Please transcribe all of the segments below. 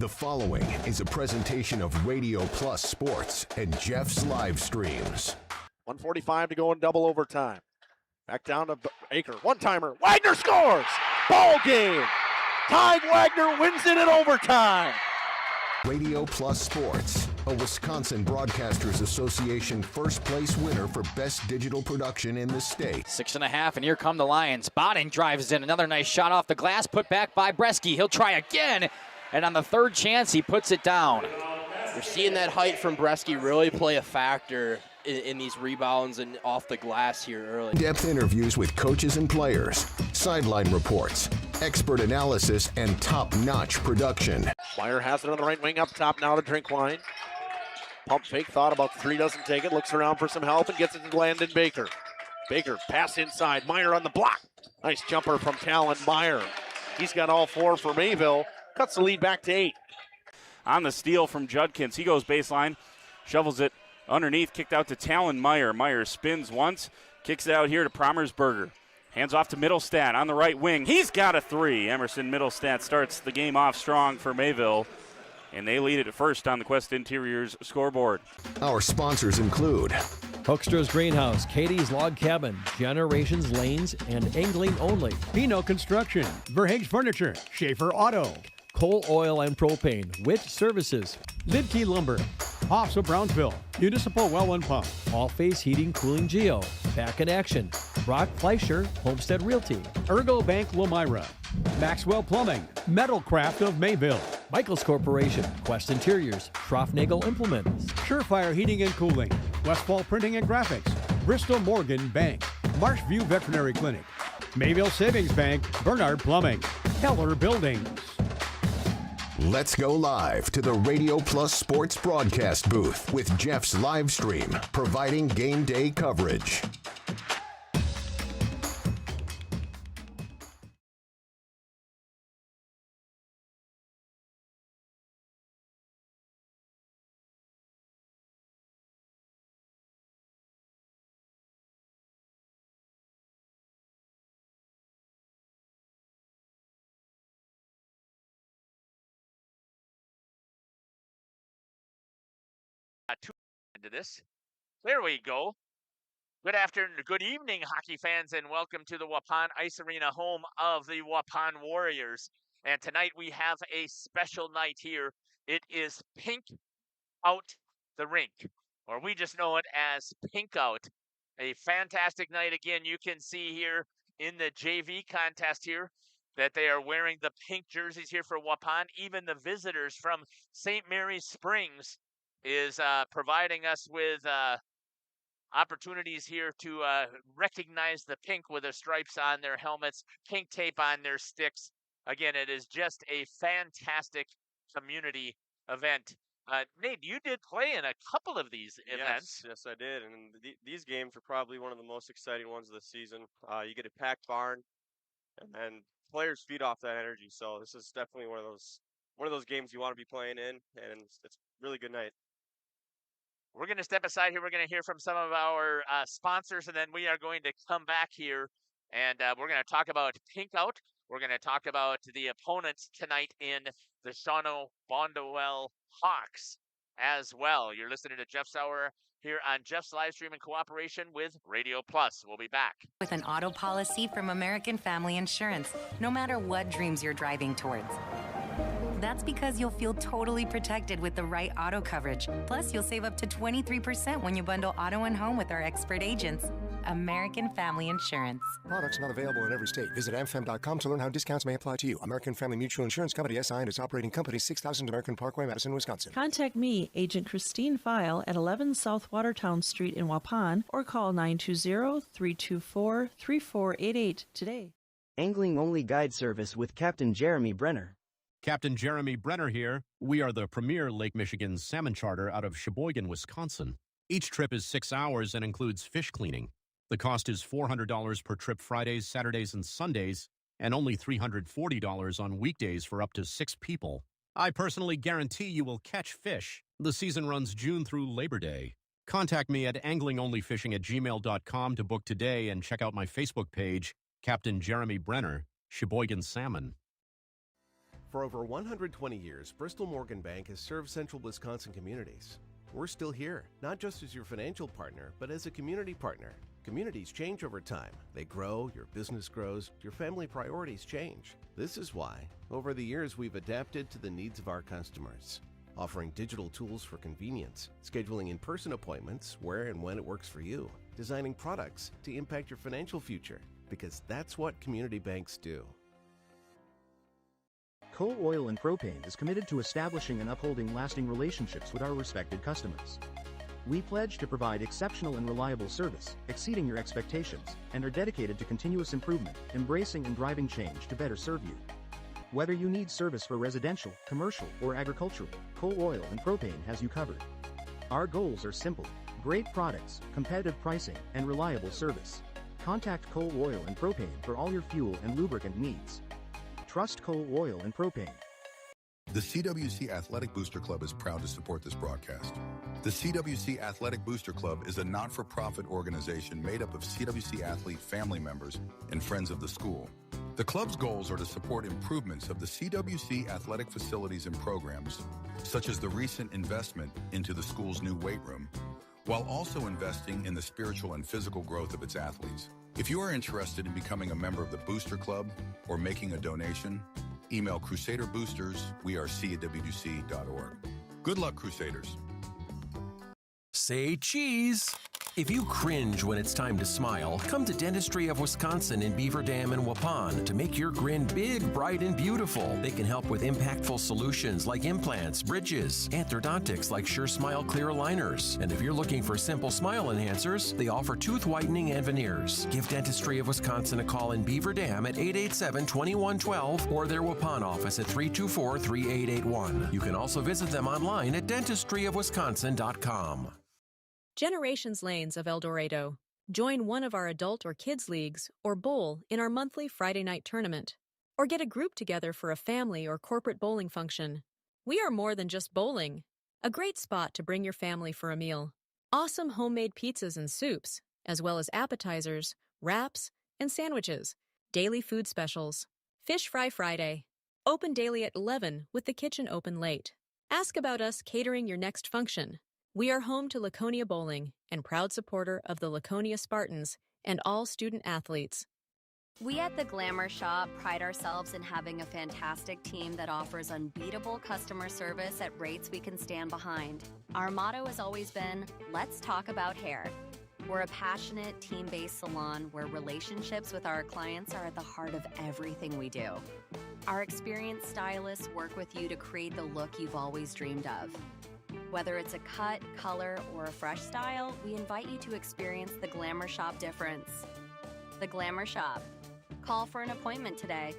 The following is a presentation of Radio Plus Sports and Jeff's live streams. 1:45 to go in double overtime. Back down to Baker. One-timer. Wagner scores! Ball game! Ty Wagner wins it in overtime. Radio Plus Sports, a Wisconsin Broadcasters Association first place winner for best digital production in the state. 6.5, and here come the Lions. Bodden drives in. Another nice shot off the glass, put back by Bresky. He'll try again, and on the third chance, he puts it down. You're seeing that height from Bresky really play a factor in these rebounds and off the glass here early. In-depth interviews with coaches and players, sideline reports, expert analysis, and top-notch production. Meyer has it on the right wing up top now to Drinkwine. Pump fake, thought about three, doesn't take it, looks around for some help and gets it to Landon Baker. Baker, pass inside, Meyer on the block. Nice jumper from Talon Meyer. He's got all four for Mayville, cuts the lead back to 8. On the steal from Judkins, he goes baseline, shovels it underneath, kicked out to Talon Meyer. Meyer spins once, kicks it out here to Promersberger. Hands off to Middlestat on the right wing. He's got a three. Emerson Middlestat starts the game off strong for Mayville, and they lead it at first on the Quest Interiors scoreboard. Our sponsors include Hoekstra's Greenhouse, Katie's Log Cabin, Generations Lanes, and Angling Only. Pino Construction, Verhaeg's Furniture, Schaefer Auto, Coal, Oil, and Propane, Witt Services, Lidkey Lumber, Hoffs of Brownsville, Municipal Well and Pump, All Face Heating, Cooling Geo, Back in Action, Brock Fleischer, Homestead Realty, Ergo Bank Lomira, Maxwell Plumbing, Metalcraft of Mayville, Michaels Corporation, Quest Interiors, Schroffnagel Implements, Surefire Heating and Cooling, Westfall Printing and Graphics, Bristol Morgan Bank, Marshview Veterinary Clinic, Mayville Savings Bank, Bernard Plumbing, Keller Buildings. Let's go live to the Radio Plus Sports broadcast booth with Jeff's live stream, providing game day coverage. Into this. There we go. Good afternoon, good evening, hockey fans, and welcome to the Waupun Ice Arena, home of the Waupun Warriors. And tonight we have a special night here. It is Pink Out the Rink, or we just know it as Pink Out. A fantastic night. Again, you can see here in the JV contest here that they are wearing the pink jerseys here for Waupun. Even the visitors from St. Mary's Springs is providing us with opportunities here to recognize the pink with the stripes on their helmets, pink tape on their sticks. Again, it is just a fantastic community event. Nate, you did play in a couple of these events. Yes, I did. And these games are probably one of the most exciting ones of the season. You get a packed barn, and then players feed off that energy. So this is definitely one of those games you want to be playing in, and it's a really good night. We're going to step aside here. We're going to hear from some of our sponsors, and then we are going to come back here, and we're going to talk about Pink Out. We're going to talk about the opponents tonight in the Shawano Bondwell Hawks as well. You're listening to Jeff Sauer here on Jeff's live stream in cooperation with Radio Plus. We'll be back. With an auto policy from American Family Insurance, no matter what dreams you're driving towards. That's because you'll feel totally protected with the right auto coverage. Plus, you'll save up to 23% when you bundle auto and home with our expert agents. American Family Insurance. Products not available in every state. Visit amfam.com to learn how discounts may apply to you. American Family Mutual Insurance Company, SI, and its operating company, 6000 American Parkway, Madison, Wisconsin. Contact me, Agent Christine File, at 11 South Watertown Street in Waupun, or call 920-324-3488 today. Angling Only Guide Service with Captain Jeremy Brenner. Captain Jeremy Brenner here. We are the premier Lake Michigan salmon charter out of Sheboygan, Wisconsin. Each trip is 6 hours and includes fish cleaning. The cost is $400 per trip Fridays, Saturdays, and Sundays, and only $340 on weekdays for up to 6 people. I personally guarantee you will catch fish. The season runs June through Labor Day. Contact me at anglingonlyfishing@gmail.com to book today and check out my Facebook page, Captain Jeremy Brenner, Sheboygan Salmon. For over 120 years, Bristol Morgan Bank has served central Wisconsin communities. We're still here, not just as your financial partner, but as a community partner. Communities change over time. They grow, your business grows, your family priorities change. This is why, over the years, we've adapted to the needs of our customers, offering digital tools for convenience, scheduling in-person appointments where and when it works for you, designing products to impact your financial future, because that's what community banks do. Coal Oil and Propane is committed to establishing and upholding lasting relationships with our respected customers. We pledge to provide exceptional and reliable service, exceeding your expectations, and are dedicated to continuous improvement, embracing and driving change to better serve you. Whether you need service for residential, commercial, or agricultural, Coal Oil and Propane has you covered. Our goals are simple: great products, competitive pricing, and reliable service. Contact Coal Oil and Propane for all your fuel and lubricant needs. Trust Coal Oil and Propane. The CWC Athletic Booster Club is proud to support this broadcast. The CWC Athletic Booster Club is a not-for-profit organization made up of CWC athlete family members and friends of the school. The club's goals are to support improvements of the CWC athletic facilities and programs, such as the recent investment into the school's new weight room, while also investing in the spiritual and physical growth of its athletes. If you are interested in becoming a member of the Booster Club or making a donation, email crusaderboosters@cwc.org. Good luck, Crusaders. Say cheese. If you cringe when it's time to smile, come to Dentistry of Wisconsin in Beaver Dam and Waupun to make your grin big, bright, and beautiful. They can help with impactful solutions like implants, bridges, orthodontics like Sure Smile clear aligners. And if you're looking for simple smile enhancers, they offer tooth whitening and veneers. Give Dentistry of Wisconsin a call in Beaver Dam at 887-2112 or their Waupun office at 324-3881. You can also visit them online at dentistryofwisconsin.com. Generations Lanes of El Dorado. Join one of our adult or kids leagues or bowl in our monthly Friday night tournament. Or get a group together for a family or corporate bowling function. We are more than just bowling. A great spot to bring your family for a meal. Awesome homemade pizzas and soups, as well as appetizers, wraps, and sandwiches. Daily food specials. Fish Fry Friday. Open daily at 11 with the kitchen open late. Ask about us catering your next function. We are home to Laconia Bowling and proud supporter of the Laconia Spartans and all student athletes. We at the Glamour Shop pride ourselves in having a fantastic team that offers unbeatable customer service at rates we can stand behind. Our motto has always been, let's talk about hair. We're a passionate, team-based salon where relationships with our clients are at the heart of everything we do. Our experienced stylists work with you to create the look you've always dreamed of. Whether it's a cut, color, or a fresh style, we invite you to experience the Glamour Shop difference. The Glamour Shop. Call for an appointment today.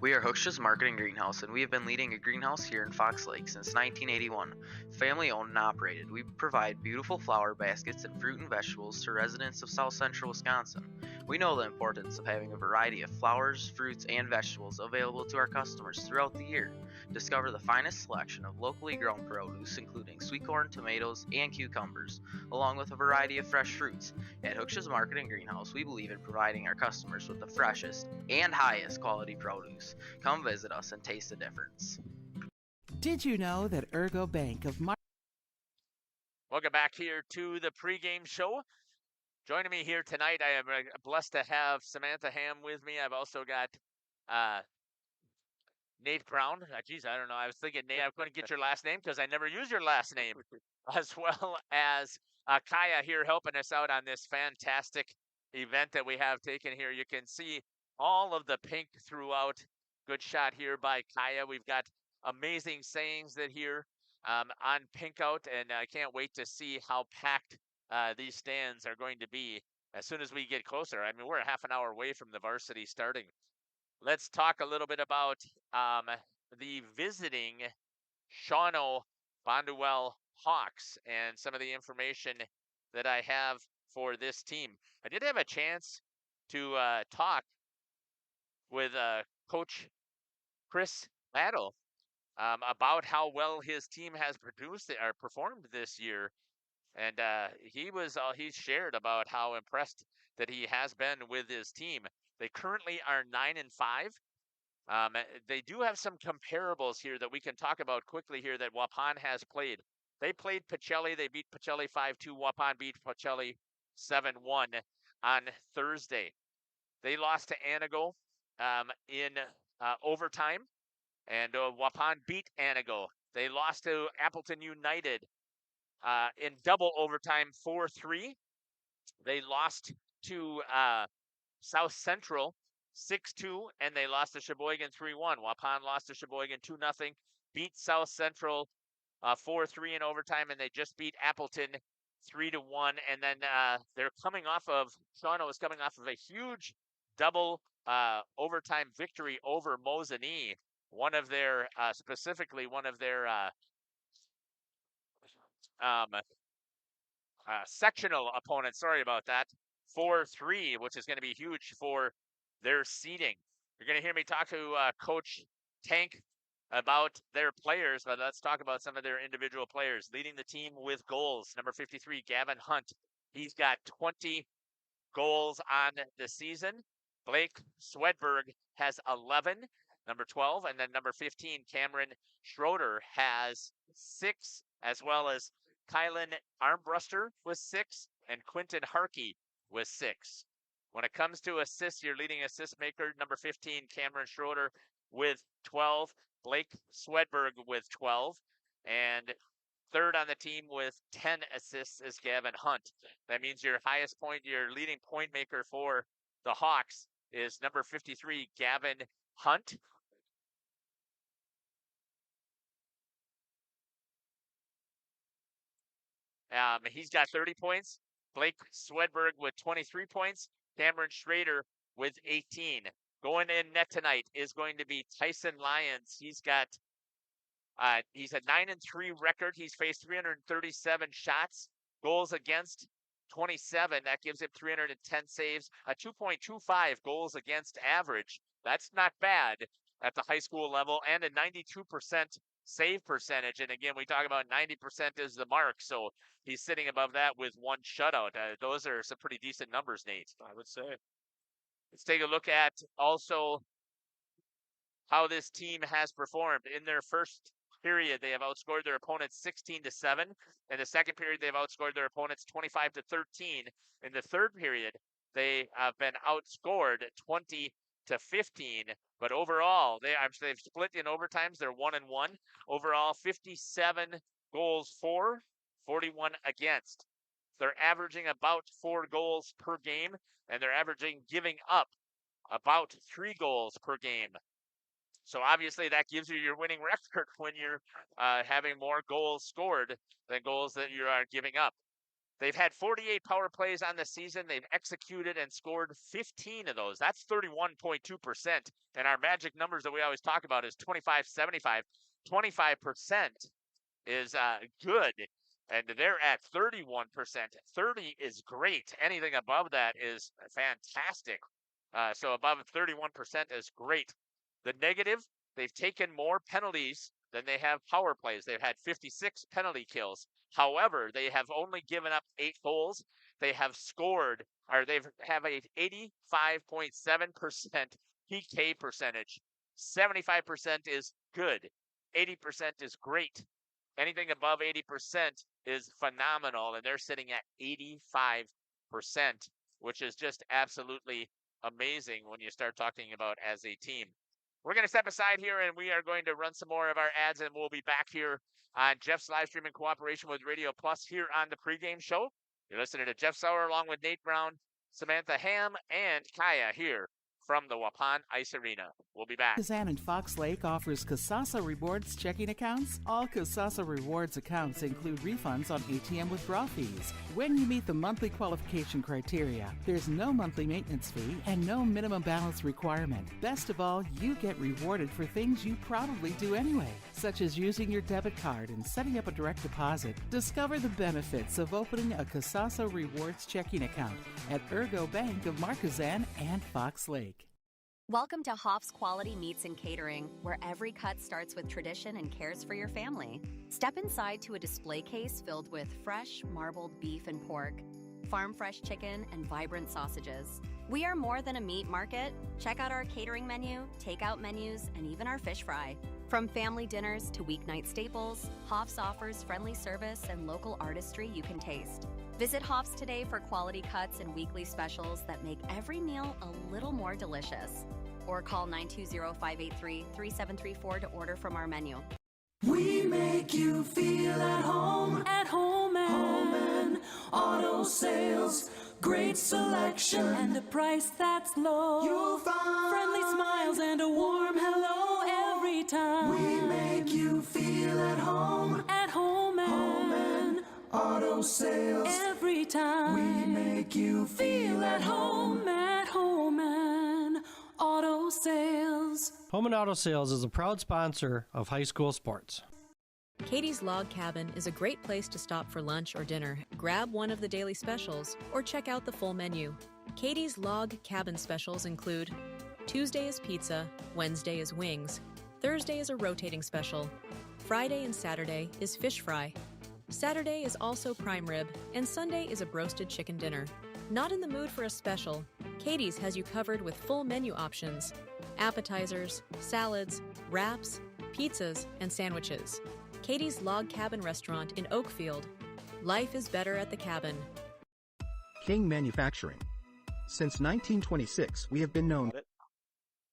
We are Hooksha's Marketing Greenhouse, and we have been leading a greenhouse here in Fox Lake since 1981. Family owned and operated, we provide beautiful flower baskets and fruit and vegetables to residents of South Central Wisconsin. We know the importance of having a variety of flowers, fruits, and vegetables available to our customers throughout the year. Discover the finest selection of locally grown produce, including sweet corn, tomatoes, and cucumbers, along with a variety of fresh fruits. At Hooksha's Marketing Greenhouse, we believe in providing our customers with the freshest and highest quality produce. Come visit us and taste the difference. Did you know that Ergo Bank of Welcome back here to the pregame show. Joining me here tonight, I am blessed to have Samantha Ham with me. I've also got Nate Brown. Geez, I don't know. I was thinking, Nate, I couldn't get your last name because I never use your last name. As well as Kaya here helping us out on this fantastic event that we have taken here. You can see all of the pink throughout. Good shot here by Kaya. We've got amazing sayings that here on pink out, and I can't wait to see how packed these stands are going to be as soon as we get closer. I mean, we're a half an hour away from the varsity starting. Let's talk a little bit about the visiting Shawano Bonduel Hawks and some of the information that I have for this team. I did have a chance to talk with Coach Chris Battle about how well his team has performed this year. And he shared about how impressed that he has been with his team. They currently are 9-5. They do have some comparables here that we can talk about quickly here that Waupun has played. They played Pacelli. They beat Pacelli 5-2. Waupun beat Pacelli 7-1 on Thursday. They lost to Anago in overtime, and Waupun beat Anago. They lost to Appleton United in double overtime 4-3. They lost to South Central 6-2, and they lost to Sheboygan 3-1. Waupun lost to Sheboygan 2-0, beat South Central 4-3 in overtime, and they just beat Appleton 3-1. And then they're coming off of, Shawano is coming off of a huge double overtime victory over Mosinee. One of their, specifically one of their sectional opponents, sorry about that, 4-3, which is going to be huge for their seeding. You're going to hear me talk to Coach Tank about their players, but let's talk about some of their individual players. Leading the team with goals, number 53, Gavin Hunt. He's got 20 goals on the season. Blake Swedberg has 11, number 12, and then number 15, Cameron Schroeder has 6, as well as Kylan Armbruster with 6, and Quinton Harkey with 6. When it comes to assists, your leading assist maker, number 15, Cameron Schroeder with 12, Blake Swedberg with 12, and third on the team with 10 assists is Gavin Hunt. That means your highest point, your leading point maker for the Hawks is number 53, Gavin Hunt. He's got 30 points. Blake Swedberg with 23 points. Cameron Schrader with 18. Going in net tonight is going to be Tyson Lyons. He's a 9-3 record. He's faced 337 shots. Goals against 27. That gives him 310 saves. A 2.25 goals against average. That's not bad at the high school level, and a 92% save percentage. And again, we talk about 90% is the mark, so he's sitting above that with 1 shutout. Those are some pretty decent numbers, Nate, I would say. Let's take a look at also how this team has performed. In their first period, they have outscored their opponents 16-7. In the second period, they've outscored their opponents 25-13. In the third period, they have been outscored 20-15. But overall, they've split in overtimes. They're 1-1. Overall, 57 goals for, 41 against. They're averaging about 4 goals per game, and they're averaging giving up about 3 goals per game. So obviously that gives you your winning record when you're having more goals scored than goals that you are giving up. They've had 48 power plays on the season. They've executed and scored 15 of those. That's 31.2%. And our magic numbers that we always talk about is 25-75. 25% is good. And they're at 31%. 30 is great. Anything above that is fantastic. So above 31% is great. The negative, they've taken more penalties than they have power plays. They've had 56 penalty kills. However, they have only given up 8 goals. They have scored, or they have a 85.7% PK percentage. 75% is good. 80% is great. Anything above 80% is phenomenal, and they're sitting at 85%, which is just absolutely amazing when you start talking about as a team. We're going to step aside here, and we are going to run some more of our ads, and we'll be back here on Jeff's live stream in cooperation with Radio Plus here on the pregame show. You're listening to Jeff Sauer along with Nate Brown, Samantha Ham, and Kaya here from the Waupun Ice Arena. We'll be back. Kazan and Fox Lake offers Kasasa Rewards checking accounts. All Kasasa Rewards accounts include refunds on ATM withdrawal fees. When you meet the monthly qualification criteria, there's no monthly maintenance fee and no minimum balance requirement. Best of all, you get rewarded for things you probably do anyway, such as using your debit card and setting up a direct deposit. Discover the benefits of opening a Kasasa Rewards checking account at Ergo Bank of Markazan and Fox Lake. Welcome to Hoff's Quality Meats and Catering, where every cut starts with tradition and cares for your family. Step inside to a display case filled with fresh, marbled beef and pork, farm-fresh chicken, and vibrant sausages. We are more than a meat market. Check out our catering menu, takeout menus, and even our fish fry. From family dinners to weeknight staples, Hoff's offers friendly service and local artistry you can taste. Visit Hoff's today for quality cuts and weekly specials that make every meal a little more delicious. Or call 920-583-3734 to order from our menu. We make you feel at home and auto sales. Great selection and a price that's low. You'll find friendly smiles and a warm hello every time. We make you feel at home and auto sales. Every time we make you feel at home and auto sales. Home and Auto Sales is a proud sponsor of high school sports. Katie's Log Cabin is a great place to stop for lunch or dinner, grab one of the daily specials, or check out the full menu. Katie's Log Cabin specials include Tuesday is pizza, Wednesday is wings, Thursday is a rotating special, Friday and Saturday is fish fry, Saturday is also prime rib, and Sunday is a broasted chicken dinner. Not in the mood for a special? Katie's has you covered with full menu options, appetizers, salads, wraps, pizzas, and sandwiches. Katie's Log Cabin Restaurant in Oakfield. Life is better at the cabin. King Manufacturing. Since 1926, we have been known.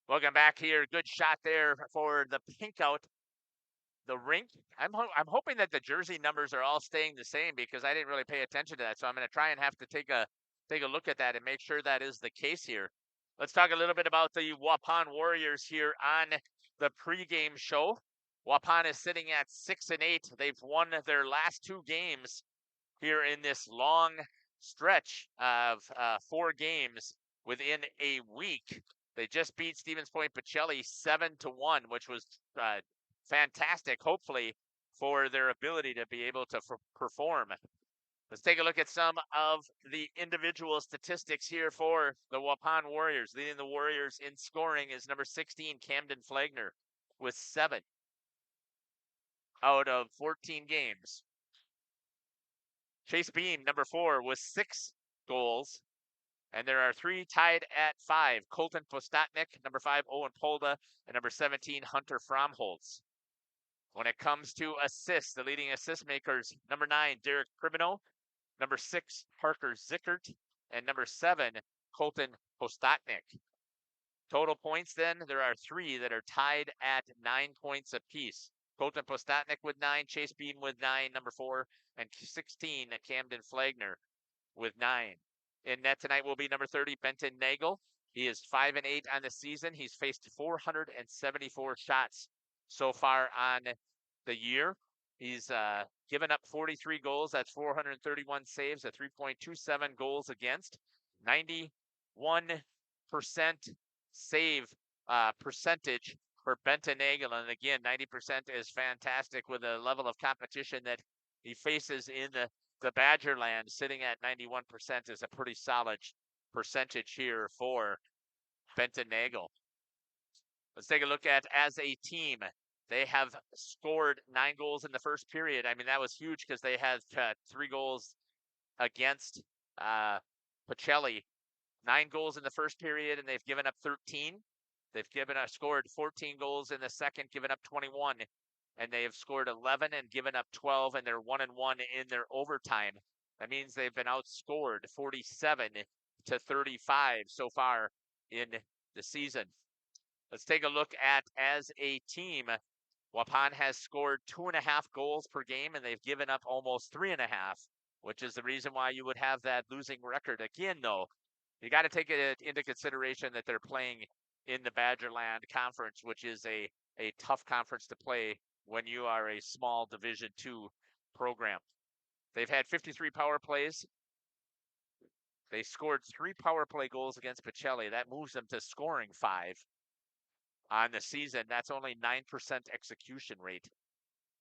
Welcome back here. Good shot there for the pink out. The Rink. I'm hoping that the jersey numbers are all staying the same because I didn't really pay attention to that. So I'm going to try and have to take a look at that and make sure that is the case here. Let's talk a little bit about the Waupun Warriors here on the pregame show. Waupun is sitting at 6-8. They've won their last 2 games here in this long stretch of 4 games within a week. They just beat Stevens Point Pacelli 7-1, which was fantastic, hopefully, for their ability to be able to perform. Let's take a look at some of the individual statistics here for the Waupun Warriors. Leading the Warriors in scoring is number 16, Camden Flagner, with 7 out of 14 games. Chase Beam, number 4, with 6 goals. And there are 3 tied at 5. Colton Postotnik, number 5, Owen Polda, and number 17, Hunter Fromholtz. When it comes to assists, the leading assist makers, number 9, Derek Pribino, number 6, Parker Zickert, and number 7, Colton Postotnik. Total points then, there are 3 that are tied at 9 points apiece. Colton Postotnik with 9, Chase Beam with 9, number 4, and 16, Camden Flagner with 9. In net tonight will be number 30, Benton Nagel. He is 5-8 on the season. He's faced 474 shots so far on the year. He's given up 43 goals. That's 431 saves, a 3.27 goals against, 91% save percentage for Benton Nagel. And again, 90% is fantastic with the level of competition that he faces in the Badgerland. Sitting at 91% is a pretty solid percentage here for Benton Nagel. Let's take a look at as a team. They have scored 9 goals in the first period. I mean, that was huge because they had 3 goals against Pacelli. 9 goals in the first period, and they've given up 13. They've scored 14 goals in the second, given up 21. And they have scored 11 and given up 12, and they're 1-1 in their overtime. That means they've been outscored 47-35 so far in the season. Let's take a look at as a team. Waupun has scored 2.5 goals per game, and they've given up almost 3.5, which is the reason why you would have that losing record. Again, though, you got to take it into consideration that they're playing in the Badgerland Conference, which is a tough conference to play when you are a small Division II program. They've had 53 power plays. They scored 3 power play goals against Pacelli. That moves them to scoring 5 on the season. That's only 9% execution rate.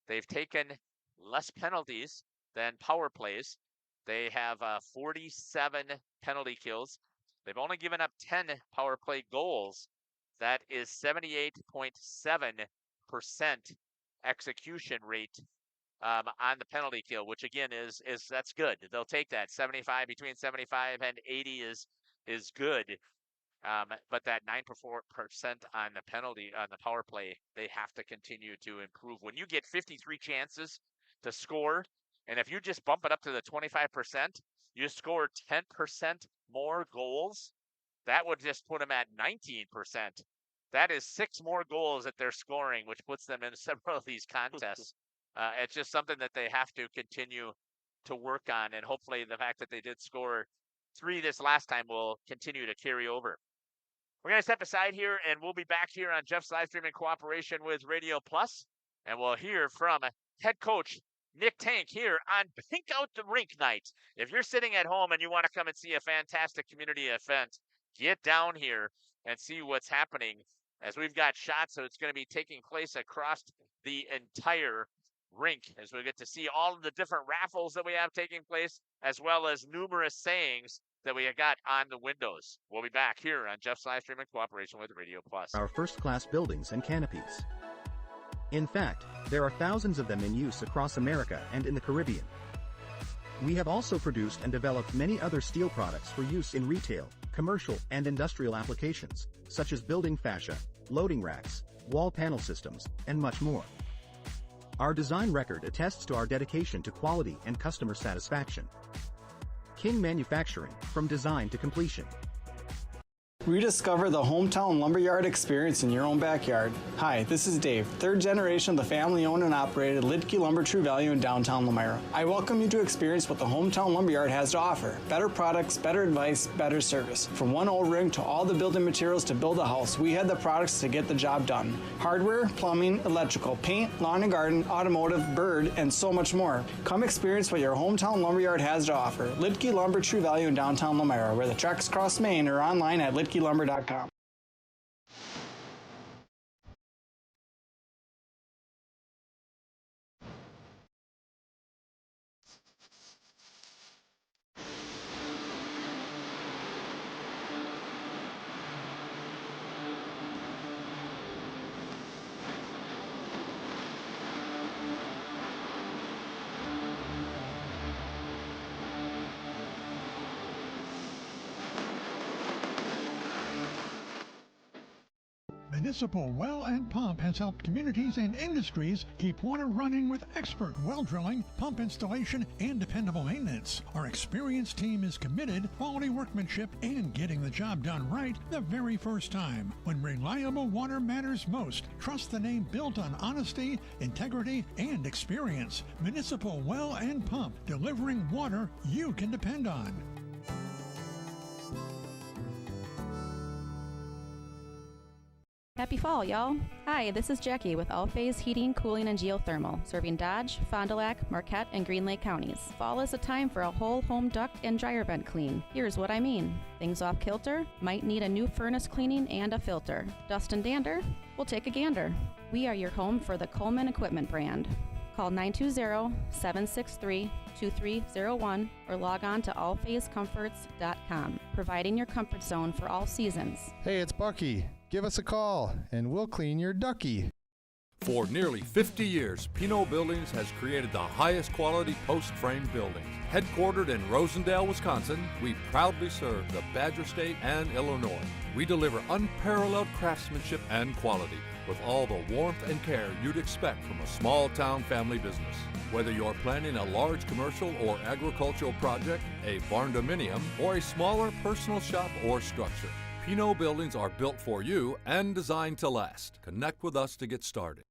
They've taken less penalties than power plays. They have 47 penalty kills. They've only given up 10 power play goals. That is 78.7% execution rate on the penalty kill, which again is that's good. They'll take that. 75, between 75 and 80 is is good. But that 9% on the penalty, on the power play, they have to continue to improve. When you get 53 chances to score, and if you just bump it up to the 25%, you score 10% more goals, that would just put them at 19%. That is 6 more goals that they're scoring, which puts them in several of these contests. It's just something that they have to continue to work on, and hopefully the fact that they did score 3 this last time will continue to carry over. We're going to step aside here, and we'll be back here on Jeff's live stream in cooperation with Radio Plus, and we'll hear from head coach Nick Tank here on Pink Out the Rink night. If you're sitting at home and you want to come and see a fantastic community event, get down here and see what's happening, as we've got shots, so it's going to be taking place across the entire rink, as we get to see all of the different raffles that we have taking place, as well as numerous sayings that we have got on the windows. We'll be back here on Jeff's live stream in cooperation with Radio Plus. Our first-class buildings and canopies. In fact, there are thousands of them in use across America and in the Caribbean. We have also produced and developed many other steel products for use in retail, commercial, and industrial applications, such as building fascia, loading racks, wall panel systems, and much more. Our design record attests to our dedication to quality and customer satisfaction. King Manufacturing, from design to completion. Rediscover the hometown lumberyard experience in your own backyard. Hi, this is Dave, third generation of the family-owned and operated Lidke Lumber True Value in downtown Lamira. I welcome you to experience what the hometown lumberyard has to offer. Better products, better advice, better service. From one old ring to all the building materials to build a house, we had the products to get the job done. Hardware, plumbing, electrical, paint, lawn and garden, automotive, bird, and so much more. Come experience what your hometown lumberyard has to offer. Lidke Lumber True Value in downtown Lamira, where the tracks cross Main, or online at lidkelumber.com. Municipal Well and Pump has helped communities and industries keep water running with expert well drilling, pump installation, and dependable maintenance. Our experienced team is committed, quality workmanship, and getting the job done right the very first time. When reliable water matters most, trust the name built on honesty, integrity, and experience. Municipal Well and Pump, delivering water you can depend on. Happy fall, y'all. Hi, this is Jackie with All Phase Heating, Cooling, and Geothermal, serving Dodge, Fond du Lac, Marquette, and Green Lake counties. Fall is a time for a whole home duct and dryer vent clean. Here's what I mean. Things off kilter? Might need a new furnace cleaning and a filter. Dust and dander? We'll take a gander. We are your home for the Coleman Equipment brand. Call 920-763-2301 or log on to allphasecomforts.com, providing your comfort zone for all seasons. Hey, it's Bucky. Give us a call, and we'll clean your ducky. For nearly 50 years, Pino Buildings has created the highest quality post-frame buildings. Headquartered in Rosendale, Wisconsin, we proudly serve the Badger State and Illinois. We deliver unparalleled craftsmanship and quality with all the warmth and care you'd expect from a small-town family business. Whether you're planning a large commercial or agricultural project, a barn-dominium, or a smaller personal shop or structure, Pino Buildings are built for you and designed to last. Connect with us to get started.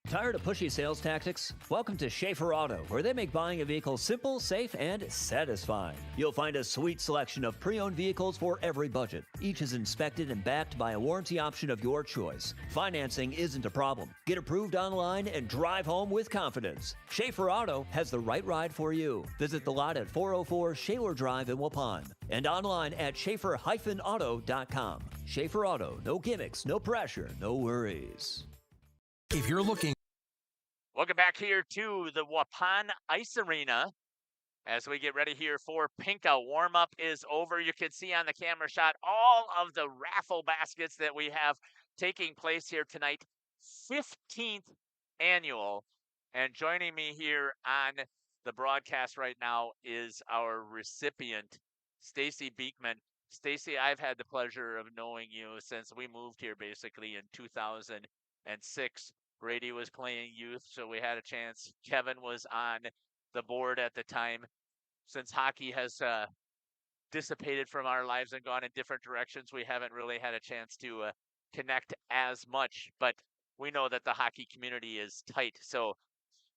Tired of pushy sales tactics? Welcome to Schaefer Auto, where they make buying a vehicle simple, safe, and satisfying. You'll find a sweet selection of pre-owned vehicles for every budget. Each is inspected and backed by a warranty option of your choice. Financing isn't a problem. Get approved online and drive home with confidence. Schaefer Auto has the right ride for you. Visit the lot at 404 Shaler Drive in Waupun and online at schaefer-auto.com. Schaefer Auto, no gimmicks, no pressure, no worries. If you're looking... Welcome back here to the Waupun Ice Arena as we get ready here for Pinka. Warm-up is over. You can see on the camera shot all of the raffle baskets that we have taking place here tonight. 15th annual. And joining me here on the broadcast right now is our recipient Stacy Beekman. Stacy, I've had the pleasure of knowing you since we moved here basically in 2006. Brady was playing youth, so we had a chance. Kevin was on the board at the time. Since hockey has dissipated from our lives and gone in different directions, we haven't really had a chance to connect as much, but we know that the hockey community is tight. So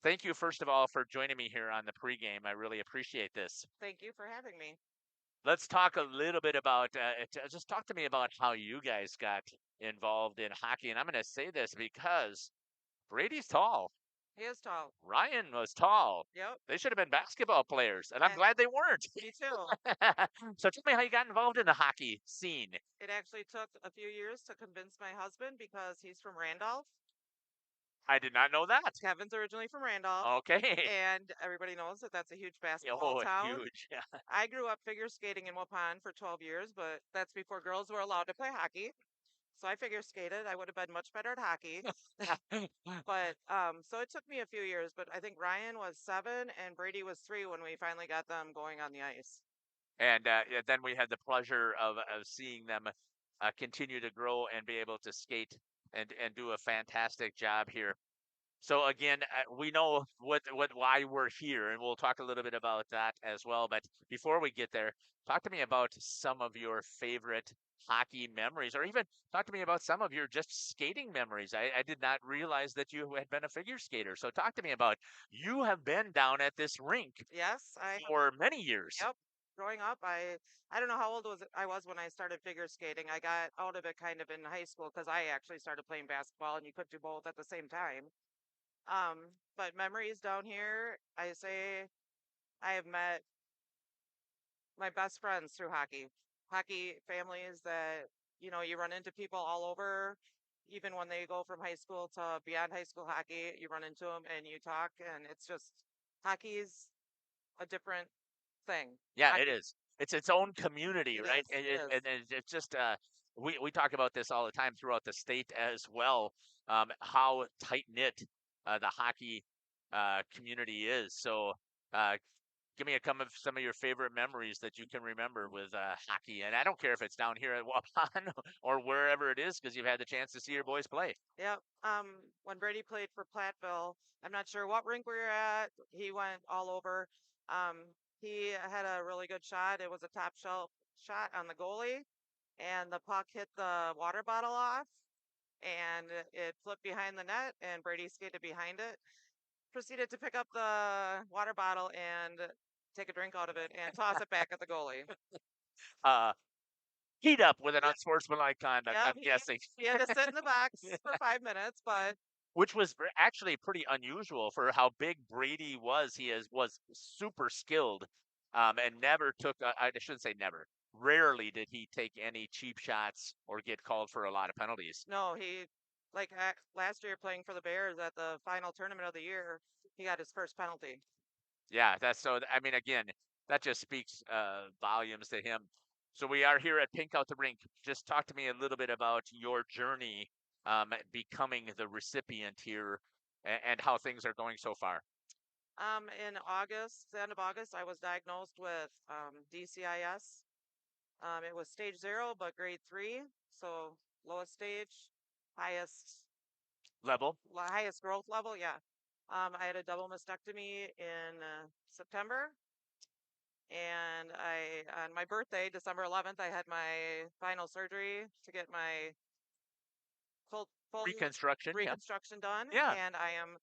thank you, first of all, for joining me here on the pregame. I really appreciate this. Thank you for having me. Let's talk a little bit about, just talk to me about how you guys got involved in hockey. And I'm going to say this because Brady's tall. He is tall. Ryan was tall. Yep. They should have been basketball players, and I'm glad they weren't. Me too. So tell me how you got involved in the hockey scene. It actually took a few years to convince my husband because he's from Randolph. I did not know that. Kevin's originally from Randolph. Okay. And everybody knows that that's a huge basketball town. Huge. Yeah. I grew up figure skating in Waupun for 12 years, but that's before girls were allowed to play hockey. So I figure skated. I would have been much better at hockey. But so it took me a few years, but I think Ryan was 7 and Brady was 3 when we finally got them going on the ice. And then we had the pleasure of seeing them continue to grow and be able to skate and do a fantastic job here. So again, we know why we're here, and we'll talk a little bit about that as well. But before we get there, talk to me about some of your favorite hockey memories, or even talk to me about some of your just skating memories. I did not realize that you had been a figure skater. So talk to me about, you have been down at this rink Yes, for many years. Yep. Growing up, I don't know how old I was when I started figure skating. I got out of it kind of in high school because I actually started playing basketball, and you could do both at the same time. But memories down here, I say I have met my best friends through hockey. Hockey families that, you run into people all over, even when they go from high school to beyond high school hockey, you run into them and you talk, and it's just, hockey's a different thing. Yeah, Hockey, it is. It's its own community, It right? is, it is. And it's just we talk about this all the time throughout the state as well. How tight knit the hockey community is. So give me some of your favorite memories that you can remember with hockey, and I don't care if it's down here at Waupun or wherever it is, because you've had the chance to see your boys play. Yep. When Brady played for Platteville, I'm not sure what rink we were at. He went all over. He had a really good shot. It was a top shelf shot on the goalie, and the puck hit the water bottle off, and it flipped behind the net, and Brady skated behind it, proceeded to pick up the water bottle and take a drink out of it and toss it back at the goalie. Heat up with an unsportsmanlike conduct, Yep, I'm guessing. he had to sit in the box for 5 minutes, but Which was actually pretty unusual for how big Brady was. He was super skilled, and never took. I shouldn't say never. Rarely did he take any cheap shots or get called for a lot of penalties. no, last year playing for the Bears at the final tournament of the year, he got his first penalty. Yeah, that's so. I mean, again, that just speaks volumes to him. So we are here at Pink Out the Rink. Just talk to me a little bit about your journey becoming the recipient here, and how things are going so far. In August, the end of August, I was diagnosed with DCIS. It was stage 0, but grade 3, so lowest stage, highest highest growth level. Yeah. I had a double mastectomy in September, and on my birthday, December 11th, I had my final surgery to get my full Reconstruction. reconstruction done. Yeah. And I am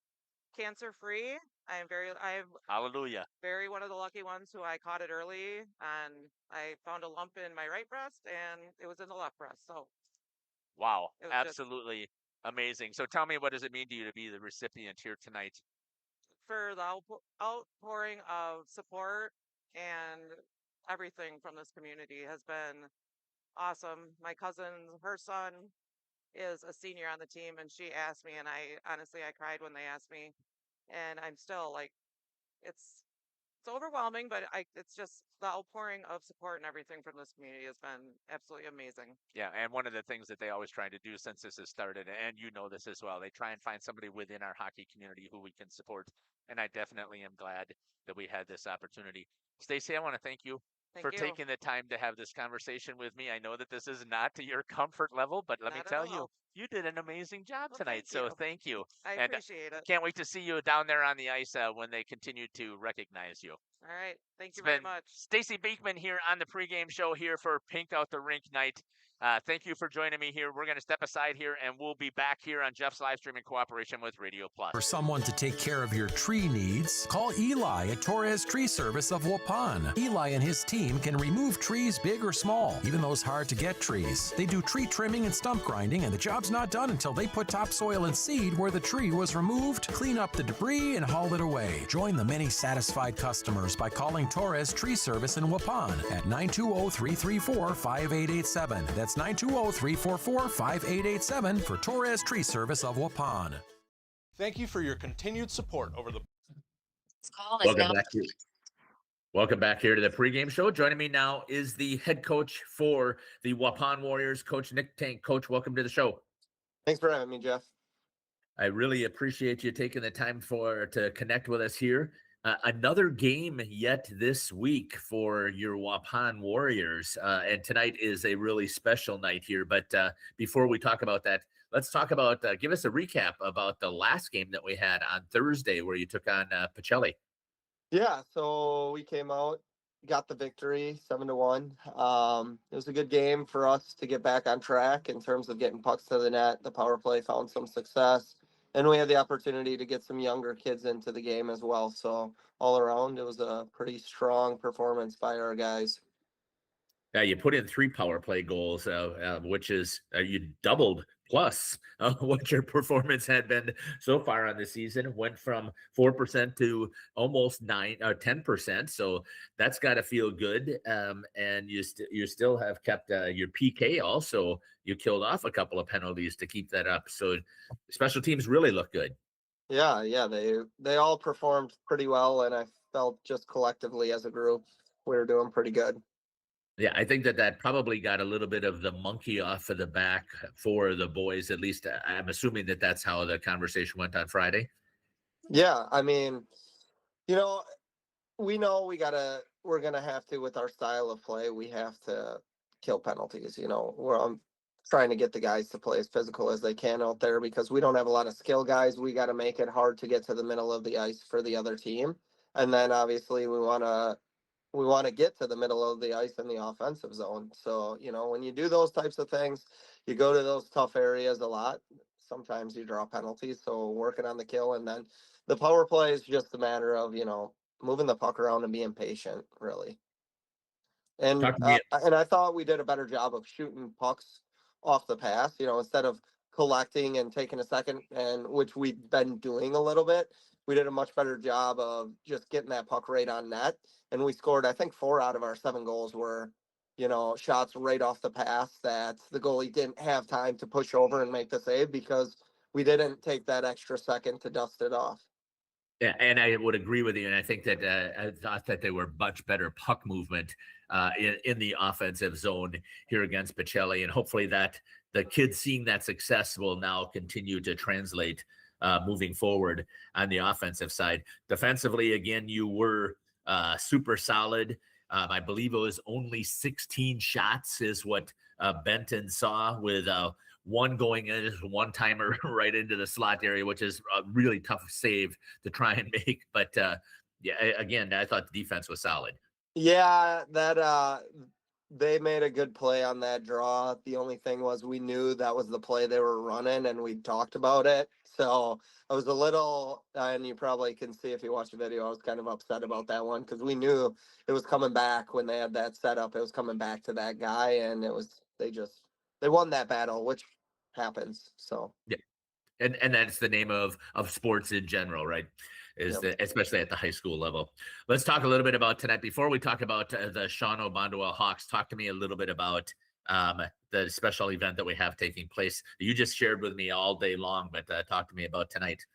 cancer free. I'm Hallelujah. very one of the lucky ones who I caught it early, and I found a lump in my right breast, and it was in the left breast. So Wow, it was absolutely amazing. So tell me, what does it mean to you to be the recipient here tonight? for the outpouring of support and everything from this community has been awesome. My cousin, her son is a senior on the team, and she asked me, and I honestly, I cried when they asked me, and I'm still like, it's overwhelming, but it's just the outpouring of support and everything from this community has been absolutely amazing. Yeah, and one of the things that they always try to do since this has started, and you know this as well, they try and find somebody within our hockey community who we can support. And I definitely am glad that we had this opportunity. Stacey, I want to thank you for you. taking the time to have this conversation with me. I know that this is not to your comfort level, but let me Not at tell you, all. you did an amazing job Well, tonight. thank So you. thank you. I And appreciate it. can't wait to see you down there on the ice when they continue to recognize you. All right. Thank It's you very been much. Stacy Beekman here on the pregame show here for Pink Out the Rink night. Thank you for joining me here. We're going to step aside here, and we'll be back here on Jeff's live stream in cooperation with Radio Plus. For someone to take care of your tree needs, call Eli at Torres Tree Service of Waupun. Eli and his team can remove trees big or small, even those hard to get trees. They do tree trimming and stump grinding, and the job's not done until they put topsoil and seed where the tree was removed, clean up the debris, and haul it away. Join the many satisfied customers by calling Torres Tree Service in Waupun at 920-334-5887. That's 920-344-5887 for Torres Tree Service of Waupun. Thank you for your continued support over the. Welcome back here to the pregame show. Joining me now is the head coach for the Waupun Warriors, Coach Nick Tank. Coach, welcome to the show. Thanks for having me, Jeff. I really appreciate you taking the time to connect with us here. Another game yet this week for your Waupun Warriors, and tonight is a really special night here. But before we talk about that, let's talk about, give us a recap about the last game that we had on Thursday where you took on Pacelli. Yeah, so we came out, got the victory, 7-1. It was a good game for us to get back on track in terms of getting pucks to the net. The power play found some success, and we had the opportunity to get some younger kids into the game as well. So all around, it was a pretty strong performance by our guys. Yeah, you put in 3 power play goals, which is you doubled plus what your performance had been so far on the season. Went from 4% to almost 10%. So that's got to feel good. And you still have kept your PK. Also, you killed off a couple of penalties to keep that up. So special teams really look good. Yeah, they all performed pretty well, and I felt just collectively as a group we were doing pretty good. Yeah, I think that probably got a little bit of the monkey off of the back for the boys. At least I'm assuming that's how the conversation went on Friday. Yeah, I mean, we know we're gonna have to, with our style of play, we have to kill penalties. I'm trying to get the guys to play as physical as they can out there because we don't have a lot of skill guys. We got to make it hard to get to the middle of the ice for the other team, and then obviously we want to get to the middle of the ice in the offensive zone. So, when you do those types of things, you go to those tough areas a lot. Sometimes you draw penalties. So working on the kill, and then the power play is just a matter of, moving the puck around and being patient, really. And I thought we did a better job of shooting pucks off the pass, instead of collecting and taking a second, and which we've been doing a little bit. We did a much better job of just getting that puck right on net. And we scored, I think, 4 out of our 7 goals were, shots right off the pass that the goalie didn't have time to push over and make the save because we didn't take that extra second to dust it off. Yeah, and I would agree with you. And I think that I thought that they were much better puck movement in the offensive zone here against Pacelli. And hopefully that the kids seeing that success will now continue to translate moving forward on the offensive side. Defensively, again, you were super solid. I believe it was only 16 shots is what Benton saw, with one going in as one-timer right into the slot area, which is a really tough save to try and make. But yeah, again, I thought the defense was solid. Yeah, they made a good play on that draw. The only thing was we knew that was the play they were running, and we talked about it. So I was a little, and you probably can see if you watch the video, I was kind of upset about that one because we knew it was coming back when they had that setup. It was coming back to that guy, and they won that battle, which happens. So yeah, and that's the name of sports in general, right? Especially at the high school level. Let's talk a little bit about tonight. Before we talk about the Shawano Bondwell Hawks, talk to me a little bit about the special event that we have taking place. You just shared with me all day long, but talk to me about tonight.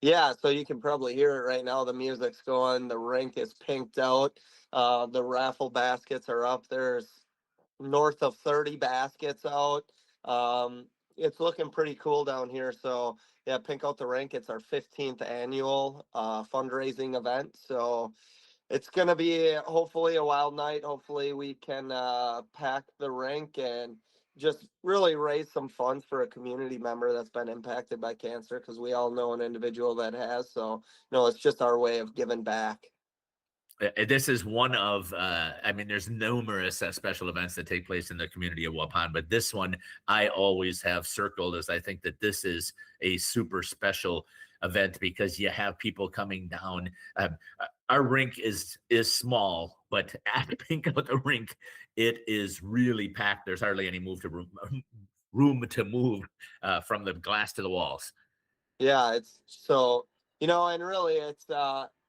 Yeah, so you can probably hear it right now. The music's going. The rink is pinked out. The raffle baskets are up. There's north of 30 baskets out. It's looking pretty cool down here. So yeah, Pink Out the Rink. It's our 15th annual fundraising event. So it's going to be hopefully a wild night. Hopefully we can pack the rink and just really raise some funds for a community member that's been impacted by cancer, because we all know an individual that has. So, it's just our way of giving back. This is one of, I mean, there's numerous special events that take place in the community of Waupun, but this one I always have circled, as I think that this is a super special event because you have people coming down. Our rink is small, but at Pink Out the Rink, it is really packed. There's hardly any room to move from the glass to the walls. Yeah, it's so, and really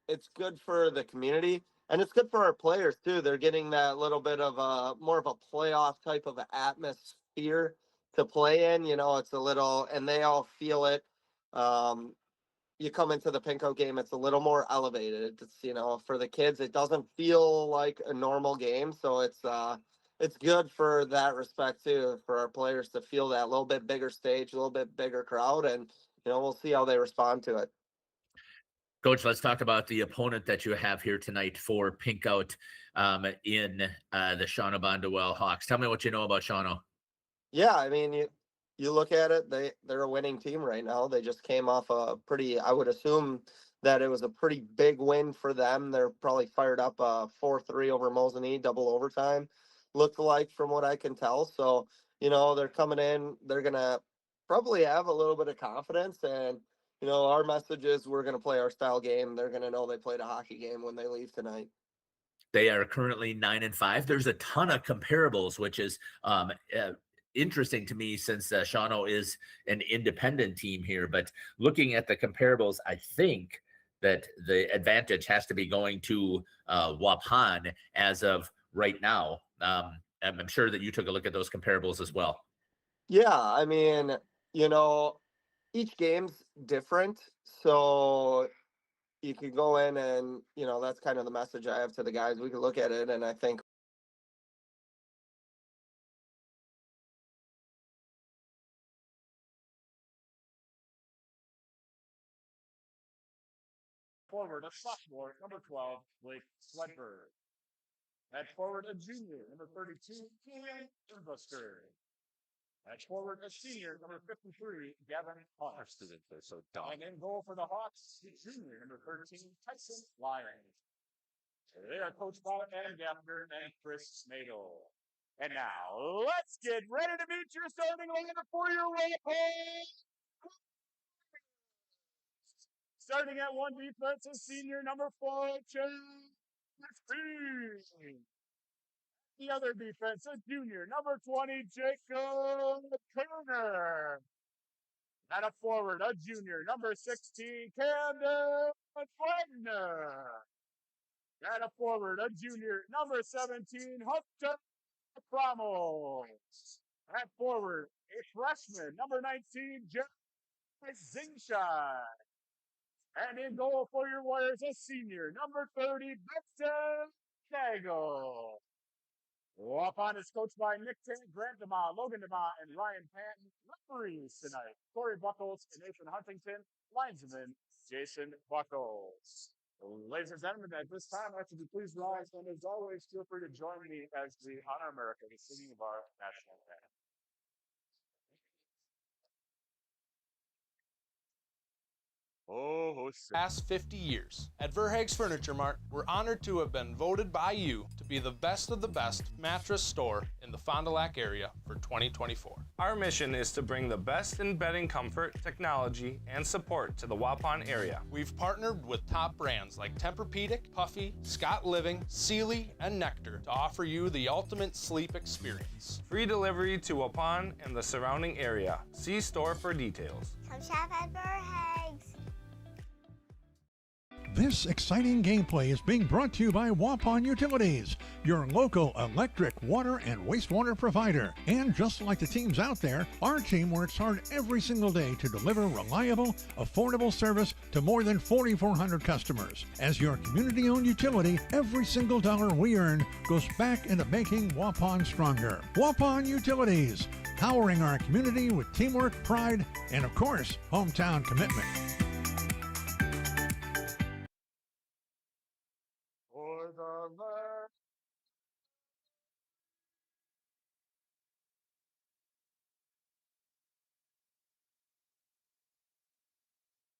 it's good for the community, and it's good for our players too. They're getting that little bit of more of a playoff type of atmosphere to play in. It's a little, and they all feel it. You come into the Pinko game, it's a little more elevated. It's, for the kids, it doesn't feel like a normal game. So it's good for that respect too, for our players to feel that little bit bigger stage, a little bit bigger crowd, and we'll see how they respond to it. Coach, let's talk about the opponent that you have here tonight for Pink Out in the Shawano Bondwell Hawks. Tell me what you know about Shawano. Yeah, I mean, you look at it, they're a winning team right now. They just came off a pretty, I would assume that it was a pretty big win for them. They're probably fired up 4-3 over Mosinee, double overtime, looked like, from what I can tell. So, they're coming in, they're going to probably have a little bit of confidence. And, our message is we're going to play our style game. They're going to know they played a hockey game when they leave tonight. They are currently 9-5. There's a ton of comparables, which is interesting to me since Shawano is an independent team here. But looking at the comparables, I think that the advantage has to be going to Waupun as of right now. I'm sure that you took a look at those comparables as well. Yeah, I mean, each game's different. So you could go in and, that's kind of the message I have to the guys. We could look at it, and I think forward, a sophomore, number 12, Blake Sledberg. At forward, a junior, number 32, Julian Irbuster. At forward, a senior, number 53, Gavin Hawks. They're so dumb. And in goal for the Hawks, junior, number 13, Tyson Lyon. They are coached by Adam Gaffner and Chris Madel. And now, let's get ready to meet your starting lineup for your Waupun. Starting at one defense is senior number 4, Chase Christie. The other defense is junior number 20, Jacob Turner. And a forward, a junior number 16, Camden Wagner. And a forward, a junior number 17, Hunter Cromwell. At forward, a freshman number 19, Jerry Zingshine. And in goal for your Warriors, a senior, number 30, Betsy Nagel. Waupun is coached by Nick Tate, Grant DeMont, Logan DeMont, and Ryan Patton. Referees tonight, Corey Buckles and Nathan Huntington. Linesman, Jason Buckles. Ladies and gentlemen, at this time, I have to be pleased rise, and as always, feel free to join me as we honor America, the singing of our national anthem. Past 50 years. At Verhaeg's Furniture Mart, we're honored to have been voted by you to be the best of the best mattress store in the Fond du Lac area for 2024. Our mission is to bring the best in bedding comfort, technology, and support to the Waupun area. We've partnered with top brands like Tempur-Pedic, Puffy, Scott Living, Sealy, and Nectar to offer you the ultimate sleep experience. Free delivery to Waupun and the surrounding area. See store for details. Come shop at Verhaeg's. This exciting gameplay is being brought to you by Waupun Utilities, your local electric, water, and wastewater provider. And just like the teams out there, our team works hard every single day to deliver reliable, affordable service to more than 4,400 customers. As your community-owned utility, every single dollar we earn goes back into making Waupun stronger. Waupun Utilities, powering our community with teamwork, pride, and of course, hometown commitment.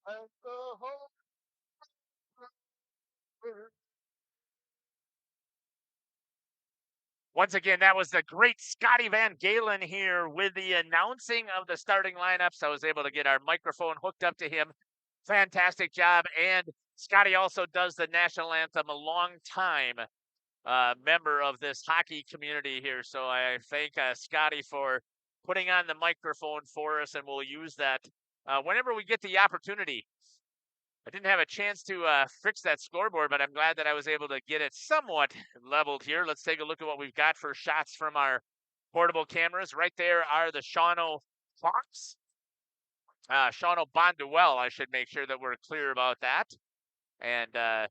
And the home. Once again, that was the great Scotty Van Galen here with the announcing of the starting lineups. I was able to get our microphone hooked up to him. Fantastic job. And Scotty also does the national anthem, a long time member of this hockey community here. So I thank Scotty for putting on the microphone for us, and we'll use that whenever we get the opportunity. I didn't have a chance to fix that scoreboard, but I'm glad that I was able to get it somewhat leveled here. Let's take a look at what we've got for shots from our portable cameras. Right there are the Shawano Hawks. Shawano Bonduel, I should make sure that we're clear about that. And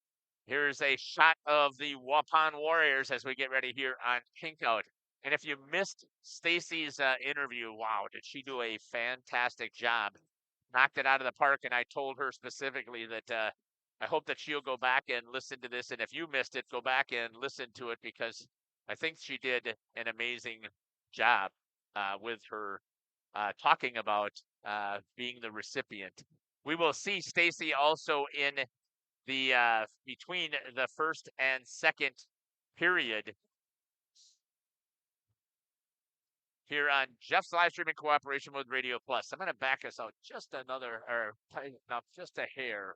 here's a shot of the Waupun Warriors as we get ready here on Pinkout. And if you missed Stacy's interview, wow, did she do a fantastic job. Knocked it out of the park, and I told her specifically that I hope that she'll go back and listen to this. And if you missed it, go back and listen to it, because I think she did an amazing job with her talking about being the recipient. We will see Stacy also in the between the first and second period here on Jeff's live stream in cooperation with Radio Plus. I'm going to back us out just another, or tighten up just a hair,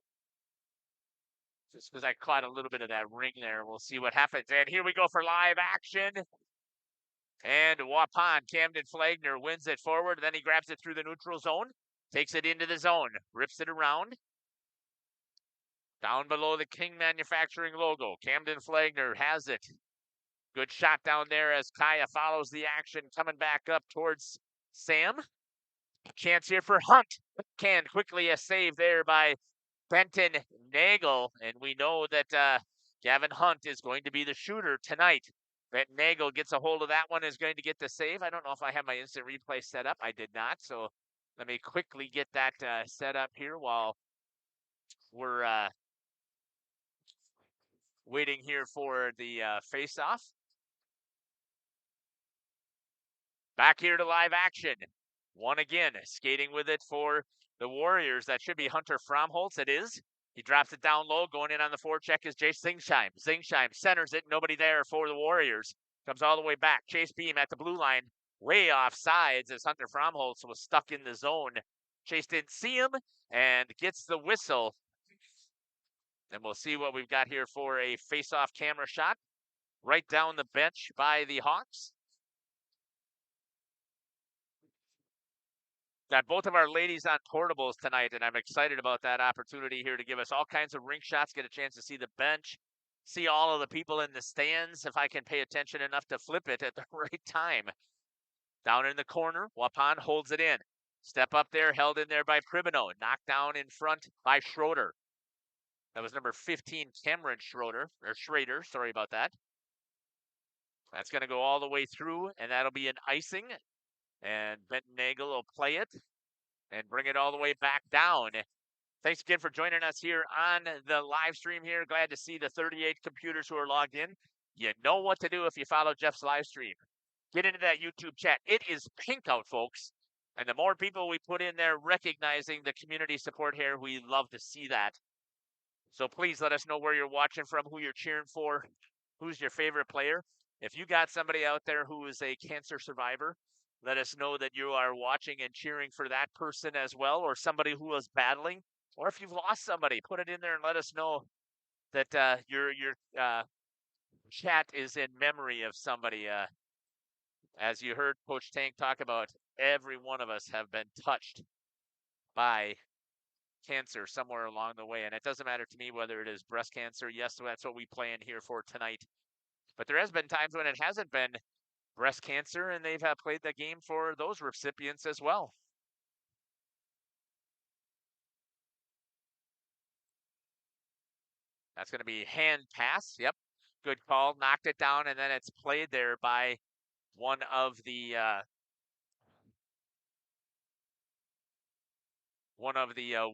just because I caught a little bit of that ring there. We'll see what happens. And here we go for live action. And Waupun, Camden Flagner wins it forward. Then he grabs it through the neutral zone, takes it into the zone, rips it around. Down below the King Manufacturing logo, Camden Flagner has it. Good shot down there as Kaya follows the action, coming back up towards Sam. Chance here for Hunt. Can quickly a save there by Benton Nagel. And we know that Gavin Hunt is going to be the shooter tonight. Benton Nagel gets a hold of that one, is going to get the save. I don't know if I have my instant replay set up. I did not. So let me quickly get that set up here while we're waiting here for the face-off. Back here to live action. One again, skating with it for the Warriors. That should be Hunter Fromholtz. It is. He drops it down low. Going in on the forecheck is Jay Zingsheim. Zingsheim centers it. Nobody there for the Warriors. Comes all the way back. Chase Beam at the blue line. Way off sides as Hunter Fromholtz was stuck in the zone. Chase didn't see him and gets the whistle. And we'll see what we've got here for a face-off camera shot. Right down the bench by the Hawks. Got both of our ladies on portables tonight, and I'm excited about that opportunity here to give us all kinds of rink shots, get a chance to see the bench, see all of the people in the stands, if I can pay attention enough to flip it at the right time. Down in the corner, Waupun holds it in. Step up there, held in there by Pribino. Knocked down in front by Schroeder. That was number 15, Cameron Schrader, sorry about that. That's going to go all the way through, and that'll be an icing. And Benton Nagel will play it and bring it all the way back down. Thanks again for joining us here on the live stream here. Glad to see the 38 computers who are logged in. You know what to do if you follow Jeff's live stream. Get into that YouTube chat. It is pink out, folks. And the more people we put in there recognizing the community support here, we love to see that. So please let us know where you're watching from, who you're cheering for, who's your favorite player. If you got somebody out there who is a cancer survivor, let us know that you are watching and cheering for that person as well, or somebody who is battling. Or if you've lost somebody, put it in there and let us know that your chat is in memory of somebody. As you heard Coach Tank talk about, every one of us have been touched by cancer somewhere along the way. And it doesn't matter to me whether it is breast cancer. Yes, that's what we plan here for tonight. But there has been times when it hasn't been breast cancer, and they've played the game for those recipients as well. That's going to be hand pass. Yep, good call. Knocked it down, and then it's played there by one of the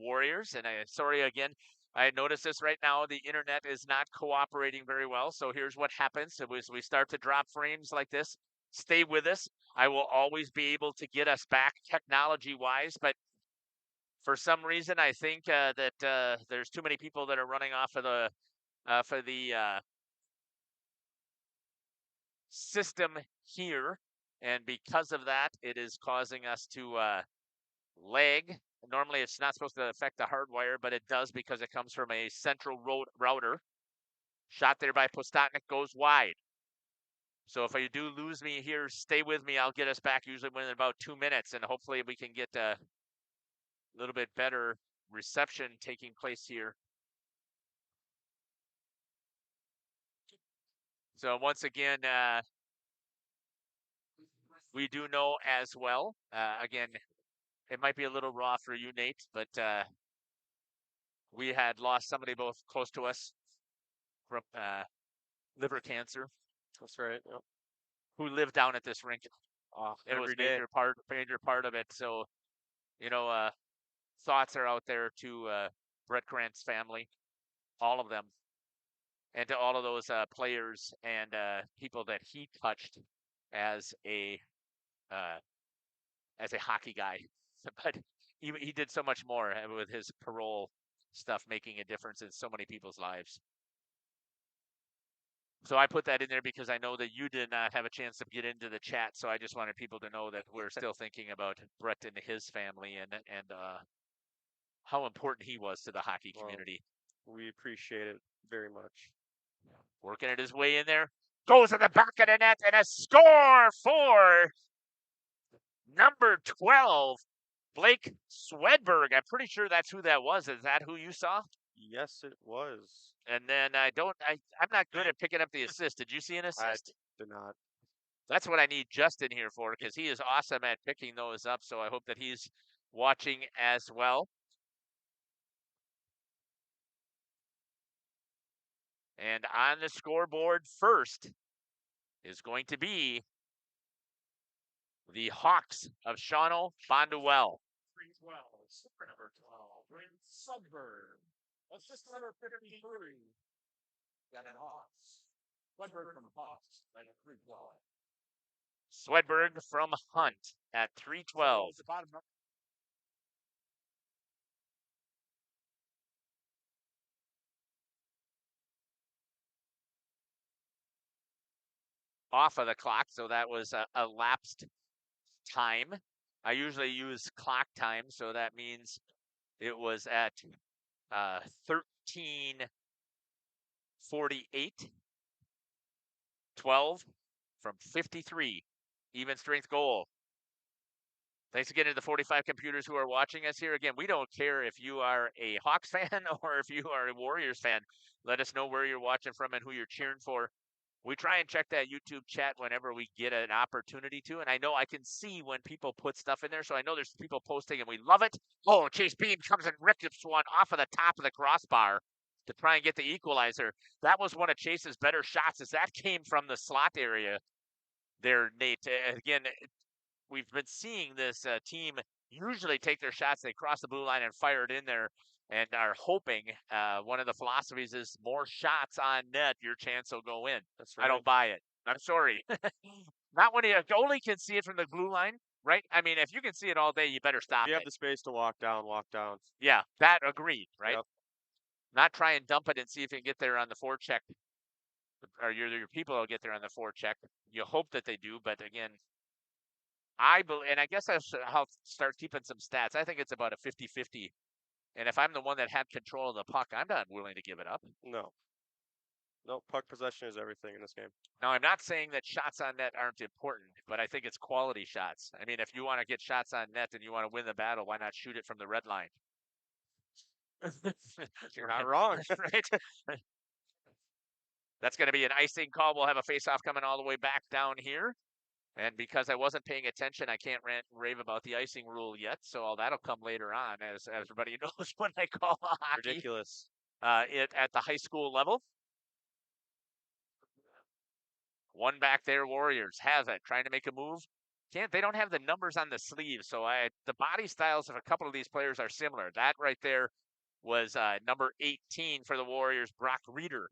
Warriors. And sorry again, I noticed this right now. The internet is not cooperating very well. So here's what happens. As we start to drop frames like this, stay with us. I will always be able to get us back technology-wise, but For some reason, I think that there's too many people that are running off of the system here, and because of that, it is causing us to lag. Normally, it's not supposed to affect the hardwire, but it does because it comes from a central router. Shot there by Postotnik goes wide. So if you do lose me here, stay with me. I'll get us back usually within about 2 minutes, and hopefully we can get a little bit better reception taking place here. So once again, we do know as well, again, it might be a little raw for you, Nate, but we had lost somebody both close to us from liver cancer. That's right. Yep. Who lived down at this rink. It was Every day. major part of it. So, thoughts are out there to Brett Grant's family, all of them, and to all of those players and people that he touched as a hockey guy. But he did so much more with his parole stuff, making a difference in so many people's lives. So I put that in there because I know that you did not have a chance to get into the chat. So I just wanted people to know that we're still thinking about Brett and his family and how important he was to the hockey community. We appreciate it very much. Working it his way in there. Goes in the back of the net and a score for number 12, Blake Swedberg. I'm pretty sure that's who that was. Is that who you saw? Yes, it was. And then I'm not good at picking up the assist. Did you see an assist? I did not. That's what I need Justin here for, because he is awesome at picking those up. So I hope that he's watching as well. And on the scoreboard first is going to be the Hawks of Shawano Bonduel. 312, super number 12, Rink Sudberg. Assist number 53. Got an Hawks. Swedberg from Hawks at 312. Swedberg from Hunt at 312. Off of the clock, so that was a lapsed time. I usually use clock time, so that means it was at 13:48, 12 from 53, even strength goal. Thanks again to the 45 computers who are watching us here. Again, we don't care if you are a Hawks fan or if you are a Warriors fan. Let us know where you're watching from and who you're cheering for. We try and check that YouTube chat whenever we get an opportunity to, and I know I can see when people put stuff in there, so I know there's people posting, and we love it. Oh, Chase Beam comes and rips one off of the top of the crossbar to try and get the equalizer. That was one of Chase's better shots, as that came from the slot area there, Nate. Again, we've been seeing this team usually take their shots, they cross the blue line and fire it in there, and are hoping one of the philosophies is more shots on net, your chance will go in. That's right. I don't buy it. I'm sorry. Not when you only can see it from the blue line, right? I mean, if you can see it all day, you better stop If you have it. the space to walk down, walk down. Yeah, that agreed, right? Yep. Not try and dump it and see if you can get there on the forecheck, or your people will get there on the forecheck. You hope that they do, but again, I believe, and I guess I'll start keeping some stats. I think it's about a 50-50. And if I'm the one that had control of the puck, I'm not willing to give it up. No. No, puck possession is everything in this game. Now, I'm not saying that shots on net aren't important, but I think it's quality shots. I mean, if you want to get shots on net and you want to win the battle, why not shoot it from the red line? You're not wrong. Right? That's going to be an icing call. We'll have a face-off coming all the way back down here. And because I wasn't paying attention, I can't rant and rave about the icing rule yet. So all that'll come later on, as everybody knows when I call hockey. Ridiculous. At the high school level. One back there, Warriors has it, trying to make a move. They don't have the numbers on the sleeve, so the body styles of a couple of these players are similar. That right there was number 18 for the Warriors, Brock Reeder.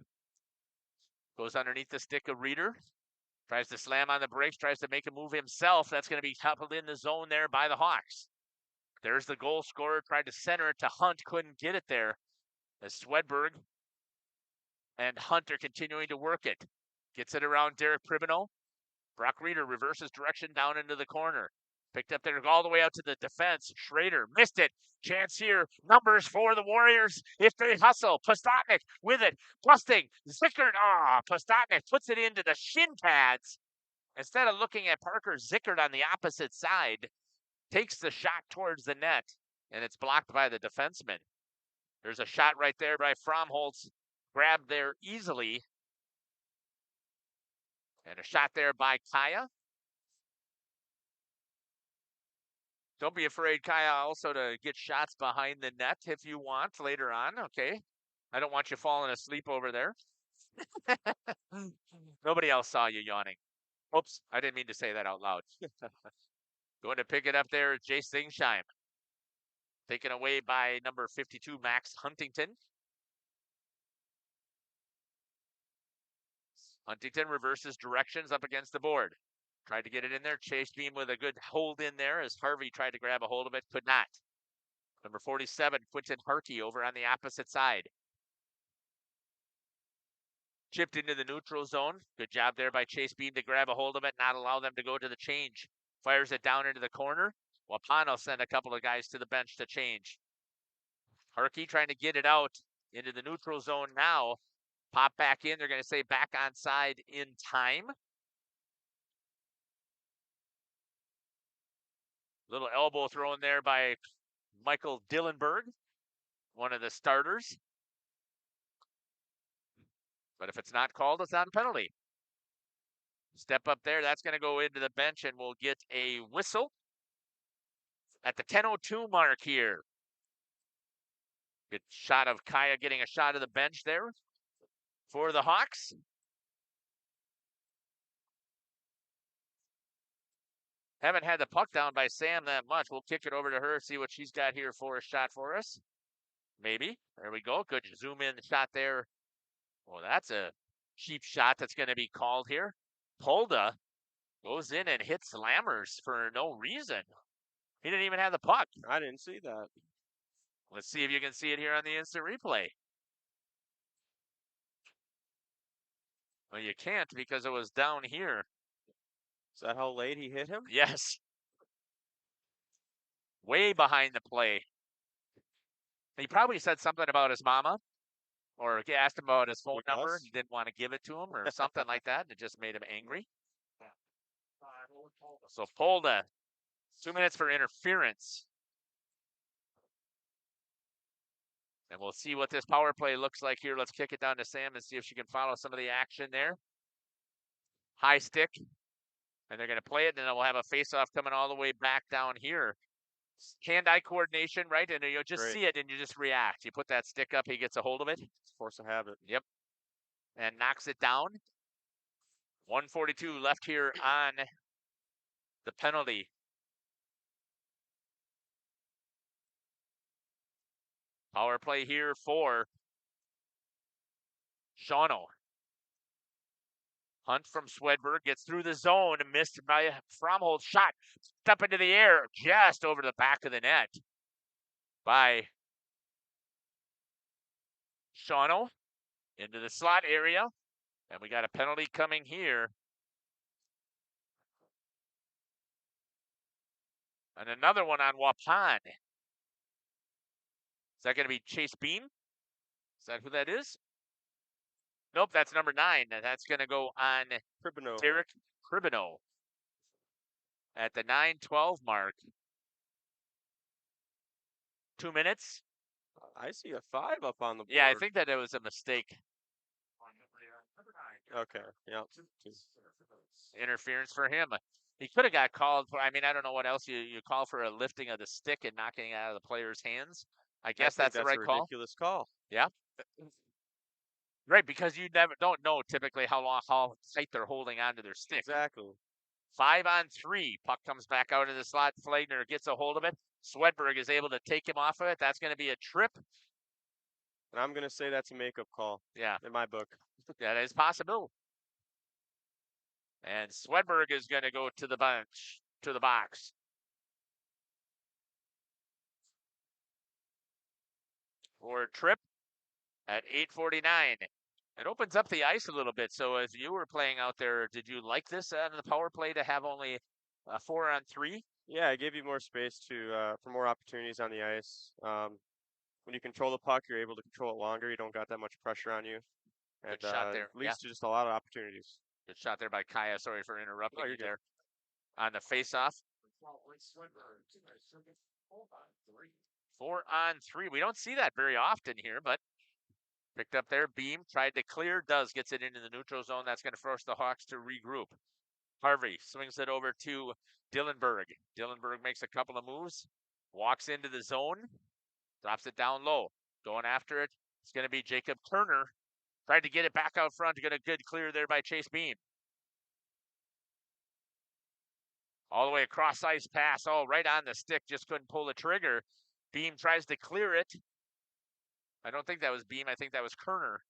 Goes underneath the stick of Reeder. Tries to slam on the brakes, tries to make a move himself. That's going to be coupled in the zone there by the Hawks. There's the goal scorer. Tried to center it to Hunt. Couldn't get it there. As Swedberg and Hunt are continuing to work it. Gets it around Derek Pribino. Brock Reeder reverses direction down into the corner. Picked up there all the way out to the defense. Schrader missed it. Chance here. Numbers for the Warriors if they hustle. Postotnik with it. Busting. Zickert. Postotnik puts it into the shin pads. Instead of looking at Parker, Zickert on the opposite side takes the shot towards the net, and it's blocked by the defenseman. There's a shot right there by Fromholtz. Grabbed there easily. And a shot there by Kaya. Don't be afraid, Kaya, also to get shots behind the net if you want later on, okay? I don't want you falling asleep over there. Nobody else saw you yawning. Oops, I didn't mean to say that out loud. Going to pick it up there, Jace Zingsheim. Taken away by number 52, Max Huntington. Huntington reverses directions up against the board. Tried to get it in there. Chase Beam with a good hold in there as Harvey tried to grab a hold of it. Could not. Number 47, Quentin Harkey over on the opposite side. Chipped into the neutral zone. Good job there by Chase Beam to grab a hold of it, not allow them to go to the change. Fires it down into the corner. Waupun will send a couple of guys to the bench to change. Harkey trying to get it out into the neutral zone now. Pop back in. They're going to say back on side in time. Little elbow thrown there by Michael Dillenberg, one of the starters. But if it's not called, it's not a penalty. Step up there. That's going to go into the bench, and we'll get a whistle at the 10:02 mark here. Good shot of Kaya getting a shot of the bench there for the Hawks. Haven't had the puck down by Sam that much. We'll kick it over to her, see what she's got here for a shot for us. Maybe. There we go. Good zoom in shot there. Well, that's a cheap shot that's going to be called here. Polda goes in and hits Lammers for no reason. He didn't even have the puck. I didn't see that. Let's see if you can see it here on the instant replay. Well, you can't because it was down here. Is that how late he hit him? Yes. Way behind the play. He probably said something about his mama or asked him about his phone number. He didn't want to give it to him or something like that. It just made him angry. So Polda, 2 minutes for interference. And we'll see what this power play looks like here. Let's kick it down to Sam and see if she can follow some of the action there. High stick. And they're going to play it, and then we'll have a face-off coming all the way back down here. Hand-eye coordination, right? And you'll just see it, and you just react. You put that stick up, he gets a hold of it. It's force of habit. Yep. And knocks it down. 1:42 left here on the penalty. Power play here for Shawano. Hunt from Swedberg gets through the zone, missed by Fromholtz. Shot up into the air, just over the back of the net by Shawano into the slot area. And we got a penalty coming here. And another one on Waupun. Is that going to be Chase Beam? Is that who that is? Nope, that's number 9. And that's going to go on Pribino. Derek Pribino at the 9:12 mark. 2 minutes. I see a 5 up on the board. Yeah, I think that it was a mistake. Okay, yeah. Interference for him. He could have got called for, I mean, I don't know what else you call for a lifting of the stick and knocking it out of the player's hands. I guess that's the right a call. ridiculous call. Yeah. Right, because you don't know typically how tight they're holding onto their stick. Exactly. 5-on-3. Puck comes back out of the slot. Flagner gets a hold of it. Swedberg is able to take him off of it. That's going to be a trip. And I'm going to say that's a makeup call. Yeah. In my book. That is possible. And Swedberg is going to go to the bench, to the box. for a trip at 8:49. It opens up the ice a little bit. So as you were playing out there, did you like this on the power play to have only 4-on-3? Yeah, it gave you more space for more opportunities on the ice. When you control the puck, you're able to control it longer. You don't got that much pressure on you, and Good shot there. leads to just a lot of opopportunities. Good shot there by Kaya. Sorry for interrupting you good. there. On the face-off. 4-on-3. We don't see that very often here, but picked up there. Beam tried to clear. Gets it into the neutral zone. That's going to force the Hawks to regroup. Harvey swings it over to Dillenberg. Dillenberg makes a couple of moves. Walks into the zone. Drops it down low. Going after it. It's going to be Jacob Turner. Tried to get it back out front. Got a good clear there by Chase Beam. All the way across ice pass. Oh, right on the stick. Just couldn't pull the trigger. Beam tries to clear it. I don't think that was Beam. I think that was Kerner.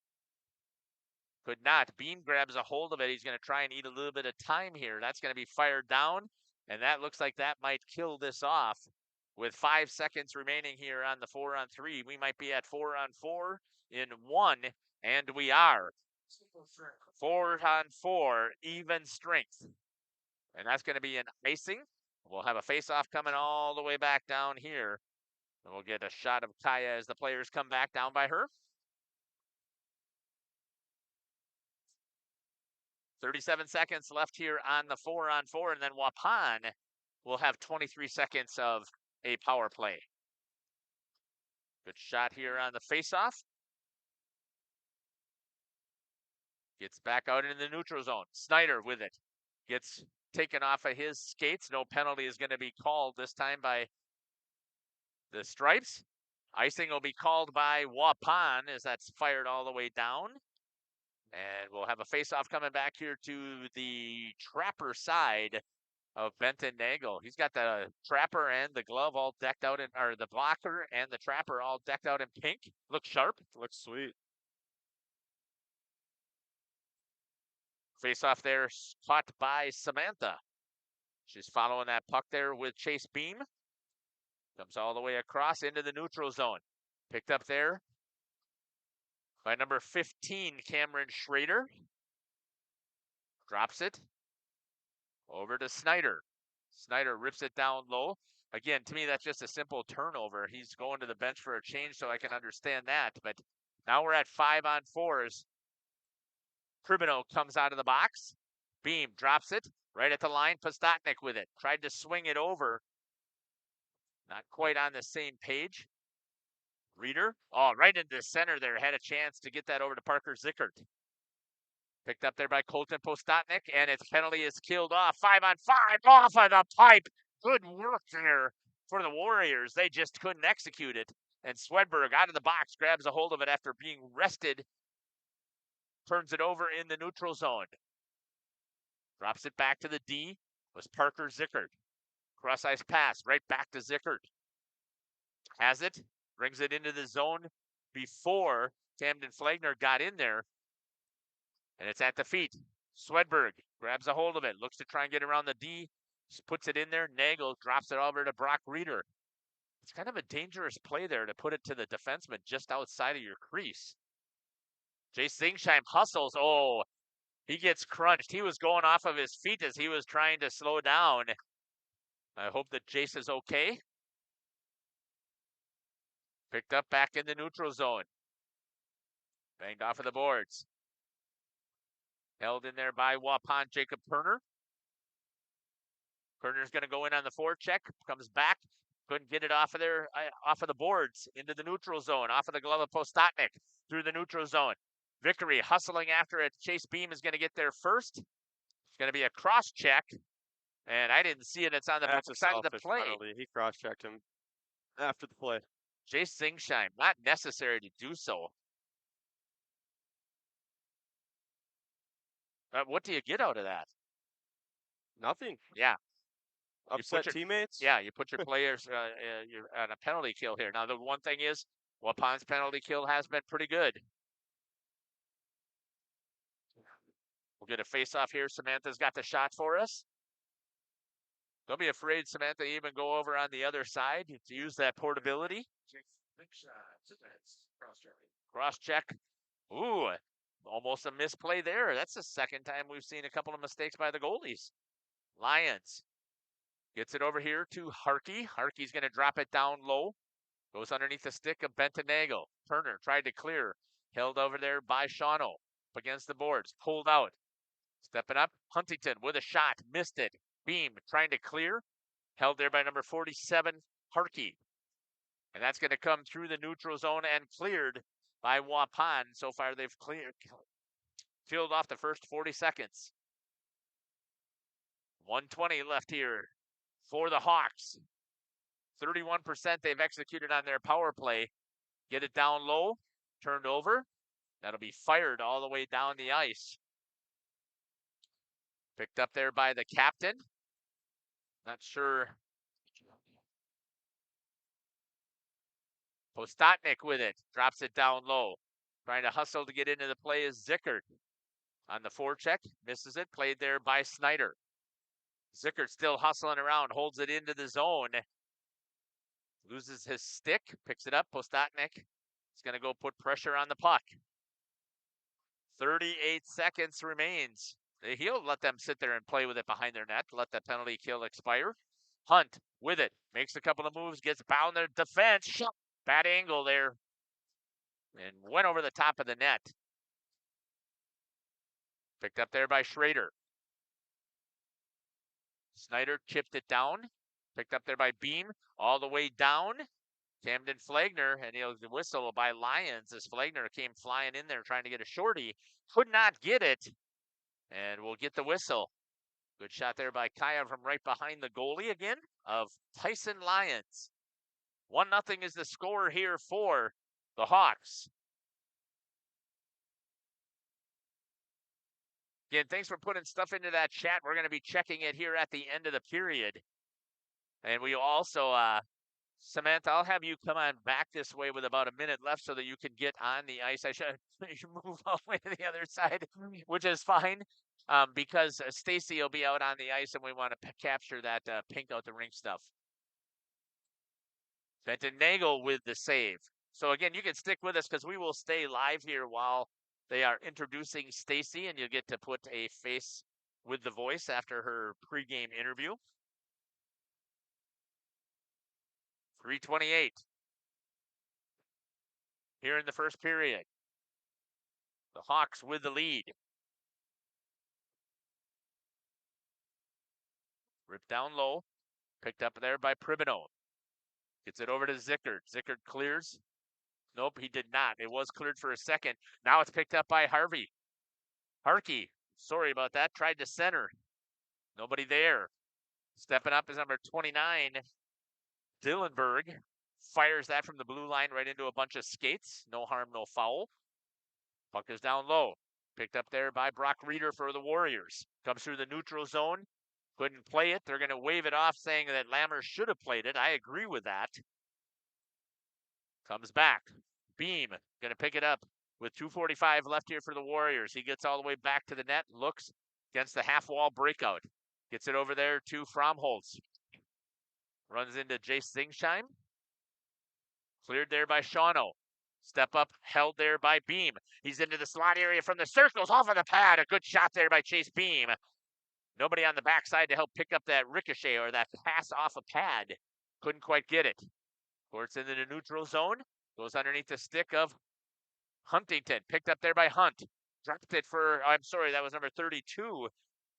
Could not. Beam grabs a hold of it. He's going to try and eat a little bit of time here. That's going to be fired down. And that looks like that might kill this off. With 5 seconds remaining here on the 4-on-3, we might be at 4-on-4 in 1. And we are. 4-on-4, even strength. And that's going to be an icing. We'll have a face-off coming all the way back down here. And we'll get a shot of Kaya as the players come back down by her. 37 seconds left here on the 4-on-4, and then Waupun will have 23 seconds of a power play. Good shot here on the face-off. Gets back out into the neutral zone. Snyder with it. Gets taken off of his skates. No penalty is going to be called this time by the Stripes. Icing will be called by Waupun as that's fired all the way down. And we'll have a face-off coming back here to the Trapper side of Benton Nagel. He's got the Trapper and the glove all decked out or the blocker and the Trapper all decked out in pink. Looks sharp. Looks sweet. Face-off there caught by Samantha. She's following that puck there with Chase Beam. Comes all the way across into the neutral zone. Picked up there by number 15, Cameron Schrader. Drops it over to Snyder. Snyder rips it down low. Again, to me, that's just a simple turnover. He's going to the bench for a change, so I can understand that. But now we're at 5-on-4s. Kribino comes out of the box. Beam drops it right at the line. Postotnik with it. Tried to swing it over. Not quite on the same page. Reeder. Oh, right into the center there. Had a chance to get that over to Parker Zickert. Picked up there by Colton Postotnik, and its penalty is killed off. 5-on-5 off of the pipe. Good work there for the Warriors. They just couldn't execute it. And Swedberg out of the box grabs a hold of it after being rested. Turns it over in the neutral zone. Drops it back to the D. Was Parker Zickert. Cross ice pass right back to Zickert. Has it. Brings it into the zone before Camden Flagner got in there. And it's at the feet. Swedberg grabs a hold of it. Looks to try and get around the D. Just puts it in there. Nagel drops it over to Brock Reeder. It's kind of a dangerous play there to put it to the defenseman just outside of your crease. Jace Zingsheim hustles. Oh, he gets crunched. He was going off of his feet as he was trying to slow down. I hope that Jace is okay. Picked up back in the neutral zone. Banged off of the boards. Held in there by Waupun, Jacob Kerner. Kerner's going to go in on the forecheck. Comes back. Couldn't get it off of there, off of the boards, into the neutral zone, off of the glove of Postotnik, through the neutral zone. Vickery hustling after it. Chase Beam is going to get there first. It's going to be a cross check. And I didn't see it. It's on the back side of the play. Penalty. He cross-checked him after the play. Jace Zingsheim, not necessary to do so. What do you get out of that? Nothing. Yeah. Upset teammates? Yeah, you put your players you're on a penalty kill here. Now, the one thing is, Waupun's penalty kill has been pretty good. We'll get a face-off here. Samantha's got the shot for us. Don't be afraid, Samantha, even go over on the other side to use that portability. Cross check. Ooh, almost a misplay there. That's the second time we've seen a couple of mistakes by the goalies. Lions gets it over here to Harkey. Harkey's going to drop it down low. Goes underneath the stick of Bentonago. Turner tried to clear. Held over there by Shawano. Up against the boards. Pulled out. Stepping up. Huntington with a shot. Missed it. Beam trying to clear. Held there by number 47, Harkey. And that's going to come through the neutral zone and cleared by Waupun. So far they've filled off the first 40 seconds. 1:20 left here for the Hawks. 31% they've executed on their power play. Get it down low, turned over. That'll be fired all the way down the ice. Picked up there by the captain. Not sure. Postotnik with it. Drops it down low. Trying to hustle to get into the play is Zickert. On the forecheck. Misses it. Played there by Snyder. Zickert still hustling around. Holds it into the zone. Loses his stick. Picks it up. Postotnik is going to go put pressure on the puck. 38 seconds remains. He'll let them sit there and play with it behind their net. Let the penalty kill expire. Hunt with it. Makes a couple of moves. Gets bound their defense. Shot. Bad angle there. And went over the top of the net. Picked up there by Schrader. Snyder chipped it down. Picked up there by Beam. All the way down. Camden Flagner, and he'll whistle by Lions as Flagner came flying in there trying to get a shorty. Could not get it. And we'll get the whistle. Good shot there by Kaya from right behind the goalie again of Tyson Lions. 1-0 is the score here for the Hawks. Again, thanks for putting stuff into that chat. We're going to be checking it here at the end of the period. And we also, Samantha, I'll have you come on back this way with about a minute left so that you can get on the ice. I should move all the way to the other side, which is fine, because Stacy will be out on the ice and we want to capture that pink out the rink stuff. Benton Nagel with the save. So again, you can stick with us because we will stay live here while they are introducing Stacy, and you'll get to put a face with the voice after her pregame interview. 3:28 here in the first period. The Hawks with the lead. Ripped down low. Picked up there by Pribino. Gets it over to Zickert. Zickert clears. Nope, he did not. It was cleared for a second. Now it's picked up by Harvey. Harkey, sorry about that. Tried to center. Nobody there. Stepping up is number 29, Dillenberg. Fires that from the blue line right into a bunch of skates. No harm, no foul. Puck is down low. Picked up there by Brock Reeder for the Warriors. Comes through the neutral zone. Couldn't play it. They're going to wave it off saying that Lammers should have played it. I agree with that. Comes back. Beam going to pick it up with 2:45 left here for the Warriors. He gets all the way back to the net. Looks against the half-wall breakout. Gets it over there to Fromholtz. Runs into Jace Zingsheim. Cleared there by Shawano. Step up, held there by Beam. He's into the slot area from the circles, off of the pad. A good shot there by Chase Beam. Nobody on the backside to help pick up that ricochet or that pass off a pad. Couldn't quite get it. Court's into the neutral zone. Goes underneath the stick of Huntington. Picked up there by Hunt. Dropped it for, I'm sorry, that was number 32.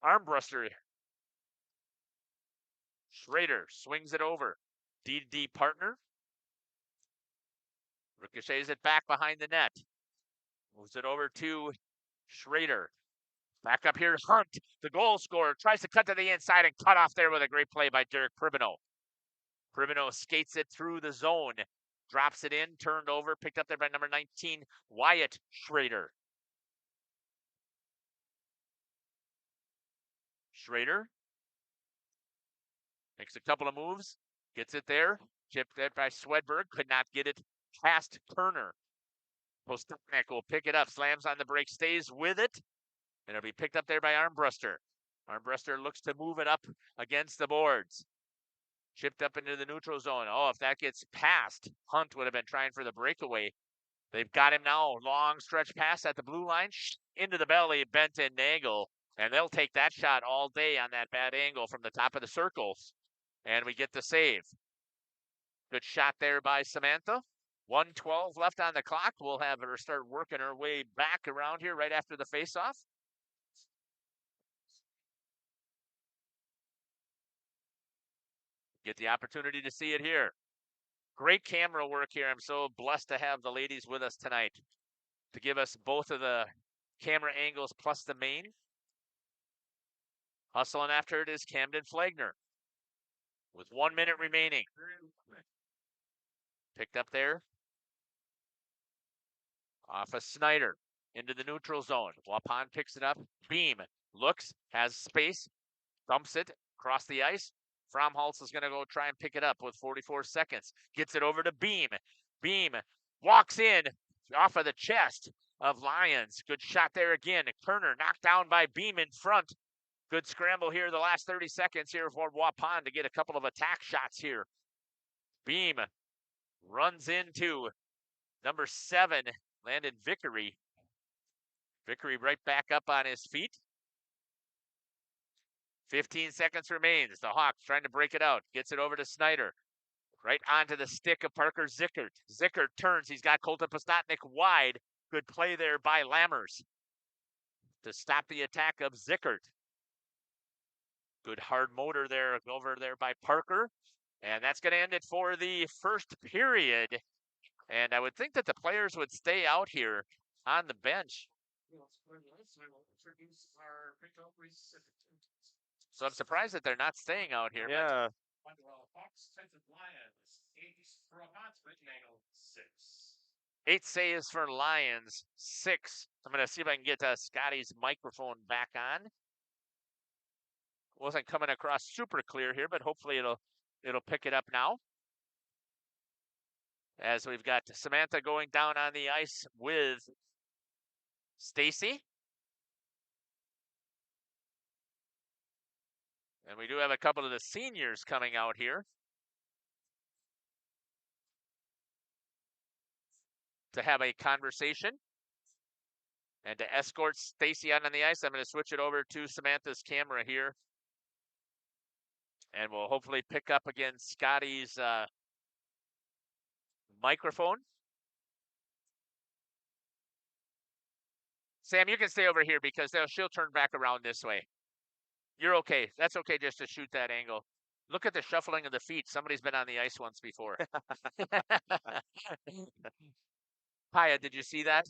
Armbruster. Schrader swings it over. D partner. Ricochets it back behind the net. Moves it over to Schrader. Back up here, Hunt, the goal scorer, tries to cut to the inside and cut off there with a great play by Derek Pribino. Pribino skates it through the zone. Drops it in, turned over, picked up there by number 19, Wyatt Schrader. Schrader makes a couple of moves, gets it there, chipped it by Swedberg, could not get it past Turner. Postotnik will pick it up, slams on the break, stays with it, and it'll be picked up there by Armbruster. Armbruster looks to move it up against the boards. Chipped up into the neutral zone. Oh, if that gets past, Hunt would have been trying for the breakaway. They've got him now. Long stretch pass at the blue line. Into the belly, Benton Nagel. And they'll take that shot all day on that bad angle from the top of the circles. And we get the save. Good shot there by Samantha. 1:12 left on the clock. We'll have her start working her way back around here right after the faceoff. Get the opportunity to see it here. Great camera work here. I'm so blessed to have the ladies with us tonight to give us both of the camera angles plus the main. Hustling after it is Camden Flagner with 1 minute remaining. Picked up there off of Snyder into the neutral zone. Waupun picks it up. Beam looks, has space, dumps it across the ice. Fromholtz is going to go try and pick it up with 44 seconds. Gets it over to Beam. Beam walks in off of the chest of Lyons. Good shot there again. Kerner knocked down by Beam in front. Good scramble here the last 30 seconds here for Waupun to get a couple of attack shots here. Beam runs into number 7, Landon Vickery. Vickery right back up on his feet. 15 seconds remains. The Hawks trying to break it out. Gets it over to Snyder. Right onto the stick of Parker Zickert. Zickert turns. He's got Colton Postotnik wide. Good play there by Lammers to stop the attack of Zickert. Good hard motor there over there by Parker. And that's going to end it for the first period. And I would think that the players would stay out here on the bench. So I'm surprised that they're not staying out here. Yeah. But 8 saves for Lions, 6. I'm going to see if I can get Scotty's microphone back on. Wasn't coming across super clear here, but hopefully it'll pick it up now. As we've got Samantha going down on the ice with Stacy. And we do have a couple of the seniors coming out here to have a conversation and to escort Stacy out on the ice. I'm going to switch it over to Samantha's camera here. And we'll hopefully pick up again Scotty's microphone. Sam, you can stay over here because she'll turn back around this way. You're okay. That's okay just to shoot that angle. Look at the shuffling of the feet. Somebody's been on the ice once before. Paya, did you see that?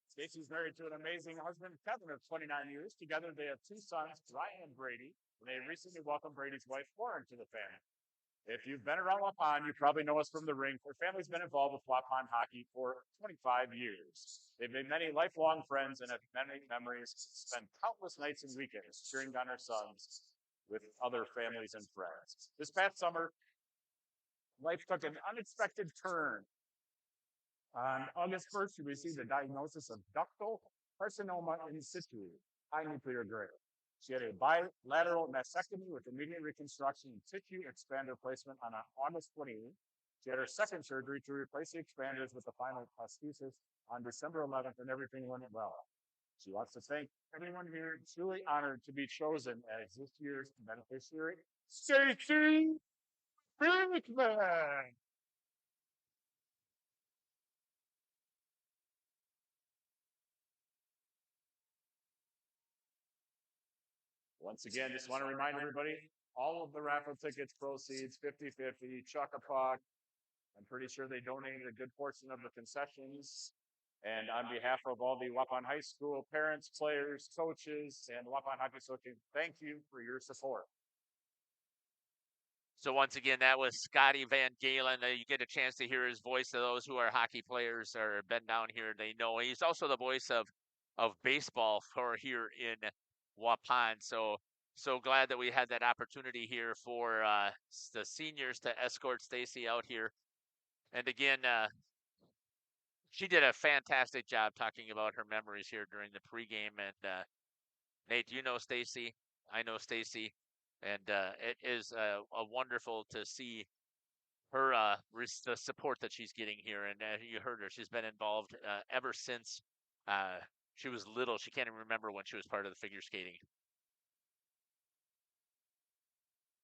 Stacy's married to an amazing husband, Kevin, of 29 years. Together, they have 2 sons, Ryan and Brady, and they recently welcomed Brady's wife, Lauren, to the family. If you've been around Waupun, you probably know us from the Rink. Our family's been involved with Waupun hockey for 25 years. They've made many lifelong friends and have many memories, spent countless nights and weekends cheering on our sons with other families and friends. This past summer, life took an unexpected turn. On August 1st, she received a diagnosis of ductal carcinoma in situ, high nuclear grade. She had a bilateral mastectomy with immediate reconstruction and tissue expander placement on August 28th. She had her second surgery to replace the expanders with the final prosthesis on December 11th, and everything went well. She wants to thank everyone here, truly honored to be chosen as this year's beneficiary, Stacy Brinkman. Once again, just want to remind everybody, all of the raffle tickets proceeds 50-50, chuck a puck. I'm pretty sure they donated a good portion of the concessions. And on behalf of all the Waupun High School parents, players, coaches, and Waupun Hockey Association, thank you for your support. So once again, that was Scotty Van Galen. You get a chance to hear his voice. To those who are hockey players or been down here, they know he's also the voice of baseball for here in Waupun. So glad that we had that opportunity here for the seniors to escort Stacy out here. And again, she did a fantastic job talking about her memories here during the pregame. And Nate, you know Stacy, I know Stacy, and it is a wonderful to see her the support that she's getting here. And you heard her; she's been involved ever since she was little. She can't even remember when she was part of the figure skating.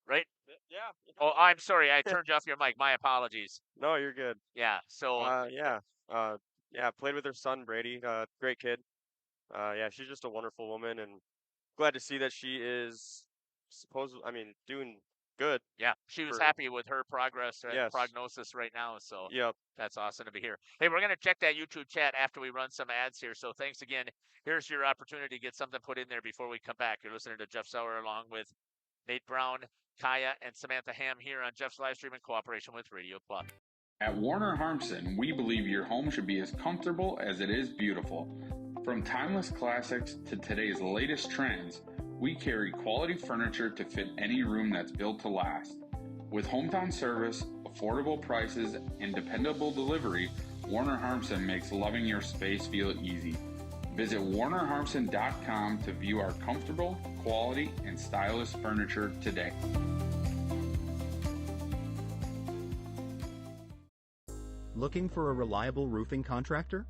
Right? Yeah. Oh, I'm sorry. I turned you off your mic. My apologies. No, you're good. Yeah. So Yeah. Yeah. Played with her son Brady. Great kid. Yeah, she's just a wonderful woman, and glad to see that she is doing good. yeah, she was For happy with her progress and yes. prognosis right now. So Yep. that's awesome to be here. Hey, we're gonna check that YouTube chat after we run some ads here. So thanks again. Here's your opportunity to get something put in there before we come back. You're listening to Jeff Sauer along with Nate Brown, Kaya, and Samantha Ham here on Jeff's live stream in cooperation with Radio Club. At Warner Harmson, we believe your home should be as comfortable as it is beautiful. From timeless classics to today's latest trends, we carry quality furniture to fit any room that's built to last. With hometown service, affordable prices, and dependable delivery, Warner Harmson makes loving your space feel easy. Visit warnerharmson.com to view our comfortable, quality, and stylish furniture today. Looking for a reliable roofing contractor?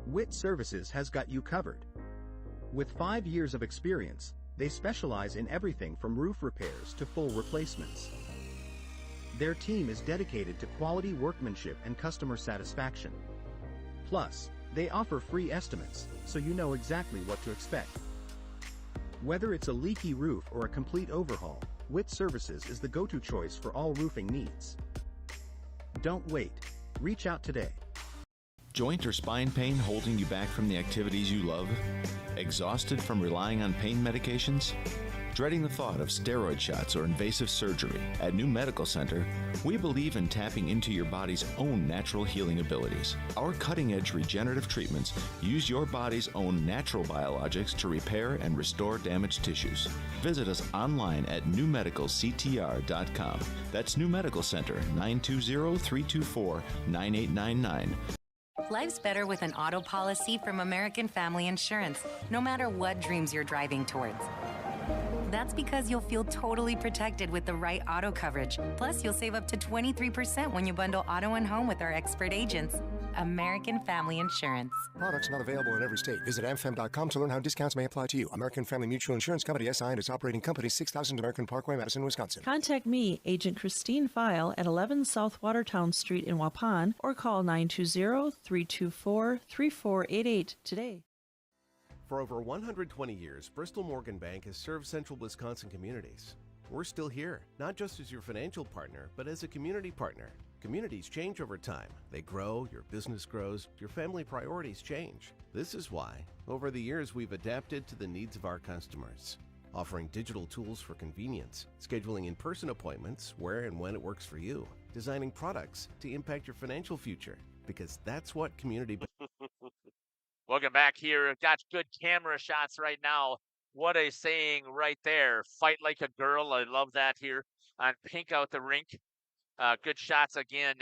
Witt Services has got you covered. With 5 years of experience, they specialize in everything from roof repairs to full replacements. Their team is dedicated to quality workmanship and customer satisfaction. Plus, they offer free estimates, so you know exactly what to expect. Whether it's a leaky roof or a complete overhaul, Witt Services is the go-to choice for all roofing needs. Don't wait. Reach out today. Joint or spine pain holding you back from the activities you love? Exhausted from relying on pain medications? Dreading the thought of steroid shots or invasive surgery? At New Medical Center, we believe in tapping into your body's own natural healing abilities. Our cutting-edge regenerative treatments use your body's own natural biologics to repair and restore damaged tissues. Visit us online at newmedicalctr.com. That's New Medical Center, 920-324-9899. Life's better with an auto policy from American Family Insurance, no matter what dreams you're driving towards. That's because you'll feel totally protected with the right auto coverage. Plus, you'll save up to 23% when you bundle auto and home with our expert agents. American Family Insurance. Products not available in every state. Visit amfam.com to learn how discounts may apply to you. American Family Mutual Insurance Company, SI, and its operating company, 6000 American Parkway, Madison, Wisconsin. Contact me, Agent Christine File, at 11 South Watertown Street in Waupun, or call 920-324-3488 today. For over 120 years, Bristol Morgan Bank has served central Wisconsin communities. We're still here, not just as your financial partner, but as a community partner. Communities change over time. They grow, your business grows, your family priorities change. This is why, over the years, we've adapted to the needs of our customers, offering digital tools for convenience, scheduling in-person appointments where and when it works for you, designing products to impact your financial future, because that's what community. Welcome back here. Got good camera shots right now. What a saying right there. Fight like a girl. I love that here on Pink Out the Rink. Good shots again.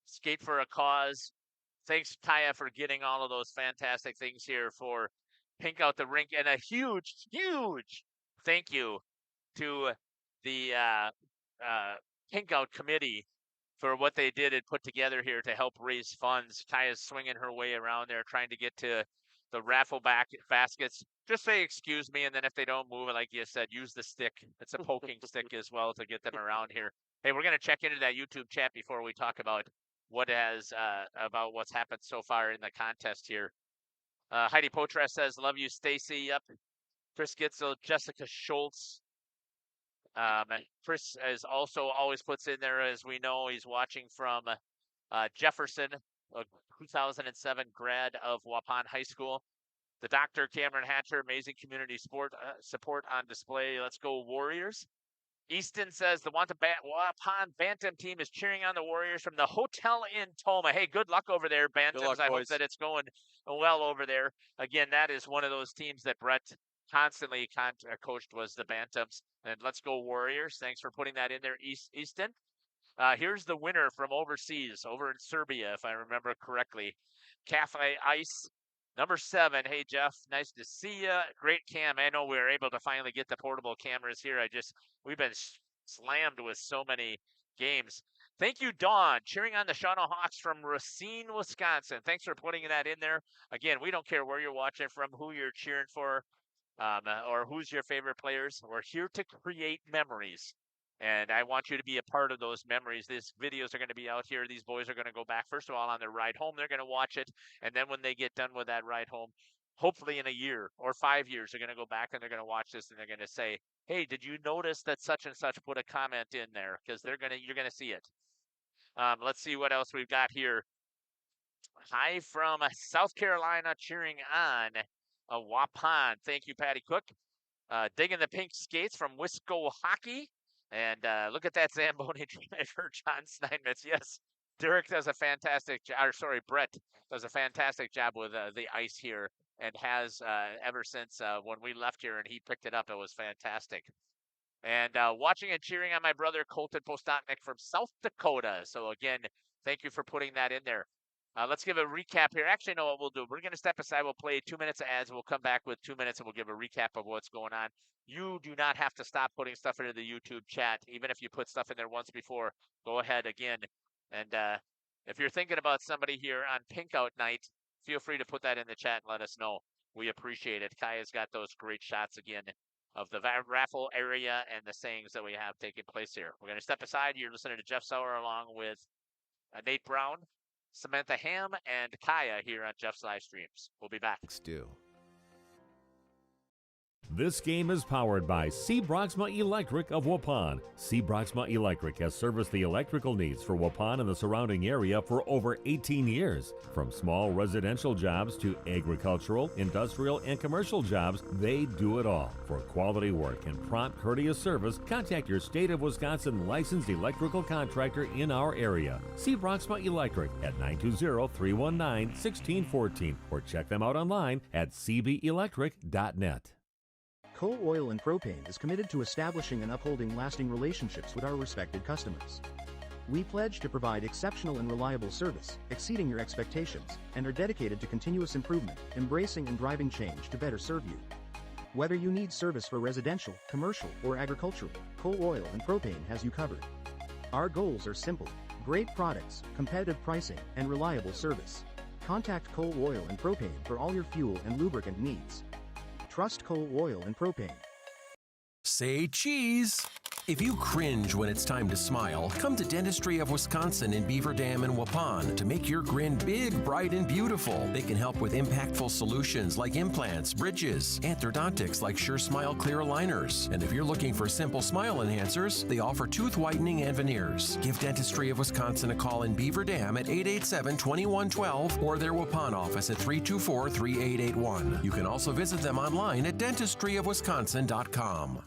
Skate for a cause. Thanks, Kaya, for getting all of those fantastic things here for Pink Out the Rink. And a huge, huge thank you to the Pink Out Committee for what they did and put together here to help raise funds. Kaya's swinging her way around there, trying to get to the raffle baskets. Just say, excuse me, and then if they don't move, like you said, use the stick. It's a poking stick as well to get them around here. Hey, we're going to check into that YouTube chat before we talk about about what's happened so far in the contest here. Heidi Potres says, love you, Stacy. Yep. Chris Gitzel, Jessica Schultz. Chris is also always puts in there, as we know, he's watching from Jefferson, a 2007 grad of Waupun High School. The Dr. Cameron Hatcher, amazing community support on display. Let's go Warriors. Easton says the Waupun Bantam team is cheering on the Warriors from the Hotel in Toma. Hey, good luck over there, Bantams. I hope that it's going well over there. Again, that is one of those teams that Brett constantly coached, was the Bantams. And let's go Warriors. Thanks for putting that in there, Easton. Here's the winner from overseas, over in Serbia, if I remember correctly. Cafe Ice, number 7. Hey, Jeff, nice to see you. Great cam. I know we were able to finally get the portable cameras here. We've been slammed with so many games. Thank you, Dawn, cheering on the Shawano Hawks from Racine, Wisconsin. Thanks for putting that in there. Again, we don't care where you're watching from, who you're cheering for, or who's your favorite players. We're here to create memories. And I want you to be a part of those memories. These videos are going to be out here. These boys are going to go back, first of all, on their ride home. They're going to watch it. And then when they get done with that ride home, hopefully in a year or 5 years, they're going to go back and they're going to watch this and they're going to say, hey, did you notice that such and such put a comment in there? Because you're going to see it. Let's see what else we've got here. Hi from South Carolina, cheering on Waupun. Thank you, Patty Cook. Digging the pink skates from Wisco Hockey. And look at that Zamboni driver, John Steinmetz. Yes, Derek does a fantastic job. Brett does a fantastic job with the ice here and has ever since when we left here and he picked it up. It was fantastic. And watching and cheering on my brother, Colton Postotnik from South Dakota. So, again, thank you for putting that in there. Let's give a recap here. Actually, no, what we'll do, we're going to step aside. We'll play 2 minutes of ads. We'll come back with 2 minutes and we'll give a recap of what's going on. You do not have to stop putting stuff into the YouTube chat. Even if you put stuff in there once before, go ahead again. And if you're thinking about somebody here on Pink Out Night, feel free to put that in the chat and let us know. We appreciate it. Kaya's got those great shots again of the raffle area and the sayings that we have taking place here. We're going to step aside. You're listening to Jeff Sauer along with Nate Brown, Samantha Ham, and Kaya here on Jeff's live streams. We'll be back. This game is powered by C. Broxma Electric of Waupun. C. Broxma Electric has serviced the electrical needs for Waupun and the surrounding area for over 18 years. From small residential jobs to agricultural, industrial, and commercial jobs, they do it all. For quality work and prompt, courteous service, contact your State of Wisconsin licensed electrical contractor in our area. C. Broxma Electric at 920-319-1614 or check them out online at cbelectric.net. Coal Oil and Propane is committed to establishing and upholding lasting relationships with our respected customers. We pledge to provide exceptional and reliable service, exceeding your expectations, and are dedicated to continuous improvement, embracing and driving change to better serve you. Whether you need service for residential, commercial, or agricultural, Coal Oil and Propane has you covered. Our goals are simple: great products, competitive pricing, and reliable service. Contact Coal Oil and Propane for all your fuel and lubricant needs. Trust Coal Oil and Propane. Say cheese! If you cringe when it's time to smile, come to Dentistry of Wisconsin in Beaver Dam and Waupun to make your grin big, bright, and beautiful. They can help with impactful solutions like implants, bridges, orthodontics like Sure Smile clear aligners. And if you're looking for simple smile enhancers, they offer tooth whitening and veneers. Give Dentistry of Wisconsin a call in Beaver Dam at 887-2112 or their Waupun office at 324-3881. You can also visit them online at dentistryofwisconsin.com.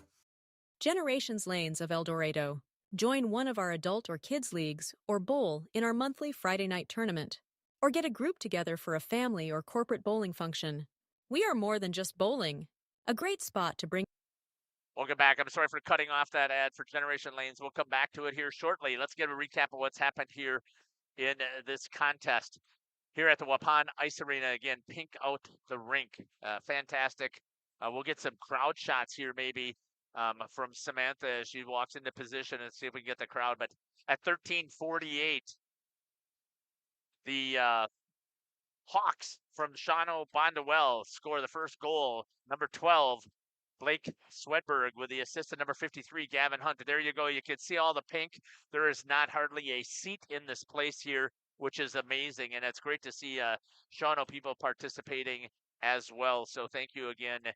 Generations Lanes of El Dorado. Join one of our adult or kids leagues or bowl in our monthly Friday night tournament. Or get a group together for a family or corporate bowling function. We are more than just bowling. A great spot to bring. Welcome back. I'm sorry for cutting off that ad for Generation Lanes. We'll come back to it here shortly. Let's get a recap of what's happened here in this contest. Here at the Waupun Ice Arena, again, Pink Out the Rink. Fantastic. We'll get some crowd shots here maybe. From Samantha as she walks into position and see if we can get the crowd. But at 13:48, the Hawks from Shawano Bondwell score the first goal. Number 12, Blake Swedberg with the assist to number 53, Gavin Hunt. There you go. You can see all the pink. There is not hardly a seat in this place here, which is amazing. And it's great to see Shawano people participating as well. So thank you again.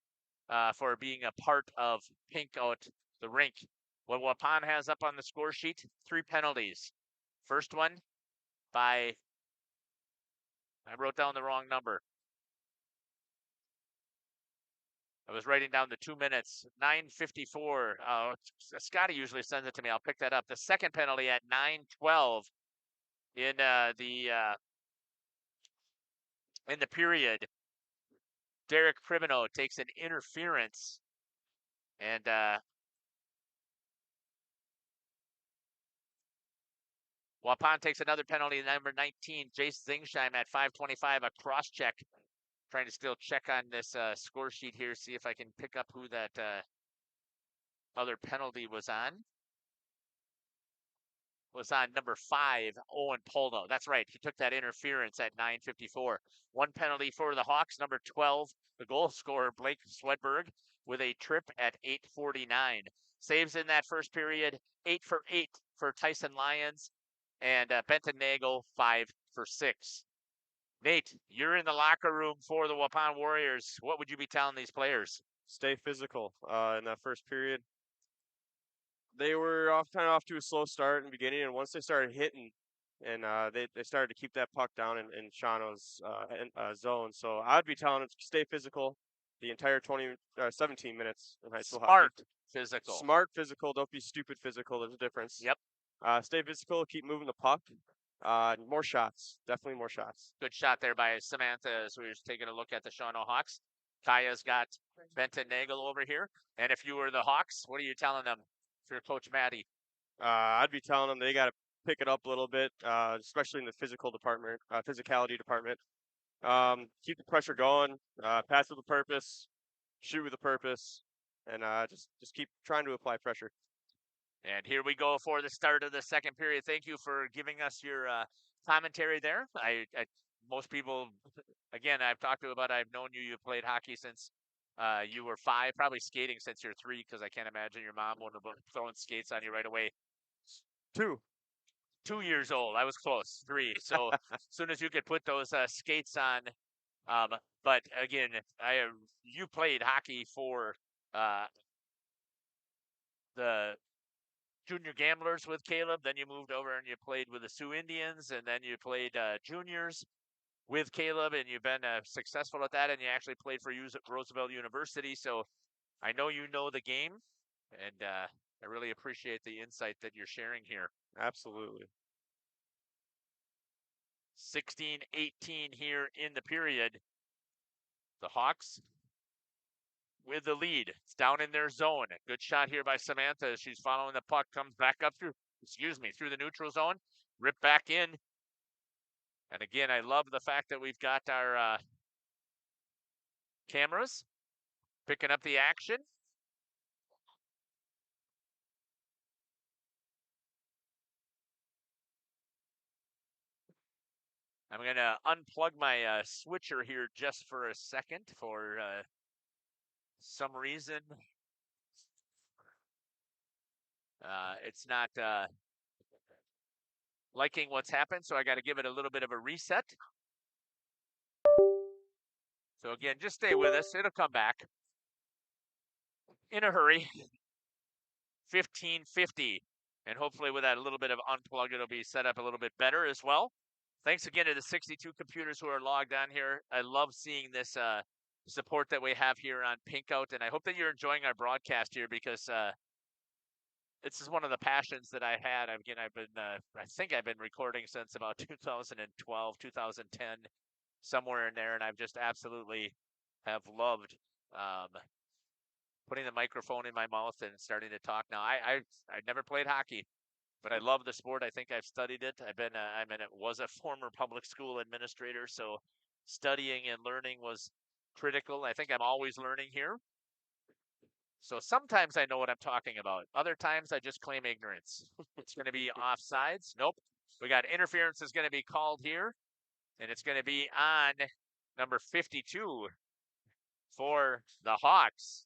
For being a part of Pink Out the Rink. What Waupun has up on the score sheet, 3 penalties. First one by, I wrote down the wrong number. I was writing down the 2 minutes, 9:54. Scotty usually sends it to me. I'll pick that up. The second penalty at 9:12 in the period. Derek Privino takes an interference and Waupun takes another penalty, number 19, Jace Zingsheim at 5:25, a cross check. Trying to still check on this score sheet here, see if I can pick up who that other penalty was on. Was on number 5, Owen Polno. That's right. He took that interference at 9:54. One penalty for the Hawks, number 12, the goal scorer, Blake Swedberg, with a trip at 8:49. Saves in that first period, 8 for 8 for Tyson Lyons, and Benton Nagel, 5 for 6. Nate, you're in the locker room for the Waupun Warriors. What would you be telling these players? Stay physical. In that first period, they were kind of off to a slow start in the beginning, and once they started hitting, and they started to keep that puck down in Shawano's zone. So I'd be telling them to stay physical the entire 17 minutes in high school hockey. Smart physical. Smart physical. Don't be stupid physical. There's a difference. Yep. Stay physical. Keep moving the puck. More shots. Definitely more shots. Good shot there by Samantha as we were taking a look at the Shawano Hawks. Kaya's got Benton Nagel over here. And if you were the Hawks, what are you telling them for Coach Maddie? I'd be telling them they got to pick it up a little bit, especially in the physicality department. Keep the pressure going, pass with a purpose, shoot with a purpose, and just keep trying to apply pressure. And here we go for the start of the second period. Thank you for giving us your commentary there. Most people, again, I've talked to about, I've known you, you've played hockey since you were 5, probably skating since you're 3, because I can't imagine your mom would have thrown skates on you right away. 2 years old. I was close, 3. So as soon as you could put those skates on. But again, you played hockey for the Junior Gamblers with Caleb, then you moved over and you played with the Sioux Indians, and then you played juniors with Caleb, and you've been successful at that, and you actually played for Roosevelt University, so I know you know the game, and I really appreciate the insight that you're sharing here. Absolutely. 16-18 here in the period. The Hawks with the lead. It's down in their zone. Good shot here by Samantha as she's following the puck. Comes back up through the neutral zone. Ripped back in. And again, I love the fact that we've got our cameras picking up the action. I'm going to unplug my switcher here just for a second for some reason. It's not liking what's happened, so I got to give it a little bit of a reset. So again, just stay with us. It'll come back in a hurry. 15:50, and hopefully with that a little bit of unplug, it'll be set up a little bit better as well. Thanks again to the 62 computers who are logged on here. I love seeing this support that we have here on Pinkout, and I hope that you're enjoying our broadcast here, because this is one of the passions that I had. Again, I think I've been recording since about 2012, 2010, somewhere in there, and I've just absolutely have loved putting the microphone in my mouth and starting to talk. Now, I never played hockey, but I love the sport. I think I've studied it. Was a former public school administrator, so studying and learning was critical. I think I'm always learning here. So sometimes I know what I'm talking about. Other times I just claim ignorance. It's going to be offsides. Nope. We got interference is going to be called here, and it's going to be on number 52 for the Hawks.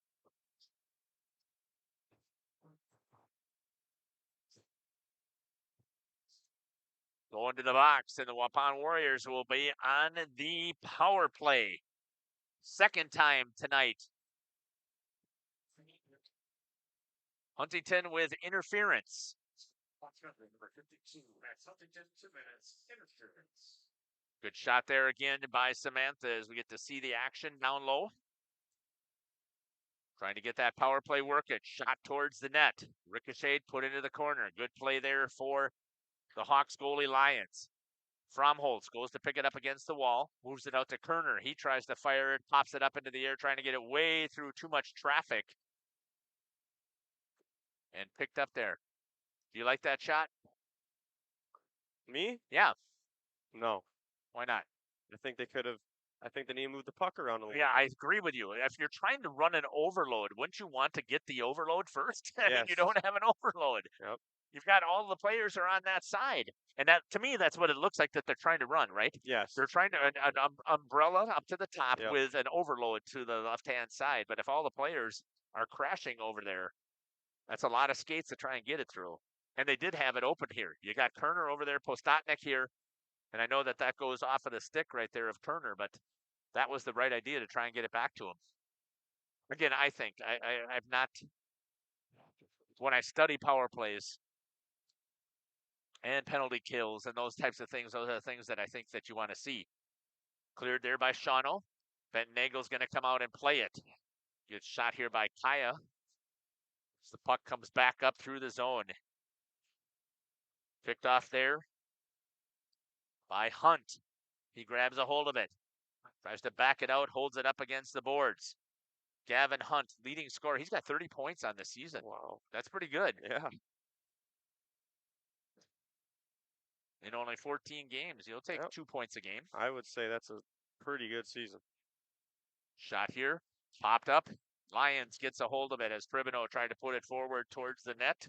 Going to the box, and the Waupun Warriors will be on the power play. Second time tonight. Huntington with interference. Good shot there again by Samantha as we get to see the action down low. Trying to get that power play working. Shot towards the net. Ricocheted, put into the corner. Good play there for the Hawks goalie Lyons. Fromholtz goes to pick it up against the wall. Moves it out to Kerner. He tries to fire it. Pops it up into the air, trying to get it way through too much traffic. And picked up there. Do you like that shot? Me? Yeah. No. Why not? I think they could have. I think they need to move the puck around a little. Yeah, I agree with you. If you're trying to run an overload, wouldn't you want to get the overload first? I mean, you Yes. don't have an overload. Yep. You've got all the players are on that side. And that, to me, that's what it looks like that they're trying to run, right? Yes. They're trying to, an umbrella up to the top Yep. with an overload to the left-hand side. But if all the players are crashing over there, that's a lot of skates to try and get it through. And they did have it open here. You got Kerner over there, Postotnik here. And I know that that goes off of the stick right there of Kerner, but that was the right idea to try and get it back to him. Again, I think I've not, when I study power plays and penalty kills and those types of things, those are the things that I think that you want to see. Cleared there by Shawano. Ben Nagel's going to come out and play it. Gets shot here by Kaya. As the puck comes back up through the zone. Picked off there by Hunt. He grabs a hold of it. Tries to back it out, holds it up against the boards. Gavin Hunt, leading scorer. He's got 30 points on the season. Wow. That's pretty good. Yeah. In only 14 games, he'll take 2 points a game. I would say that's a pretty good season. Shot here, popped up. Lyons gets a hold of it as Pribino tried to put it forward towards the net.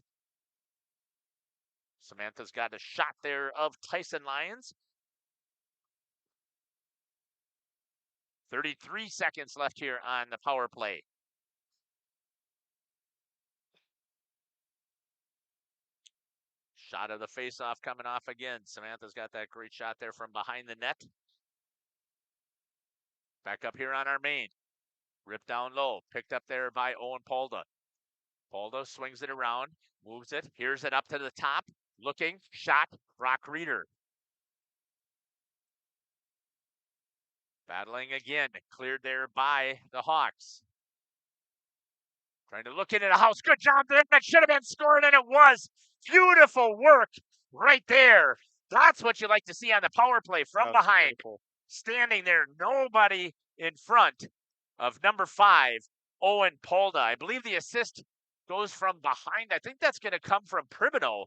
Samantha's got a shot there of Tyson Lyons. 33 seconds left here on the power play. Shot of the faceoff coming off again. Samantha's got that great shot there from behind the net. Back up here on our main. Ripped down low. Picked up there by Owen Polda. Polda swings it around. Moves it. Here's it up to the top. Looking. Shot. Brock Reeder. Battling again. Cleared there by the Hawks. Trying to look into the house. Good job there. That should have been scored, and it was. Beautiful work right there. That's what you like to see on the power play from behind. Beautiful. Standing there, nobody in front of number 5, Owen Polda. I believe the assist goes from behind. I think that's going to come from Pribino.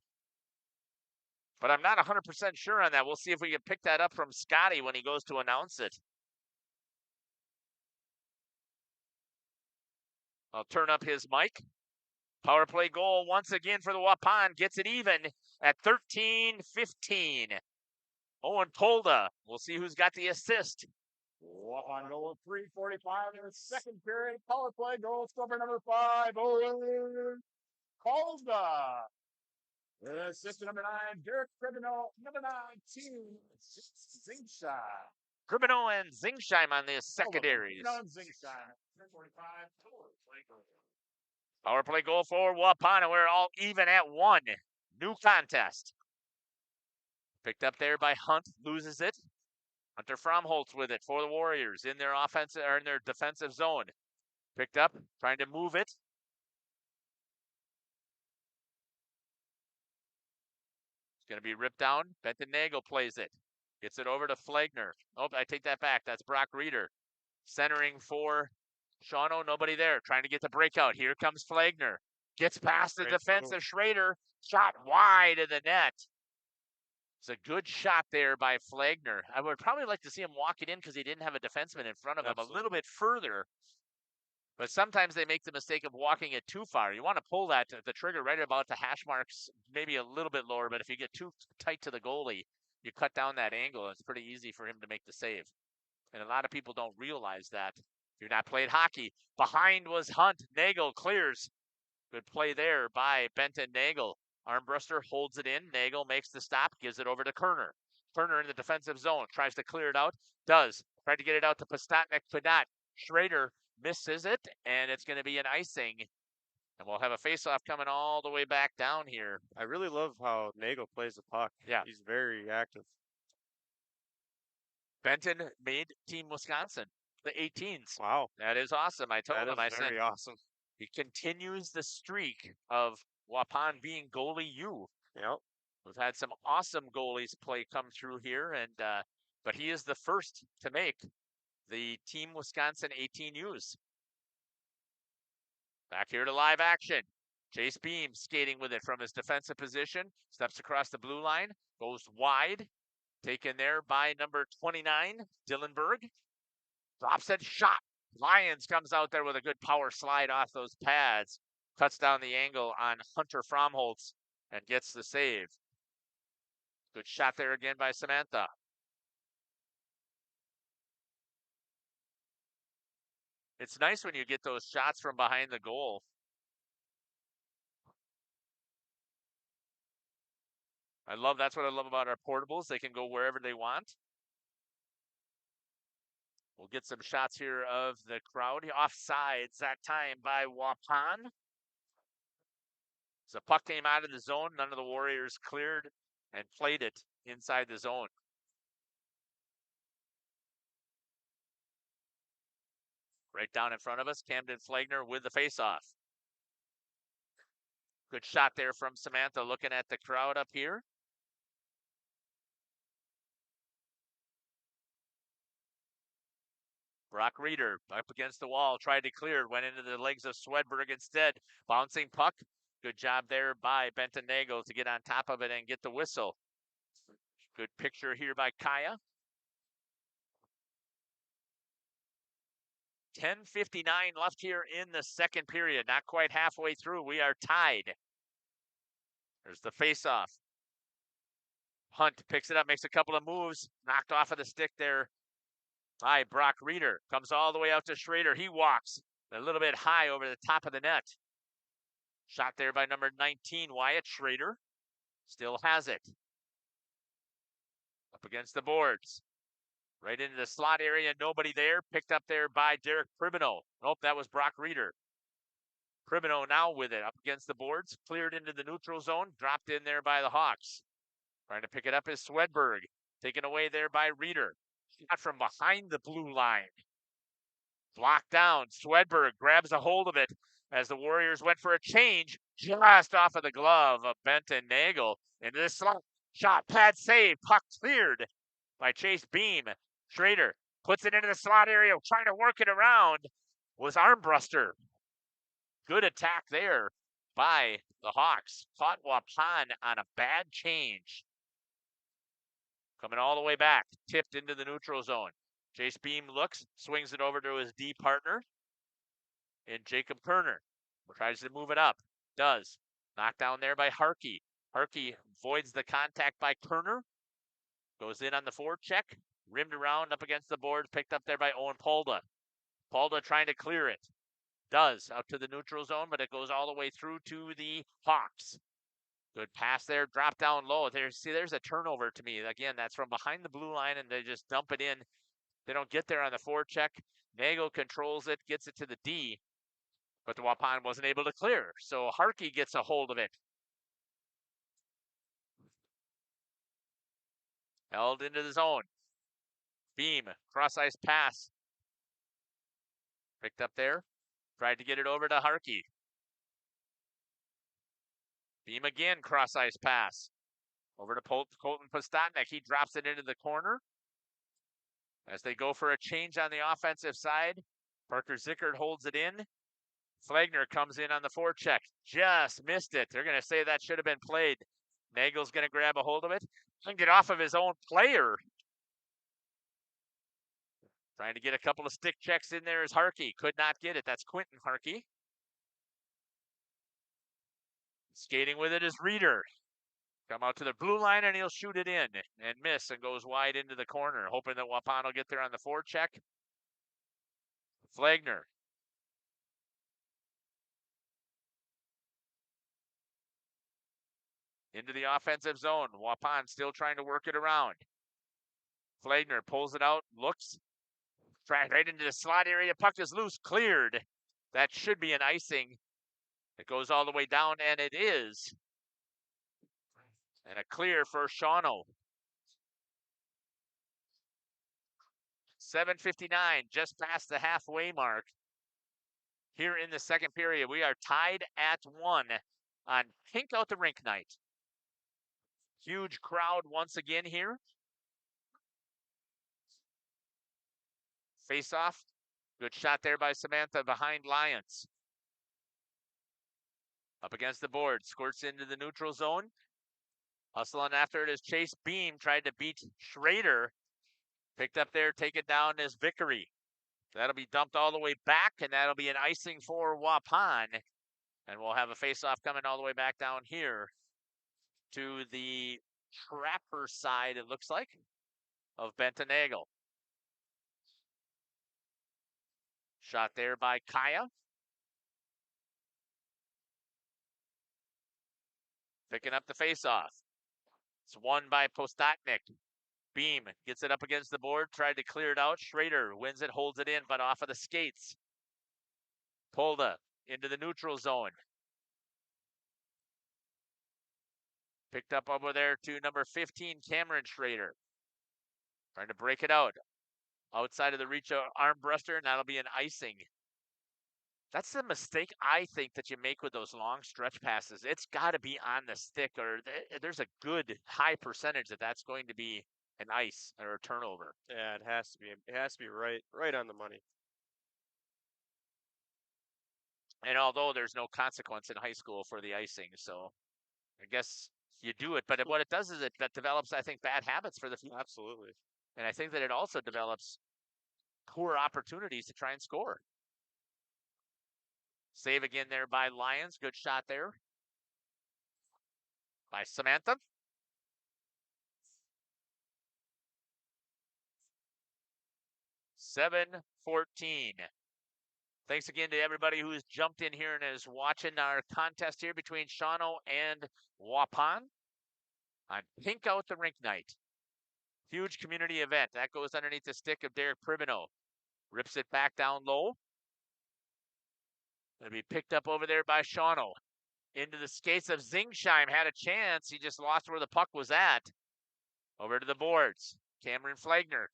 But I'm not 100% sure on that. We'll see if we can pick that up from Scotty when he goes to announce it. I'll turn up his mic. Power play goal once again for the Waupun. Gets it even at 13-15. Owen Polda. We'll see who's got the assist. Waupun goal of 3:45 in the second period. Power play goal scorer number 5, Owen Polda. Assistant number 9, Derek Pribino. Number 19, Zingsheim. Pribino and Zingsheim on the secondaries. Zingsheim. 3:45. Power play goal for Waupun, and we're all even at 1. New contest. Picked up there by Hunt, loses it. Hunter Fromholtz with it for the Warriors in their offensive or in their defensive zone. Picked up, trying to move it. It's going to be ripped down. Benton Nagel plays it. Gets it over to Flagner. Oh, I take that back. That's Brock Reeder. Centering for Shawano, nobody there. Trying to get the breakout. Here comes Flagner. Gets past the defensive Schrader. Shot wide of the net. It's a good shot there by Flagner. I would probably like to see him walk it in because he didn't have a defenseman in front of him a little bit further. But sometimes they make the mistake of walking it too far. You want to pull that the trigger right about the hash marks, maybe a little bit lower. But if you get too tight to the goalie, you cut down that angle. It's pretty easy for him to make the save. And a lot of people don't realize that. If you're not played hockey, behind was Hunt. Nagel clears. Good play there by Benton Nagel. Armbruster holds it in. Nagel makes the stop, gives it over to Kerner. Kerner in the defensive zone, tries to clear it out. Does. Tried to get it out to Postotnik, could not. Schrader misses it, and it's going to be an icing. And we'll have a faceoff coming all the way back down here. I really love how Nagel plays the puck. Yeah. He's very active. Benton made Team Wisconsin, the 18s. Wow. That is awesome. I told him, I said, very awesome. He continues the streak of Waupun being goalie U. Yep. We've had some awesome goalies come through here, and but he is the first to make the Team Wisconsin 18Us. Back here to live action. Chase Beam skating with it from his defensive position. Steps across the blue line. Goes wide. Taken there by number 29, Dillenberg. Drops it, shot. Lyons comes out there with a good power slide off those pads. Cuts down the angle on Hunter Fromholtz and gets the save. Good shot there again by Samantha. It's nice when you get those shots from behind the goal. That's what I love about our portables. They can go wherever they want. We'll get some shots here of the crowd. Offsides that time by Waupun. So puck came out of the zone. None of the Warriors cleared and played it inside the zone. Right down in front of us, Camden Flagner with the faceoff. Good shot there from Samantha looking at the crowd up here. Brock Reeder up against the wall, tried to clear, went into the legs of Swedberg instead. Bouncing puck. Good job there by Benton Nagel to get on top of it and get the whistle. Good picture here by Kaya. 10:59 left here in the second period. Not quite halfway through. We are tied. There's the face-off. Hunt picks it up, makes a couple of moves. Knocked off of the stick there by Brock Reeder. Comes all the way out to Schrader. He walks a little bit high over the top of the net. Shot there by number 19, Wyatt Schrader. Still has it. Up against the boards. Right into the slot area. Nobody there. Picked up there by Derek Pribino. Nope, that was Brock Reeder. Pribino now with it. Up against the boards. Cleared into the neutral zone. Dropped in there by the Hawks. Trying to pick it up is Swedberg. Taken away there by Reeder. Shot from behind the blue line. Blocked down. Swedberg grabs a hold of it as the Warriors went for a change. Just off of the glove of Benton Nagel. Into the slot. Shot. Pad save. Puck cleared by Chase Beam. Schrader puts it into the slot area. Trying to work it around was Armbruster. Good attack there by the Hawks. Caught Waupun on a bad change. Coming all the way back. Tipped into the neutral zone. Chase Beam looks, swings it over to his D partner in Jacob Kerner. Tries to move it up. Does. Knocked down there by Harkey. Harkey voids the contact by Kerner. Goes in on the forecheck. Rimmed around up against the board. Picked up there by Owen Polda. Polda trying to clear it. Does. Out to the neutral zone, but it goes all the way through to the Hawks. Good pass there. Drop down low. There's a turnover to me. Again, that's from behind the blue line, and they just dump it in. They don't get there on the forecheck. Nagel controls it, gets it to the D, but the Waupun wasn't able to clear. So Harkey gets a hold of it. Held into the zone. Beam, cross ice pass. Picked up there. Tried to get it over to Harkey. Beam again, cross ice pass. Over to Colton Postotnik. He drops it into the corner. As they go for a change on the offensive side, Parker Zickert holds it in. Flagner comes in on the forecheck. Just missed it. They're going to say that should have been played. Nagel's going to grab a hold of it. And get off of his own player. Trying to get a couple of stick checks in there is Harkey. Could not get it. That's Quentin Harkey. Skating with it is Reeder. Come out to the blue line and he'll shoot it in and miss and goes wide into the corner, hoping that Waupun will get there on the forecheck. Flagner. Into the offensive zone. Waupun still trying to work it around. Flagner pulls it out, looks, right into the slot area. Puck is loose, cleared. That should be an icing. It goes all the way down, and it is. And a clear for Shawano. 7:59, just past the halfway mark. Here in the second period, we are tied at 1 on Pink Out the Rink night. Huge crowd once again here. Face off. Good shot there by Samantha behind Lyons. A Up against the board, squirts into the neutral zone. Hustling after it is Chase Beam, tried to beat Schrader. Picked up there, taken down as Vickery. That'll be dumped all the way back, and that'll be an icing for Waupun. And we'll have a face-off coming all the way back down here to the Trapper side, it looks like, of Bentonagel. Shot there by Kaya. Picking up the face-off. It's won by Postotnik. Beam gets it up against the board, tried to clear it out. Schrader wins it, holds it in, but off of the skates. Polda into the neutral zone. Picked up over there to number 15, Cameron Schrader. Trying to break it out. Outside of the reach of Armbruster, and that'll be an icing. That's the mistake I think that you make with those long stretch passes. It's got to be on the stick, or there's a good high percentage that that's going to be an ice or a turnover. Yeah, it has to be. It has to be right on the money. And although there's no consequence in high school for the icing, so I guess you do it. But what it does is that develops, I think, bad habits for the future. Absolutely. And I think that it also develops poor opportunities to try and score. Save again there by Lyons. Good shot there by Samantha. (7-14). Thanks again to everybody who's jumped in here and is watching our contest here between Shawano and Waupun on Pink Out the Rink Night. Huge community event. That goes underneath the stick of Derek Pribino. Rips it back down low. It'll be picked up over there by Shawano. Into the skates of Zingsheim. Had a chance. He just lost where the puck was at. Over to the boards. Camden Flagner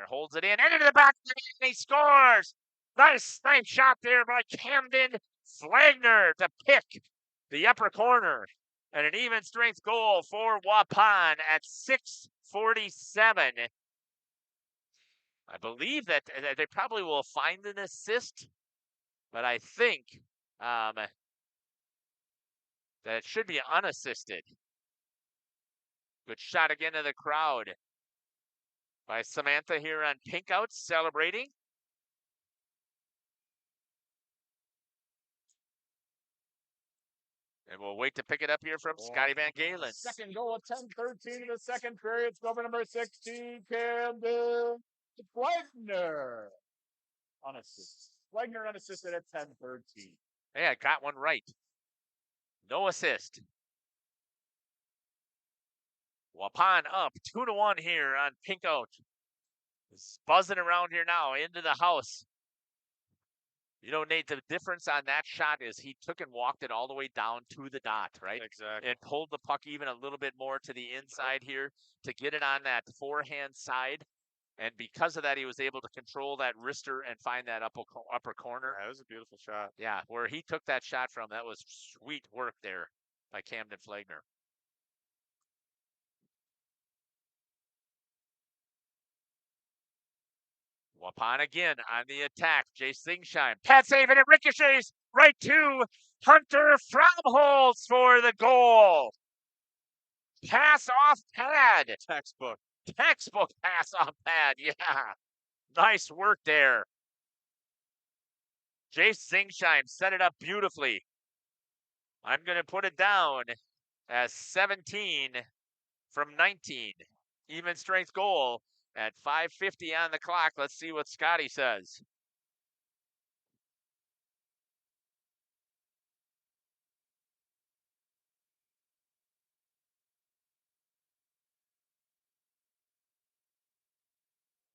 holds it in. Into the back of the net, and he scores! Nice shot there by Camden Flagner to pick the upper corner. And an even strength goal for Waupun at 6:47. I believe that they probably will find an assist, but I think that it should be unassisted. Good shot again to the crowd by Samantha here on Pink Out, celebrating. And we'll wait to pick it up here from Scotty Van Galen. Second goal at 10:13 in the second period. It's over number 16, Camden Flagner. Unassisted. Flagner unassisted at 10:13. Hey, I got one right. No assist. Waupun up 2-1 here on Pink Out. It's buzzing around here now into the house. You know, Nate, the difference on that shot is he took and walked it all the way down to the dot, right? Exactly. And pulled the puck even a little bit more to the inside here to get it on that forehand side. And because of that, he was able to control that wrister and find that upper corner. Yeah, that was a beautiful shot. Yeah, where he took that shot from, that was sweet work there by Camden Flagner. Waupun again on the attack. Jace Zingsheim. Pad save, and it ricochets right to Hunter Fromholz for the goal. Pass off pad. Textbook pass off pad. Yeah. Nice work there. Jace Zingsheim set it up beautifully. I'm going to put it down as 17 from 19. Even strength goal at 5:50 on the clock. Let's see what Scotty says.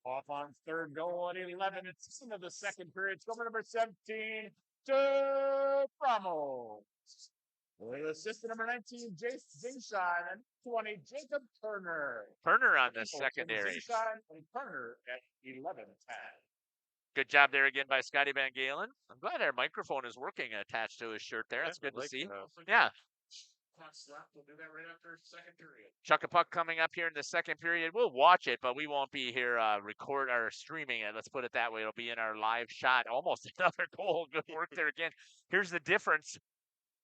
Waupun's third goal at 11. It's into the second period. It's over number 17, to Fromholz. With assist number 19, Jace Zingsheim, and 20, Jacob Turner. Turner on the secondary. Zingsheim and Turner at 11-10. Good job there again by Scotty Van Galen. I'm glad our microphone is working attached to his shirt there. That's good to see. Yeah. We'll do that right after second period. Chuck a puck coming up here in the second period. We'll watch it, but we won't be here record or streaming it. Let's put it that way. It'll be in our live shot. Almost another goal. Good work there again. Here's the difference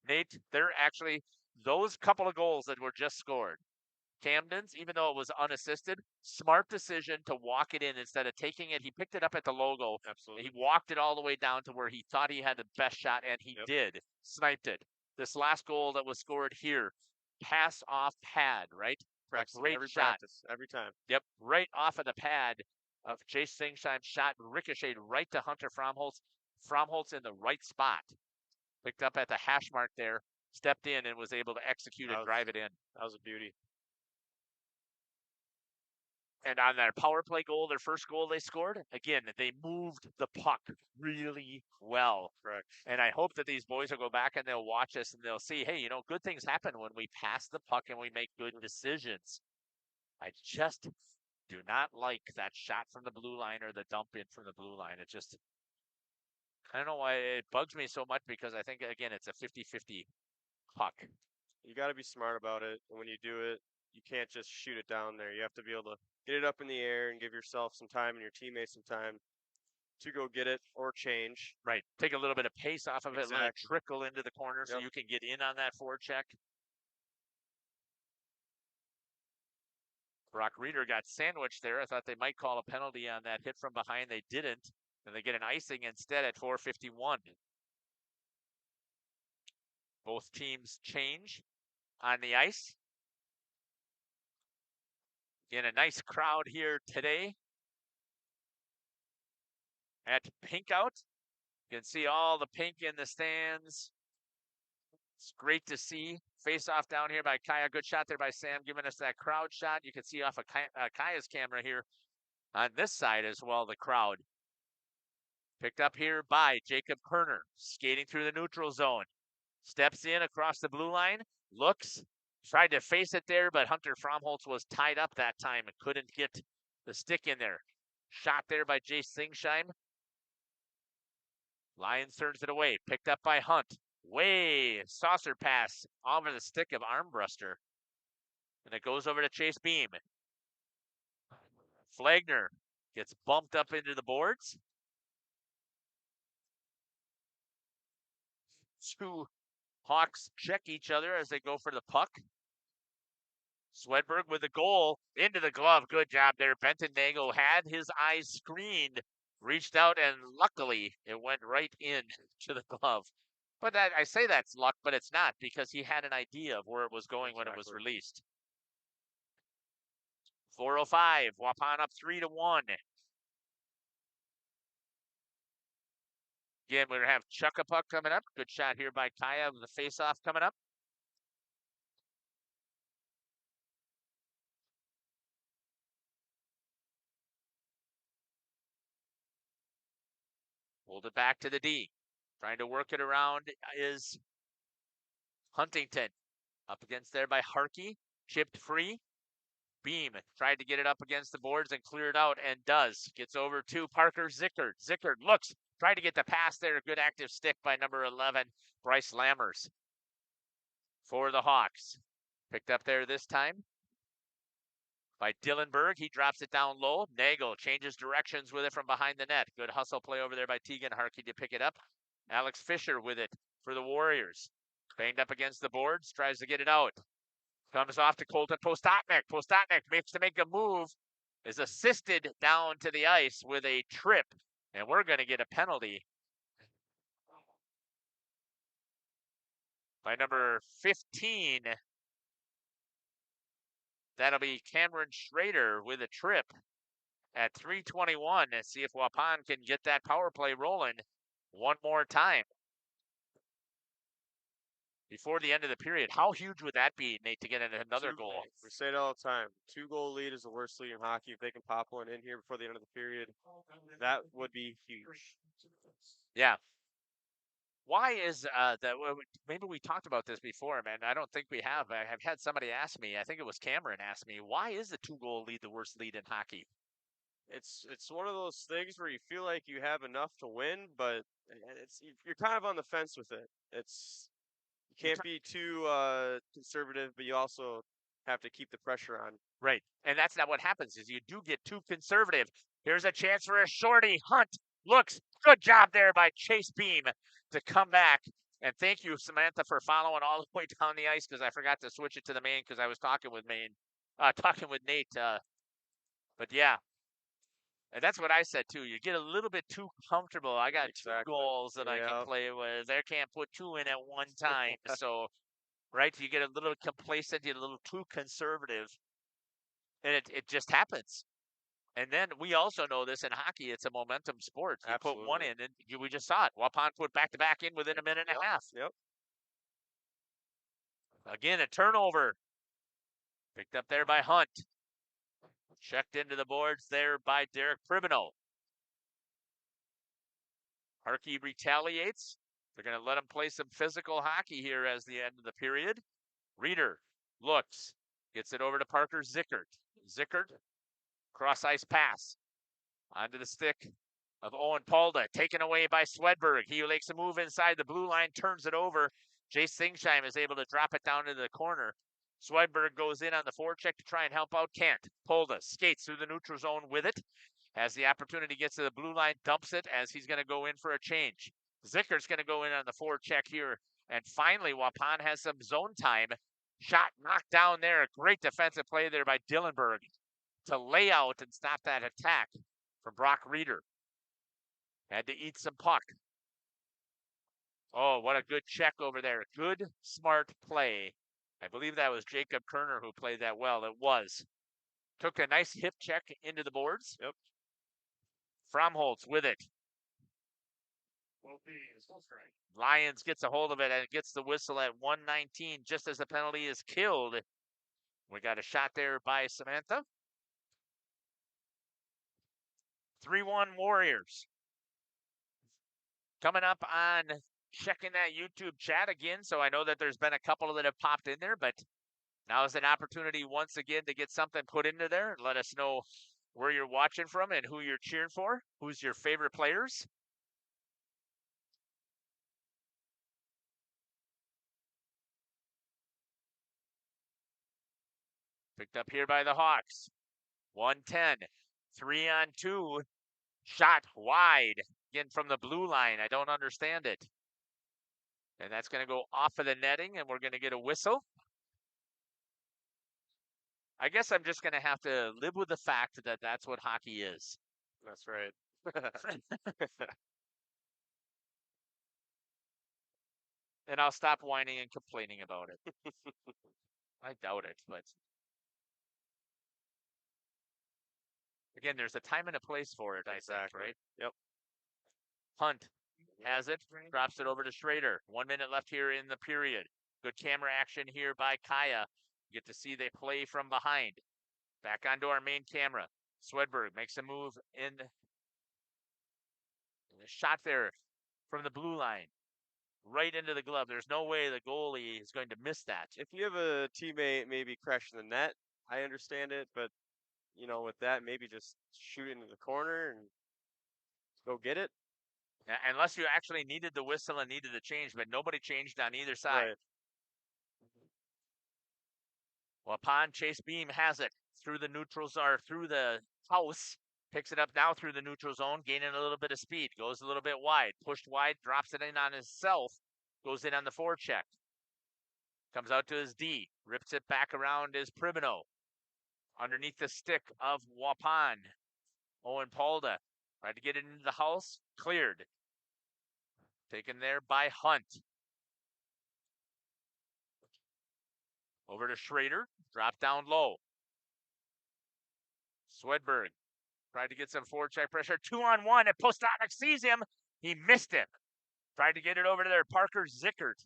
Nate, they're actually, those couple of goals that were just scored, Camden's, even though it was unassisted, smart decision to walk it in instead of taking it. He picked it up at the logo. Absolutely. He walked it all the way down to where he thought he had the best shot, and he did. Sniped it. This last goal that was scored here, pass off pad, right? Practice, Great every shot. practice, every time. Yep, right off of the pad of Chase Singsheim's shot, ricocheted right to Hunter Fromholtz. Fromholtz in the right spot. Picked up at the hash mark there, stepped in, and was able to execute and drive it in. That was a beauty. And on their power play goal, their first goal they scored, again, they moved the puck really well. Correct. And I hope that these boys will go back and they'll watch this and they'll see, hey, good things happen when we pass the puck and we make good decisions. I just do not like that shot from the blue line or the dump in from the blue line. It just, I don't know why it bugs me so much, because I think, again, it's a 50-50 puck. You got to be smart about it. And when you do it, you can't just shoot it down there. You have to be able to get it up in the air and give yourself some time and your teammates some time to go get it or change. Right. Take a little bit of pace off of it, let it Exactly. trickle into the corner so you can get in on that forecheck. Brock Reeder got sandwiched there. I thought they might call a penalty on that hit from behind. They didn't. And they get an icing instead at 4:51. Both teams change on the ice. Again, a nice crowd here today at Pink Out. You can see all the pink in the stands. It's great to see. Face off down here by Kaya. Good shot there by Sam, giving us that crowd shot. You can see off of Kaya's camera here on this side as well, the crowd. Picked up here by Jacob Kerner, skating through the neutral zone. Steps in across the blue line, looks, tried to face it there, but Hunter Fromholtz was tied up that time and couldn't get the stick in there. Shot there by Jace Singsheim. Lyons turns it away, picked up by Hunt. Way saucer pass over the stick of Armbruster. And it goes over to Chase Beam. Flagner gets bumped up into the boards. Two Hawks check each other as they go for the puck. Swedberg with the goal into the glove. Good job there. Benton Nagel had his eyes screened, reached out, and luckily it went right in to the glove. But that, I say that's luck, but it's not, because he had an idea of where it was going when it was released. 4:05, Waupun up 3-1. Again, we're going to have Chuck-a-Puck coming up. Good shot here by Kaya with the face-off coming up. Hold it back to the D. Trying to work it around is Huntington. Up against there by Harkey. Chipped free. Beam tried to get it up against the boards and clear it out, and does. Gets over to Parker Zickard. Zickard looks. Tried to get the pass there. Good active stick by number 11, Bryce Lammers. For the Hawks. Picked up there this time by Dillenberg. He drops it down low. Nagel changes directions with it from behind the net. Good hustle play over there by Tegan Harkey to pick it up. Alex Fisher with it for the Warriors. Banged up against the boards. Tries to get it out. Comes off to Colton Postotnik. Postotnik makes to make a move. Is assisted down to the ice with a trip. And we're going to get a penalty by number 15. That'll be Cameron Schrader with a trip at 3:21. And see if Waupun can get that power play rolling one more time before the end of the period. How huge would that be, Nate, to get another goal? We say it all the time. 2-goal lead is the worst lead in hockey. If they can pop one in here before the end of the period, that would be huge. Yeah. Why is that? Maybe we talked about this before, man. I don't think we have. I have had somebody ask me. I think it was Cameron asked me, why is the 2-goal lead the worst lead in hockey? It's one of those things where you feel like you have enough to win, but you're kind of on the fence with it. You can't be too conservative, but you also have to keep the pressure on. Right, and that's not what happens. Is you do get too conservative. Here's a chance for a shorty. Hunt looks. Good job there by Chase Beam to come back And thank you, Samantha, for following all the way down the ice because I forgot to switch it to the main because I was talking with Nate. But yeah, and that's what I said too. You get a little bit too comfortable. I got two goals that I can play with. They can't put two in at one time. So, right, you get a little complacent, you get a little too conservative, and it just happens. And then we also know this in hockey, it's a momentum sport. You put one in, and we just saw it. Waupun put back-to-back in within a minute and a half. Yep. Again, a turnover. Picked up there by Hunt. Checked into the boards there by Derek Pribino. Harkey retaliates. They're going to let him play some physical hockey here as the end of the period. Reeder looks. Gets it over to Parker Zickert. Zickert, cross-ice pass. Onto the stick of Owen Palda. Taken away by Swedberg. He makes a move inside the blue line, turns it over. Jace Singsheim is able to drop it down into the corner. Swedberg goes in on the forecheck to try and help out Kent. Polda skates through the neutral zone with it. Has the opportunity, gets to the blue line, dumps it as he's going to go in for a change. Zickert's going to go in on the forecheck here. And finally, Waupun has some zone time. Shot knocked down there. A great defensive play there by Dillenberg to lay out and stop that attack from Brock Reeder. Had to eat some puck. Oh, what a good check over there. Good, smart play. I believe that was Jacob Kerner who played that well. It was. Took a nice hip check into the boards. Yep. Fromholtz with it. Lyons gets a hold of it and gets the whistle at 1:19 just as the penalty is killed. We got a shot there by Samantha. 3-1 Warriors. Coming up on checking that YouTube chat again, so I know that there's been a couple that have popped in there, but now is an opportunity once again to get something put into there. Let us know where you're watching from and who you're cheering for. Who's your favorite players? Picked up here by the Hawks. 110. 3-on-2. Shot wide. Again from the blue line. I don't understand it. And that's going to go off of the netting, and we're going to get a whistle. I guess I'm just going to have to live with the fact that that's what hockey is. That's right. And I'll stop whining and complaining about it. I doubt it, but again, there's a time and a place for it, I think, right? Yep. Hunt has it, drops it over to Schrader. 1 minute left here in the period. Good camera action here by Kaya. You get to see they play from behind. Back onto our main camera. Swedberg makes a move in. A shot there from the blue line. Right into the glove. There's no way the goalie is going to miss that. If you have a teammate maybe crashing the net, I understand it, but with that, maybe just shoot into the corner and go get it. Unless you actually needed the whistle and needed the change, but nobody changed on either side. Right. Waupun, Chase Beam has it through the neutrals, or through the house. Picks it up now through the neutral zone, gaining a little bit of speed. Goes a little bit wide. Pushed wide, drops it in on himself. Goes in on the forecheck. Comes out to his D. Rips it back around his Pribino. Underneath the stick of Waupun. Owen Palda tried to get it into the house. Cleared. Taken there by Hunt. Over to Schrader. Drop down low. Swedberg tried to get some forecheck pressure. 2-on-1. And Postotnik sees him. He missed him. Tried to get it over to there. Parker Zickert.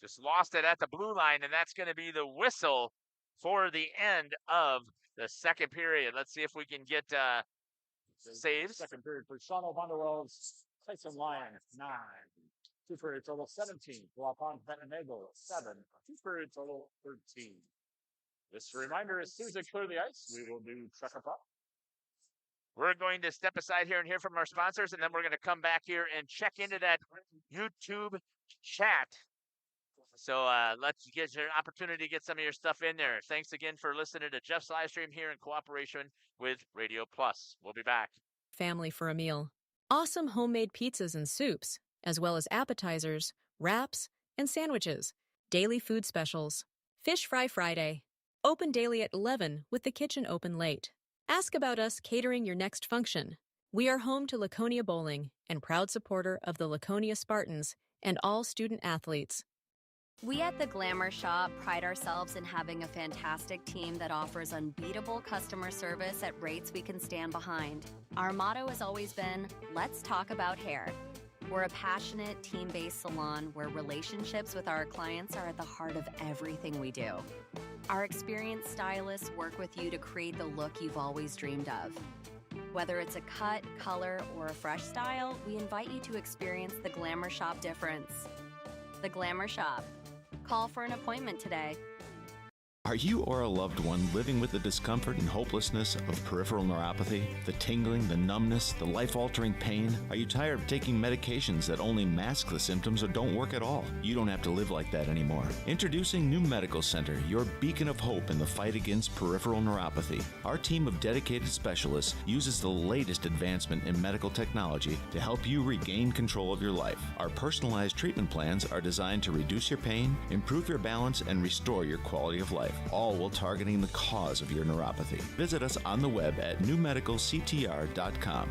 Just lost it at the blue line, and that's going to be the whistle for the end of the second period. Let's see if we can get saves. Second period for Shawano Bonderwell's Tyson Lion, 9. 2 period total 17. Waupun Bennego, 7. 2 period total 13. Just a reminder, as soon as they clear the ice, we will do check up. We're going to step aside here and hear from our sponsors, and then we're going to come back here and check into that YouTube chat. So let's get your opportunity to get some of your stuff in there. Thanks again for listening to Jeff's live stream here in cooperation with Radio Plus. We'll be back. Family for a meal. Awesome homemade pizzas and soups. as well as appetizers, wraps, and sandwiches. Daily food specials. Fish Fry Friday. Open daily at 11 with the kitchen open late. Ask about us catering your next function. We are home to Laconia Bowling and proud supporter of the Laconia Spartans and all student athletes. We at the Glamour Shop pride ourselves in having a fantastic team that offers unbeatable customer service at rates we can stand behind. Our motto has always been, let's talk about hair. We're a passionate, team-based salon where relationships with our clients are at the heart of everything we do. Our experienced stylists work with you to create the look you've always dreamed of. Whether it's a cut, color, or a fresh style, we invite you to experience the Glamour Shop difference. The Glamour Shop. Call for an appointment today. Are you or a loved one living with the discomfort and hopelessness of peripheral neuropathy? The tingling, the numbness, the life-altering pain? Are you tired of taking medications that only mask the symptoms or don't work at all? You don't have to live like that anymore. Introducing New Medical Center, your beacon of hope in the fight against peripheral neuropathy. Our team of dedicated specialists uses the latest advancement in medical technology to help you regain control of your life. Our personalized treatment plans are designed to reduce your pain, improve your balance, and restore your quality of life, all while targeting the cause of your neuropathy. Visit us on the web at newmedicalctr.com.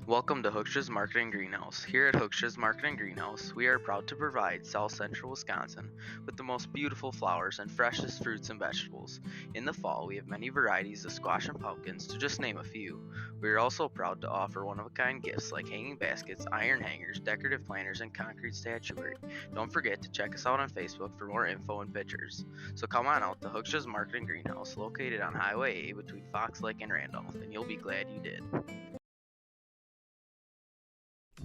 Welcome to Hooksha's Marketing Greenhouse. Here at Hooksha's Marketing Greenhouse, we are proud to provide South Central Wisconsin with the most beautiful flowers and freshest fruits and vegetables. In the fall, we have many varieties of squash and pumpkins, to just name a few. We are also proud to offer one-of-a-kind gifts like hanging baskets, iron hangers, decorative planters, and concrete statuary. Don't forget to check us out on Facebook for more info and pictures. So come on out to Hooksha's Marketing Greenhouse, located on Highway A between Fox Lake and Randolph, and you'll be glad you did.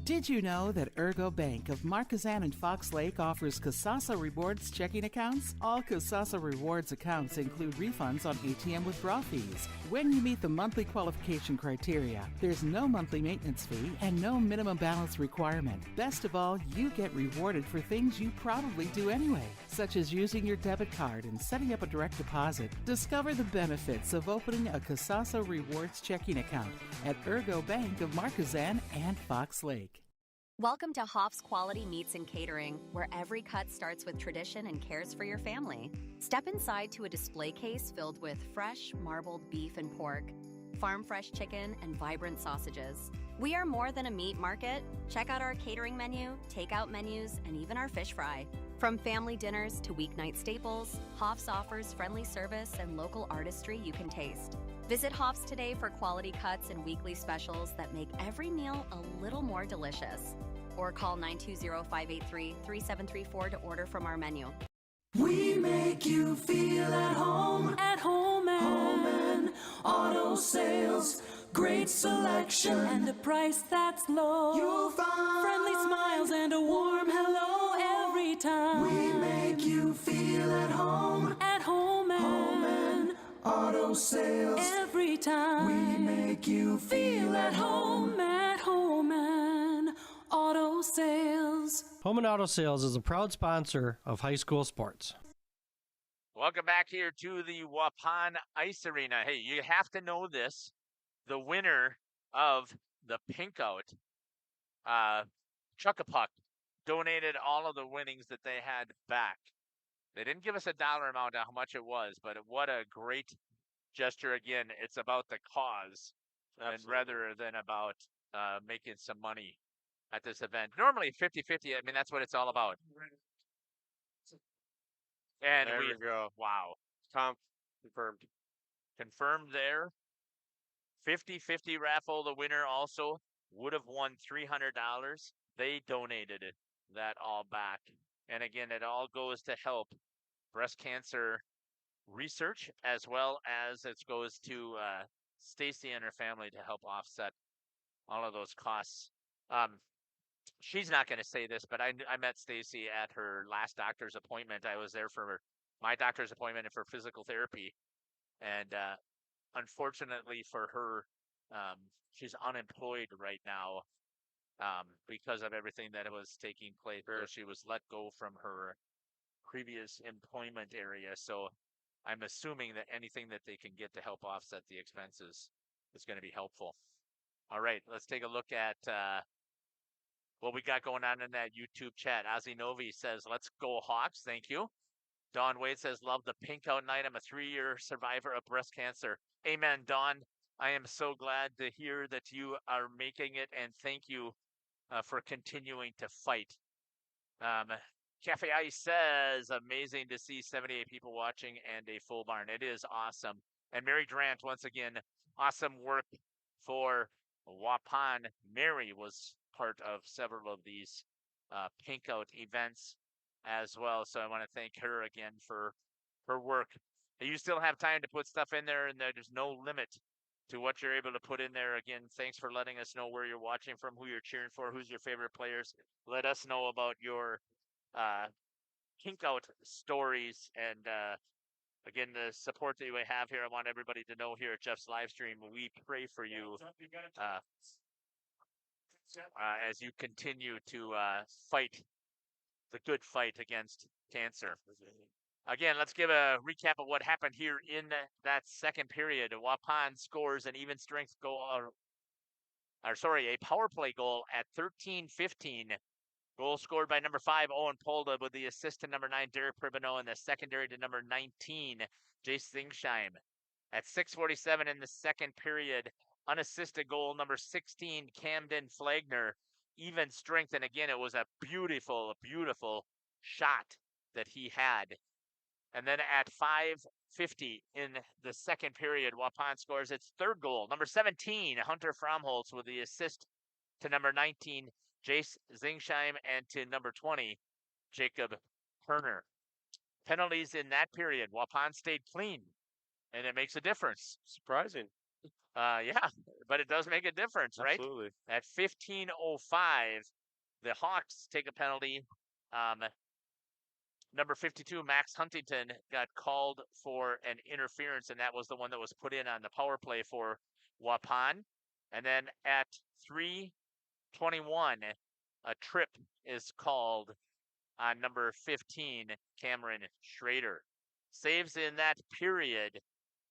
Did you know that Ergo Bank of Marquezan and Fox Lake offers Kasasa Rewards checking accounts? All Kasasa Rewards accounts include refunds on ATM withdrawal fees. When you meet the monthly qualification criteria, there's no monthly maintenance fee and no minimum balance requirement. Best of all, you get rewarded for things you probably do anyway, such as using your debit card and setting up a direct deposit. Discover the benefits of opening a Kasasa Rewards checking account at Ergo Bank of Marquezan and Fox Lake. Welcome to Hoff's Quality Meats and Catering, where every cut starts with tradition and cares for your family. Step inside to a display case filled with fresh, marbled beef and pork, farm-fresh chicken, and vibrant sausages. We are more than a meat market. Check out our catering menu, takeout menus, and even our fish fry. From family dinners to weeknight staples, Hoff's offers friendly service and local artistry you can taste. Visit Hoff's today for quality cuts and weekly specials that make every meal a little more delicious. Or call 920-583-3734 to order from our menu. We make you feel at home and auto sales. Great selection and a price that's low. You'll find friendly smiles and a warm hello every time. We make you feel at home and auto sales. Every time we make you feel at home and auto sales. Home and Auto Sales is a proud sponsor of high school sports. Welcome back here to the Waupun Ice Arena. Hey, you have to know this. The winner of the Pink Out, Chuckapuck, donated all of the winnings that they had back. They didn't give us a dollar amount on how much it was, but what a great gesture. Again, it's about the cause and rather than about making some money at this event. Normally 50-50, I mean, that's what it's all about. And there we go. Wow. Confirmed. Confirmed there. 50-50 raffle. The winner also would have won $300. They donated that all back. And again, it all goes to help breast cancer research, as well as it goes to Stacy and her family to help offset all of those costs. She's not going to say this, but I met Stacy at her last doctor's appointment. I was there for my doctor's appointment and for physical therapy. And unfortunately for her, she's unemployed right now because of everything that was taking place. So she was let go from her previous employment area. So I'm assuming that anything that they can get to help offset the expenses is going to be helpful. All right, let's take a look at what we got going on in that YouTube chat. Ozzy Novi says, let's go Hawks. Thank you. Dawn Wade says, love the pink out night. I'm a 3-year survivor of breast cancer. Amen, Dawn. I am so glad to hear that you are making it, and thank you for continuing to fight. Cafe Ice says, amazing to see 78 people watching and a full barn. It is awesome. And Mary Grant, once again, awesome work for Waupun. Mary was part of several of these pink out events as well. So I want to thank her again for her work. You still have time to put stuff in there, and there's no limit to what you're able to put in there. Again, thanks for letting us know where you're watching from, who you're cheering for, who's your favorite players. Let us know about your pink out stories, and again, the support that you have here. I want everybody to know here at Jeff's live stream, we pray for you as you continue to fight the good fight against cancer. Again, let's give a recap of what happened here in that second period. Waupun scores an even strength goal, a power play goal at 13-15. Goal scored by number 5, Owen Polda, with the assist to number 9, Derek Pribino, and the secondary to number 19, Jace Zingsheim. At 6:47 in the second period, unassisted goal number 16, Camden Flagner. Even strength, and again, it was a beautiful, beautiful shot that he had. And then at 5:50 in the second period, Waupun scores its third goal. Number 17, Hunter Fromholtz, with the assist to number 19, Jace Zingsheim, and to number 20, Jacob Herner. Penalties in that period, Waupun stayed clean, and it makes a difference. Surprising. Yeah, but it does make a difference, right? Absolutely. At 15:05, the Hawks take a penalty. Number 52, Max Huntington, got called for an interference, and that was the one that was put in on the power play for Waupun. And then at 3:21, a trip is called on number 15, Cameron Schrader. Saves in that period,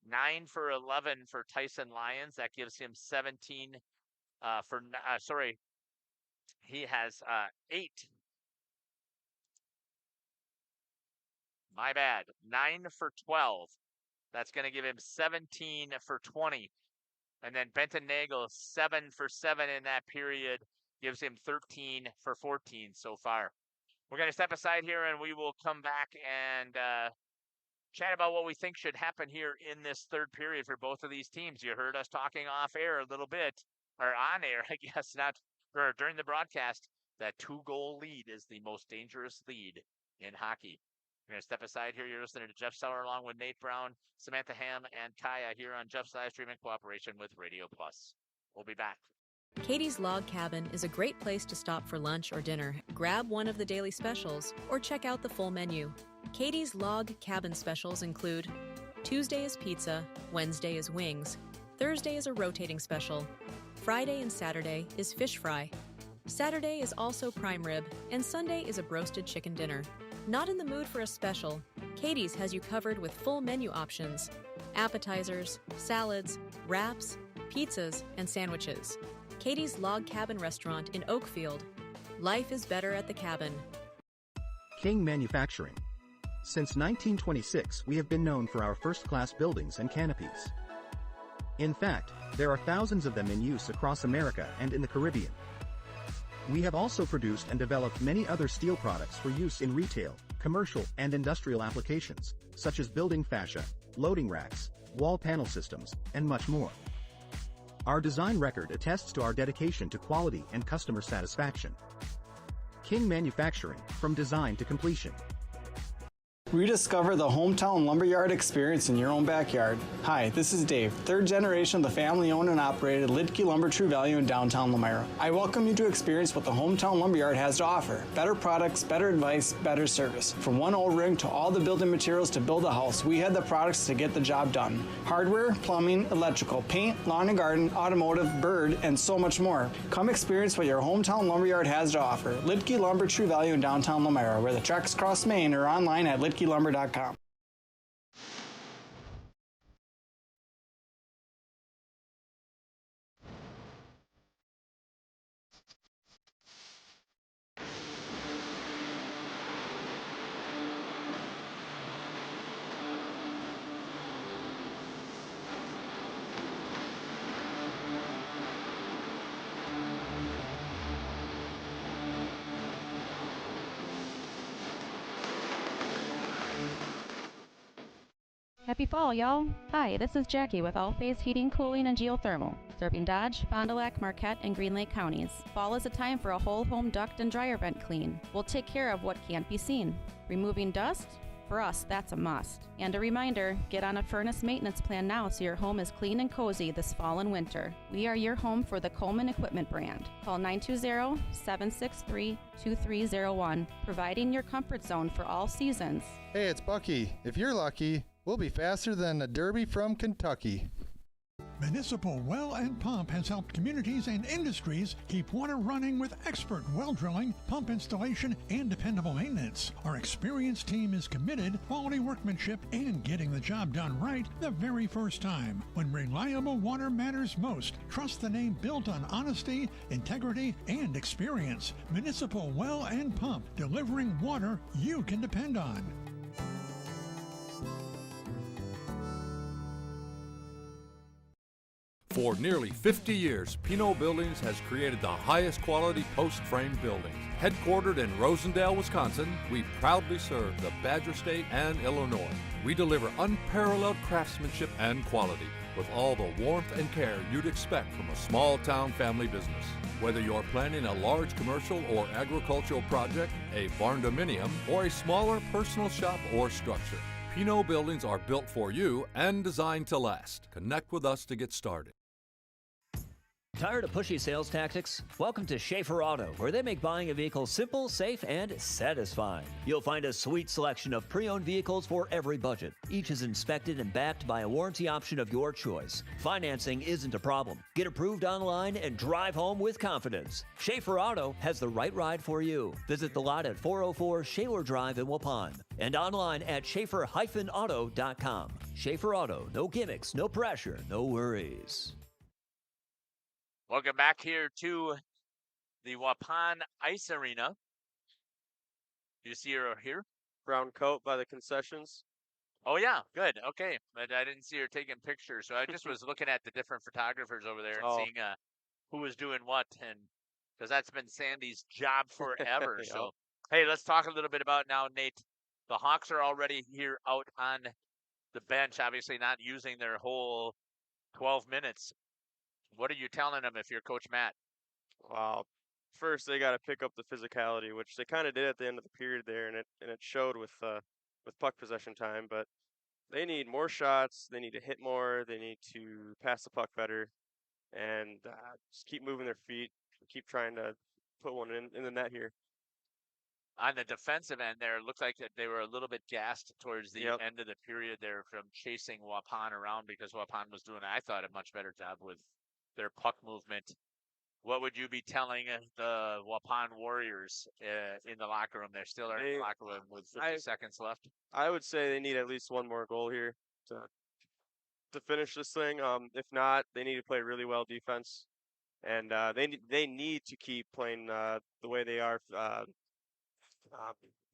9 for 11 for Tyson Lyons. That gives him 17 he has 8. My bad. 9 for 12. That's going to give him 17 for 20. And then Benton Nagel, 7 for 7 in that period, gives him 13 for 14 so far. We're going to step aside here, and we will come back and chat about what we think should happen here in this third period for both of these teams. You heard us talking off air a little bit, or on air, I guess, not or during the broadcast. That 2-goal lead is the most dangerous lead in hockey. We're going to step aside here. You're listening to Jeff Sauer along with Nate Brown, Samantha Ham, and Kaya here on Jeff's live stream in cooperation with Radio Plus. We'll be back. Katie's Log Cabin is a great place to stop for lunch or dinner. Grab one of the daily specials or check out the full menu. Katie's Log Cabin specials include Tuesday is pizza, Wednesday is wings, Thursday is a rotating special, Friday and Saturday is fish fry, Saturday is also prime rib, and Sunday is a broasted chicken dinner. Not in the mood for a special? Katie's has you covered with full menu options, appetizers, salads, wraps, pizzas, and sandwiches. Katie's Log Cabin Restaurant in Oakfield. Life is better at the cabin. King Manufacturing. Since 1926, we have been known for our first-class buildings and canopies. In fact, there are thousands of them in use across America and in the Caribbean. We have also produced and developed many other steel products for use in retail, commercial, and industrial applications, such as building fascia, loading racks, wall panel systems, and much more. Our design record attests to our dedication to quality and customer satisfaction. King Manufacturing, from design to completion. Rediscover the hometown lumberyard experience in your own backyard. Hi, this is Dave, third generation of the family-owned and operated Lidke Lumber True Value in downtown Lamira. I welcome you to experience what the hometown lumberyard has to offer. Better products, better advice, better service. From one old ring to all the building materials to build a house, we had the products to get the job done. Hardware, plumbing, electrical, paint, lawn and garden, automotive, bird, and so much more. Come experience what your hometown lumberyard has to offer. Lidke Lumber True Value in downtown Lamira, where the tracks cross Main, or online at lidkelumber.com. Happy fall, y'all! Hi, this is Jackie with All Phase Heating, Cooling, and Geothermal, serving Dodge, Fond du Lac, Marquette, and Green Lake counties. Fall is a time for a whole home duct and dryer vent clean. We'll take care of what can't be seen. Removing dust? For us, that's a must. And a reminder, get on a furnace maintenance plan now so your home is clean and cozy this fall and winter. We are your home for the Coleman Equipment brand. Call 920-763-2301, providing your comfort zone for all seasons. Hey, it's Bucky. If you're lucky, we'll be faster than a Derby from Kentucky. Municipal Well and Pump has helped communities and industries keep water running with expert well drilling, pump installation, and dependable maintenance. Our experienced team is committed, quality workmanship, and getting the job done right the very first time. When reliable water matters most, trust the name built on honesty, integrity, and experience. Municipal Well and Pump, delivering water you can depend on. For nearly 50 years, Pinot Buildings has created the highest quality post-frame buildings. Headquartered in Rosendale, Wisconsin, we proudly serve the Badger State and Illinois. We deliver unparalleled craftsmanship and quality with all the warmth and care you'd expect from a small-town family business. Whether you're planning a large commercial or agricultural project, a barn-dominium, or a smaller personal shop or structure, Pinot Buildings are built for you and designed to last. Connect with us to get started. Tired of pushy sales tactics? Welcome to Schaefer Auto, where they make buying a vehicle simple, safe, and satisfying. You'll find a sweet selection of pre-owned vehicles for every budget. Each is inspected and backed by a warranty option of your choice. Financing isn't a problem. Get approved online and drive home with confidence. Schaefer Auto has the right ride for you. Visit the lot at 404 Shaler Drive in Waupun and online at schaefer-auto.com. Schaefer Auto, no gimmicks, no pressure, no worries. Welcome back here to the Waupun Ice Arena. You see her here? Brown coat by the concessions. Oh, yeah. Good. Okay. But I didn't see her taking pictures. So I just was looking at the different photographers over there and seeing who was doing what. And because that's been Sandy's job forever. Yep. So, hey, let's talk a little bit about now, Nate. The Hawks are already here out on the bench, obviously not using their whole 12 minutes. What are you telling them if you're Coach Matt? Well, first they got to pick up the physicality, which they kind of did at the end of the period there, and it showed with puck possession time. But they need more shots. They need to hit more. They need to pass the puck better, and just keep moving their feet. Keep trying to put one in the net here. On the defensive end there, it looked like that they were a little bit gassed towards the end of the period there from chasing Waupun around because Waupun was doing, I thought, a much better job with their puck movement. What would you be telling the Waupun Warriors in the locker room? They're still in the locker room with 50 seconds left. I would say they need at least one more goal here to finish this thing. If not, they need to play really well defense, and they need to keep playing the way they are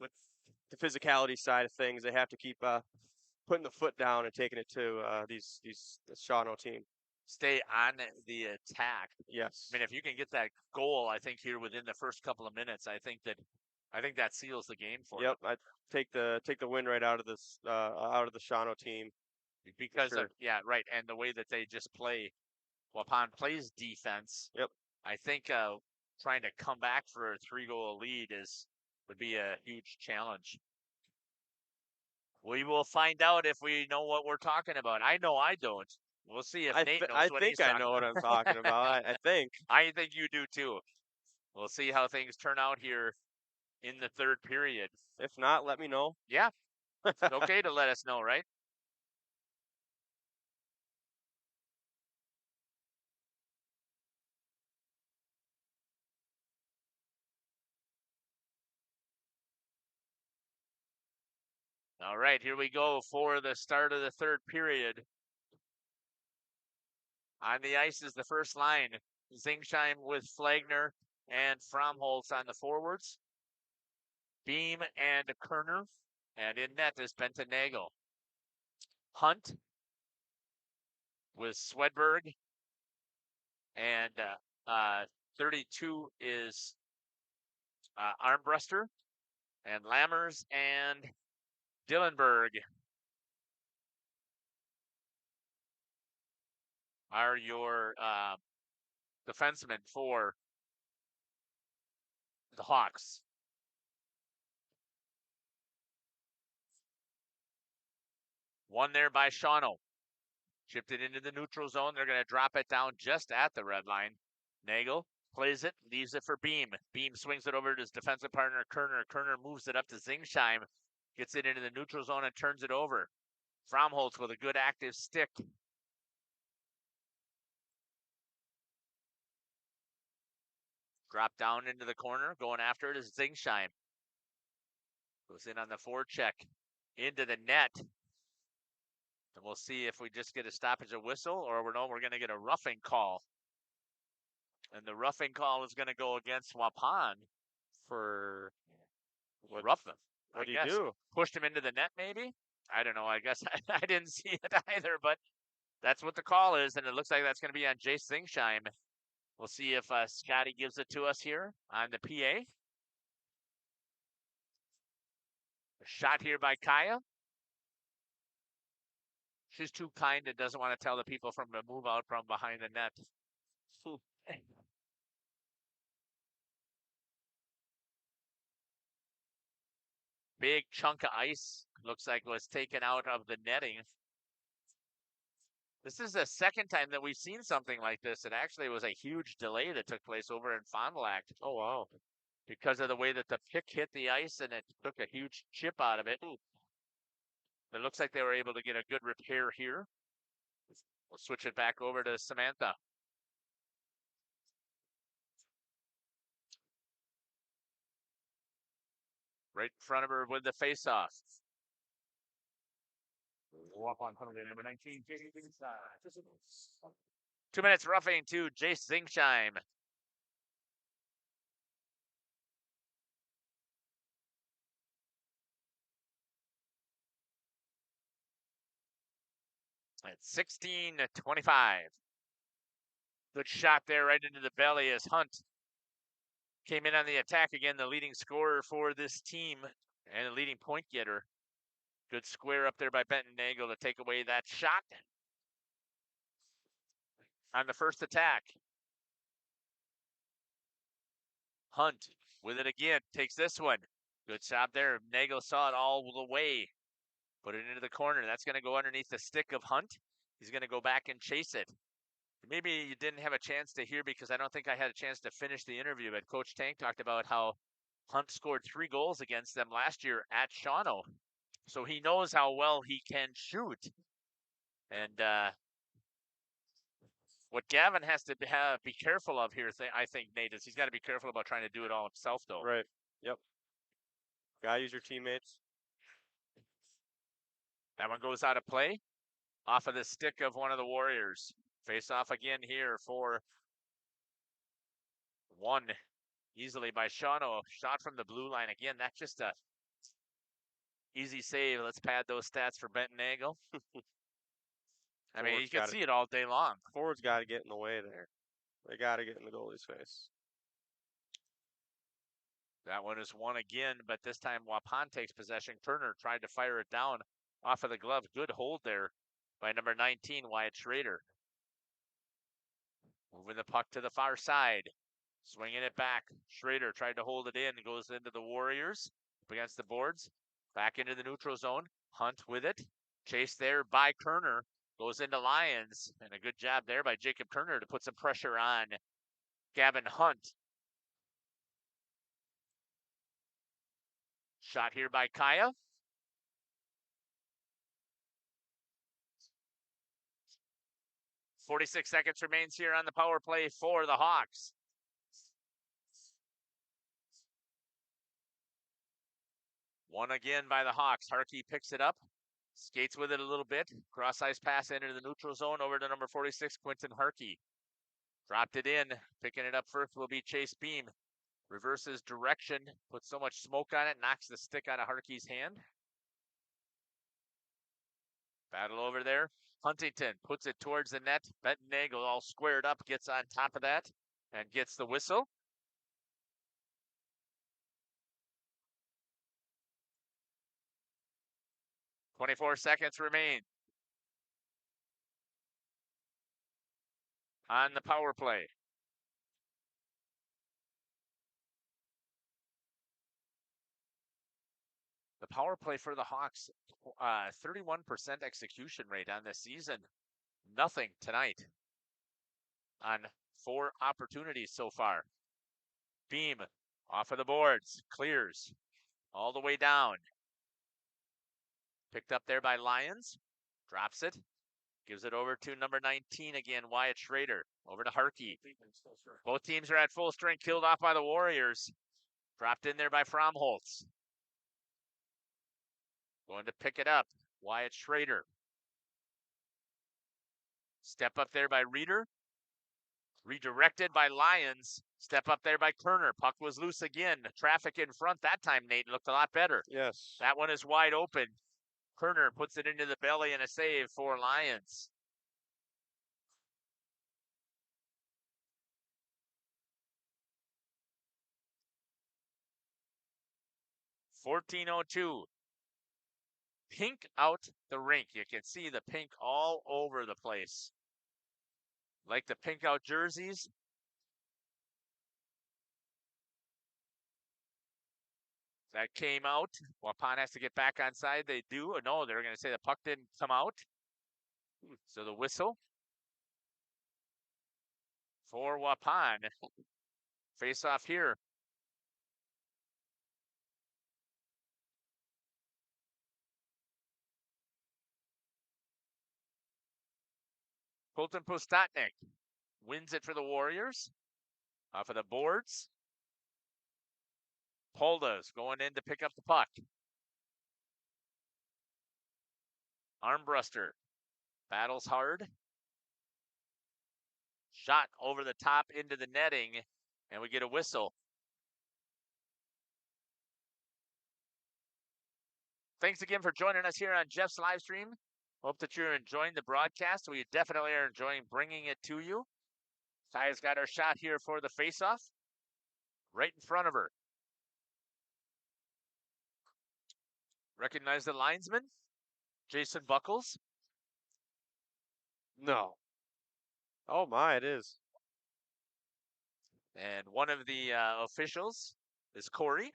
with the physicality side of things. They have to keep putting the foot down and taking it to this Shawano team. Stay on the attack. Yes. I mean, if you can get that goal, I think here within the first couple of minutes, I think that seals the game for Yep. I take the win right out of this out of the Shawano team. Because of right, and the way that they just play. Waupun plays defense. Yep. I think trying to come back for a 3-goal lead would be a huge challenge. We will find out if we know what we're talking about. I know I don't. We'll see if Nate knows what he's talking about. I think I know what I'm talking about. I think. I think you do too. We'll see how things turn out here in the third period. If not, let me know. Yeah. It's okay to let us know, right? All right, here we go for the start of the third period. On the ice is the first line. Zingsheim with Flagner and Fromholtz on the forwards. Beam and Kerner. And in net is Bentonagel. Hunt with Swedberg. And 32 is Armbruster. And Lammers and Dillenberg. are your defensemen for the Hawks. One there by Shawano. Chipped it into the neutral zone. They're going to drop it down just at the red line. Nagel plays it, leaves it for Beam. Beam swings it over to his defensive partner, Kerner. Kerner moves it up to Zingsheim. Gets it into the neutral zone and turns it over. Fromholtz with a good active stick. Drop down into the corner. Going after it is Zingsheim. Goes in on the forecheck. Into the net. And we'll see if we just get a stoppage of whistle or we're going to get a roughing call. And the roughing call is going to go against Waupun for roughing. What do you do? Pushed him into the net, maybe? I don't know. I guess I didn't see it either, but that's what the call is, and it looks like that's going to be on Jace Zingsheim. We'll see if Scotty gives it to us here on the PA. A shot here by Kaya. She's too kind and doesn't want to tell the people from the move out from behind the net. Big chunk of ice, looks like was taken out of the netting. This is the second time that we've seen something like this. It actually was a huge delay that took place over in Fond du Lac. Oh, wow. Because of the way that the pick hit the ice and it took a huge chip out of it. It looks like they were able to get a good repair here. We'll switch it back over to Samantha. Right in front of her with the face-off. 2 minutes roughing to Jace Zingsheim. At 16-25. Good shot there right into the belly as Hunt came in on the attack again, the leading scorer for this team and the leading point getter. Good square up there by Benton Nagel to take away that shot on the first attack. Hunt with it again, takes this one. Good job there. Nagel saw it all the way. Put it into the corner. That's going to go underneath the stick of Hunt. He's going to go back and chase it. Maybe you didn't have a chance to hear because I don't think I had a chance to finish the interview, but Coach Tank talked about how Hunt scored 3 goals against them last year at Shawano. So he knows how well he can shoot. And what Gavin has to be careful of here, I think, Nate, is he's got to be careful about trying to do it all himself, though. Right. Yep. Gotta use your teammates. That one goes out of play. Off of the stick of one of the Warriors. Face off again here for one. Easily by Shawano. Shot from the blue line again. That's just a easy save. Let's pad those stats for Benton Nagel. I mean, you can see it all day long. Forwards got to get in the way there. They got to get in the goalie's face. That one is one again, but this time Waupun takes possession. Turner tried to fire it down off of the glove. Good hold there by number 19, Wyatt Schrader. Moving the puck to the far side. Swinging it back. Schrader tried to hold it in. Goes into the Warriors. Up against the boards. Back into the neutral zone. Hunt with it. Chased there by Kerner. Goes into Lions. And a good job there by Jacob Kerner to put some pressure on Gavin Hunt. Shot here by Kaya. .46 seconds remains here on the power play for the Hawks. One again by the Hawks. Harkey picks it up. Skates with it a little bit. Cross ice pass into the neutral zone over to number 46, Quentin Harkey. Dropped it in. Picking it up first will be Chase Beam. Reverses direction. Puts so much smoke on it. Knocks the stick out of Harkey's hand. Battle over there. Huntington puts it towards the net. Benton Nagel all squared up. Gets on top of that. And gets the whistle. .24 seconds remain. on the power play. The power play for the Hawks, 31% execution rate on this season. Nothing tonight on 4 opportunities so far. Beam off of the boards, clears all the way down. Picked up there by Lyons, drops it, gives it over to number 19 again, Wyatt Schrader, over to Harkey. Both teams are at full strength, killed off by the Warriors. Dropped in there by Fromholtz. Going to pick it up, Wyatt Schrader. Step up there by Reeder. Redirected by Lyons. Step up there by Kerner. Puck was loose again. Traffic in front that time, Nate, looked a lot better. Yes. That one is wide open. Kerner puts it into the belly and a save for Lyons. .14:02. Pink out the rink. You can see the pink all over the place. Like the pink out jerseys. That came out. Waupun has to get back on side. They do. No, they're going to say the puck didn't come out. So the whistle for Waupun. Face off here. Colton Postotnik wins it for the Warriors. Off of the boards. Polda's going in to pick up the puck. Armbruster battles hard. Shot over the top into the netting, and we get a whistle. Thanks again for joining us here on Jeff's live stream. Hope that you're enjoying the broadcast. We definitely are enjoying bringing it to you. Ty's got our shot here for the faceoff. Right in front of her. Recognize the linesman? Jason Buckles? No. Oh my, it is. And one of the officials is Corey.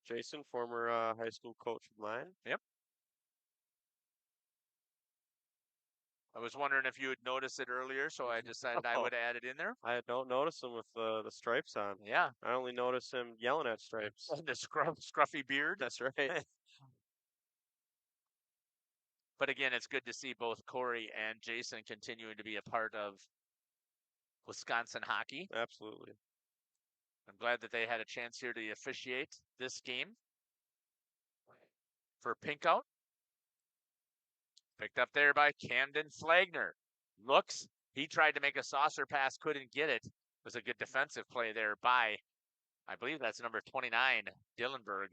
Jason, former high school coach of mine. Yep. I was wondering if you had noticed it earlier, so I decided I would add it in there. I don't notice him with the stripes on. Yeah. I only notice him yelling at stripes. The scruffy beard. That's right. But again, it's good to see both Corey and Jason continuing to be a part of Wisconsin hockey. Absolutely. I'm glad that they had a chance here to officiate this game. For Pinkout. Picked up there by Camden Flagner. Looks. He tried to make a saucer pass, couldn't get it. It was a good defensive play there by, I believe that's number 29, Dillenberg.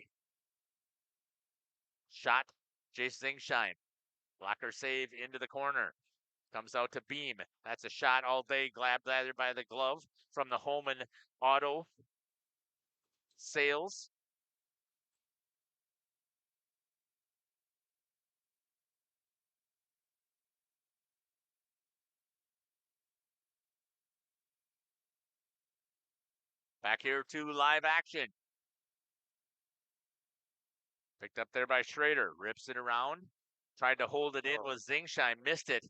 Shot, Jace Zingsheim. Blocker save into the corner. Comes out to Beam. That's a shot all day, gathered by the glove from the Holman Auto Sales. Back here to live action. Picked up there by Schrader. Rips it around. Tried to hold it in with Zingsheim. Missed it.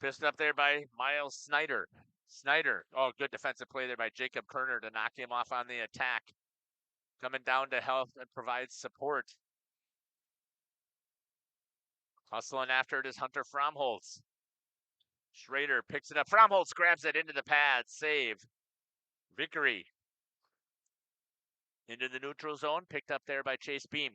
Pissed up there by Miles Snyder. Oh, good defensive play there by Jacob Kerner to knock him off on the attack. Coming down to help and provide support. Hustling after it is Hunter Fromholtz. Schrader picks it up. Fromholtz grabs it into the pad. Save. Vickery. Into the neutral zone. Picked up there by Chase Beam.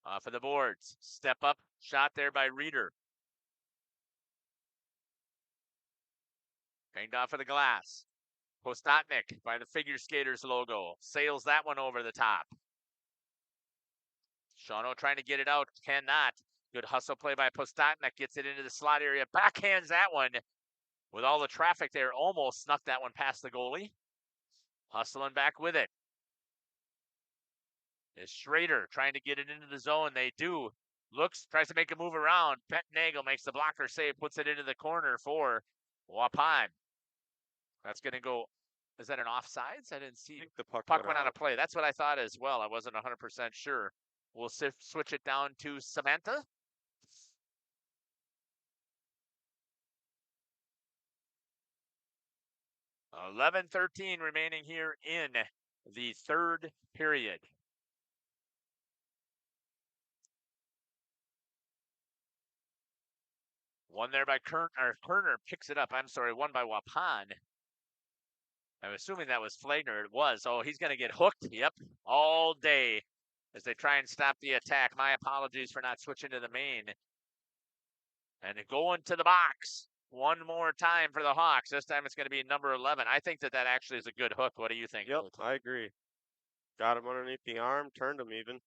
Off of the boards. Step up. Shot there by Reeder. Banged off of the glass. Postotnik by the Figure Skaters logo. Sails that one over the top. Shawano trying to get it out. Cannot. Good hustle play by Postotnik. Gets it into the slot area. Backhands that one. With all the traffic there, almost snuck that one past the goalie. Hustling back with it. is Schrader trying to get it into the zone. They do. Looks, tries to make a move around. Nagel makes the blocker save, puts it into the corner for Waupun. That's going to go. Is that an offsides? I didn't see. The puck went out of play. That's what I thought as well. I wasn't 100% sure. We'll switch it down to Samantha. $11:13 remaining here in the third period. One there by Kerner picks it up. I'm sorry, one by Waupun. I'm assuming that was Flagner. It was. Oh, he's going to get hooked. Yep, all day as they try and stop the attack. My apologies for not switching to the main. And going to the box one more time for the Hawks. This time it's going to be number 11. I think that actually is a good hook. What do you think? Yep, I agree. Got him underneath the arm, turned him even.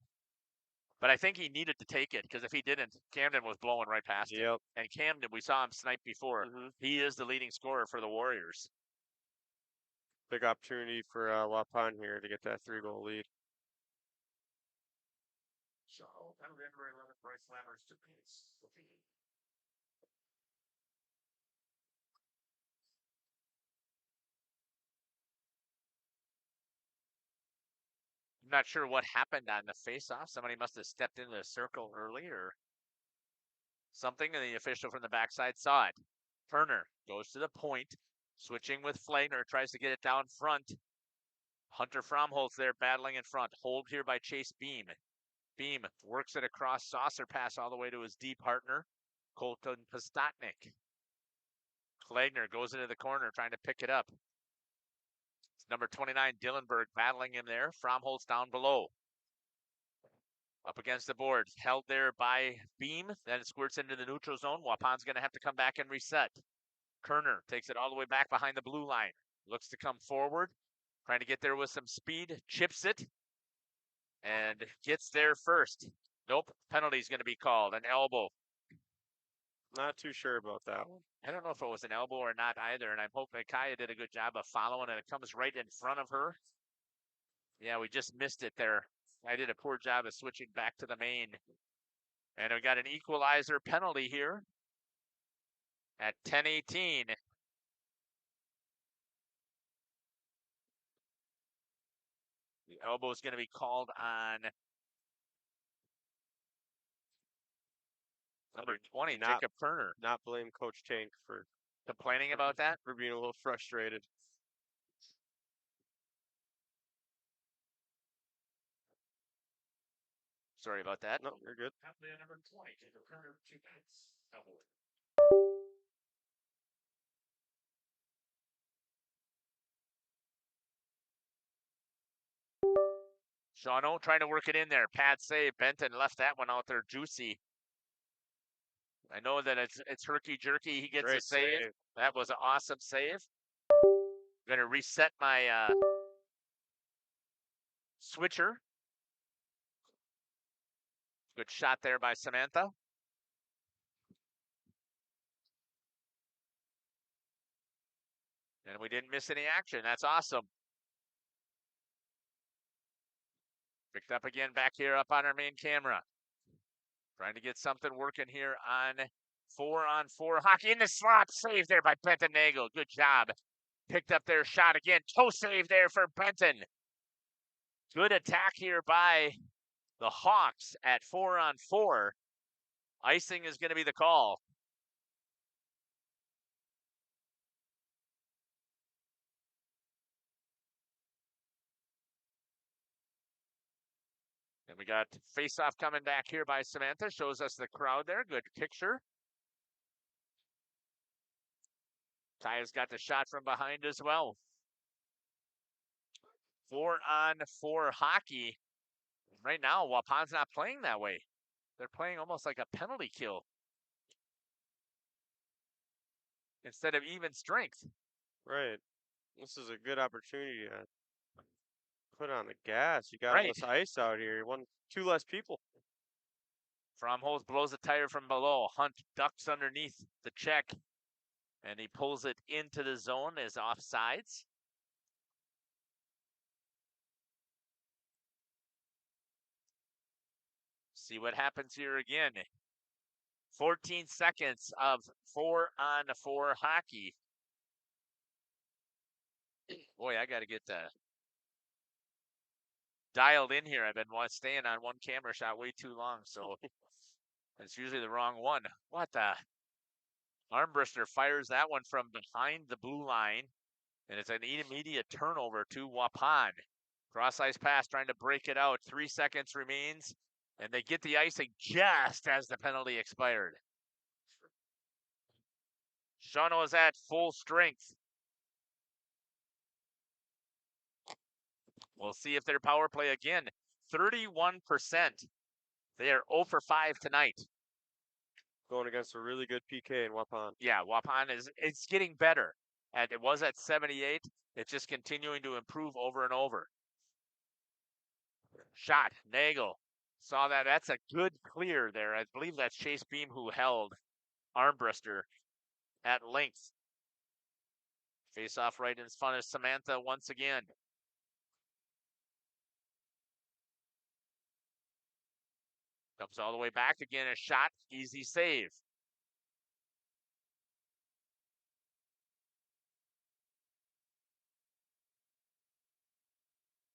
But I think he needed to take it because if he didn't, Camden was blowing right past him. And Camden, we saw him snipe before. He is the leading scorer for the Warriors. Big opportunity for Waupun here to get that 3-goal lead. I'm not sure what happened on the face-off. Somebody must have stepped into the circle early or something, and the official from the backside saw it. Turner goes to the point, switching with Flagner, tries to get it down front. Hunter Fromholtz there battling in front. Hold here by Chase Beam. Beam works it across, saucer pass all the way to his D partner, Colton Pastotnik. Flagner goes into the corner trying to pick it up. It's number 29, Dillenberg, battling him there. Fromholtz down below. Up against the boards, held there by Beam, then it squirts into the neutral zone. Waupun's going to have to come back and reset. Kerner takes it all the way back behind the blue line. Looks to come forward, trying to get there with some speed, chips it, and gets there first. Nope, penalty's going to be called, an elbow. Not too sure about that one. I don't know if it was an elbow or not either, and I'm hoping Kaya did a good job of following, and it comes right in front of her. Yeah, we just missed it there. I did a poor job of switching back to the main. And we got an equalizer penalty here at 10:18. The elbow is going to be called on number 20, Jacob Kerner. Not blame Coach Tank for complaining about that? For being a little frustrated. Sorry about that. No, you're good. Number 20, Jacob Kerner, 2 minutes. Shawano trying to work it in there. Pad save. Benton left that one out there juicy. I know that it's herky-jerky. He gets a save. That was an awesome save. I'm going to reset my switcher. Good shot there by Samantha. And we didn't miss any action. That's awesome. Picked up again back here up on our main camera. Trying to get something working here on 4-on-4 hockey in the slot. Save there by Benton Nagel. Good job. Picked up their shot again. Toe save there for Benton. Good attack here by the Hawks at 4-on-4. Icing is going to be the call. And we got face-off coming back here by Samantha. Shows us the crowd there. Good picture. Kaya's got the shot from behind as well. 4-on-4 hockey. Right now, Waupun's not playing that way. They're playing almost like a penalty kill instead of even strength. Right. This is a good opportunity to put on the gas. You got all this ice out here. You want 2 less people. Fromholtz blows the tire from below. Hunt ducks underneath the check, and he pulls it into the zone as offsides. See what happens here again. 14 seconds of 4-on-4 hockey. Boy, I got to get dialed in here. I've been staying on one camera shot way too long, so it's usually the wrong one. What the? Armbruster fires that one from behind the blue line, and it's an immediate turnover to Waupun. Cross ice pass trying to break it out. 3 seconds remains, and they get the icing just as the penalty expired. Shawano is at full strength. We'll see if their power play again. 31%. They are 0 for 5 tonight. Going against a really good PK in Waupun. Yeah, Waupun it's getting better. And it was at 78. It's just continuing to improve over and over. Shot, Nagel. Saw that. That's a good clear there. I believe that's Chase Beam who held Armbruster at length. Face off right in front of Samantha once again. Comes all the way back again. A shot, easy save.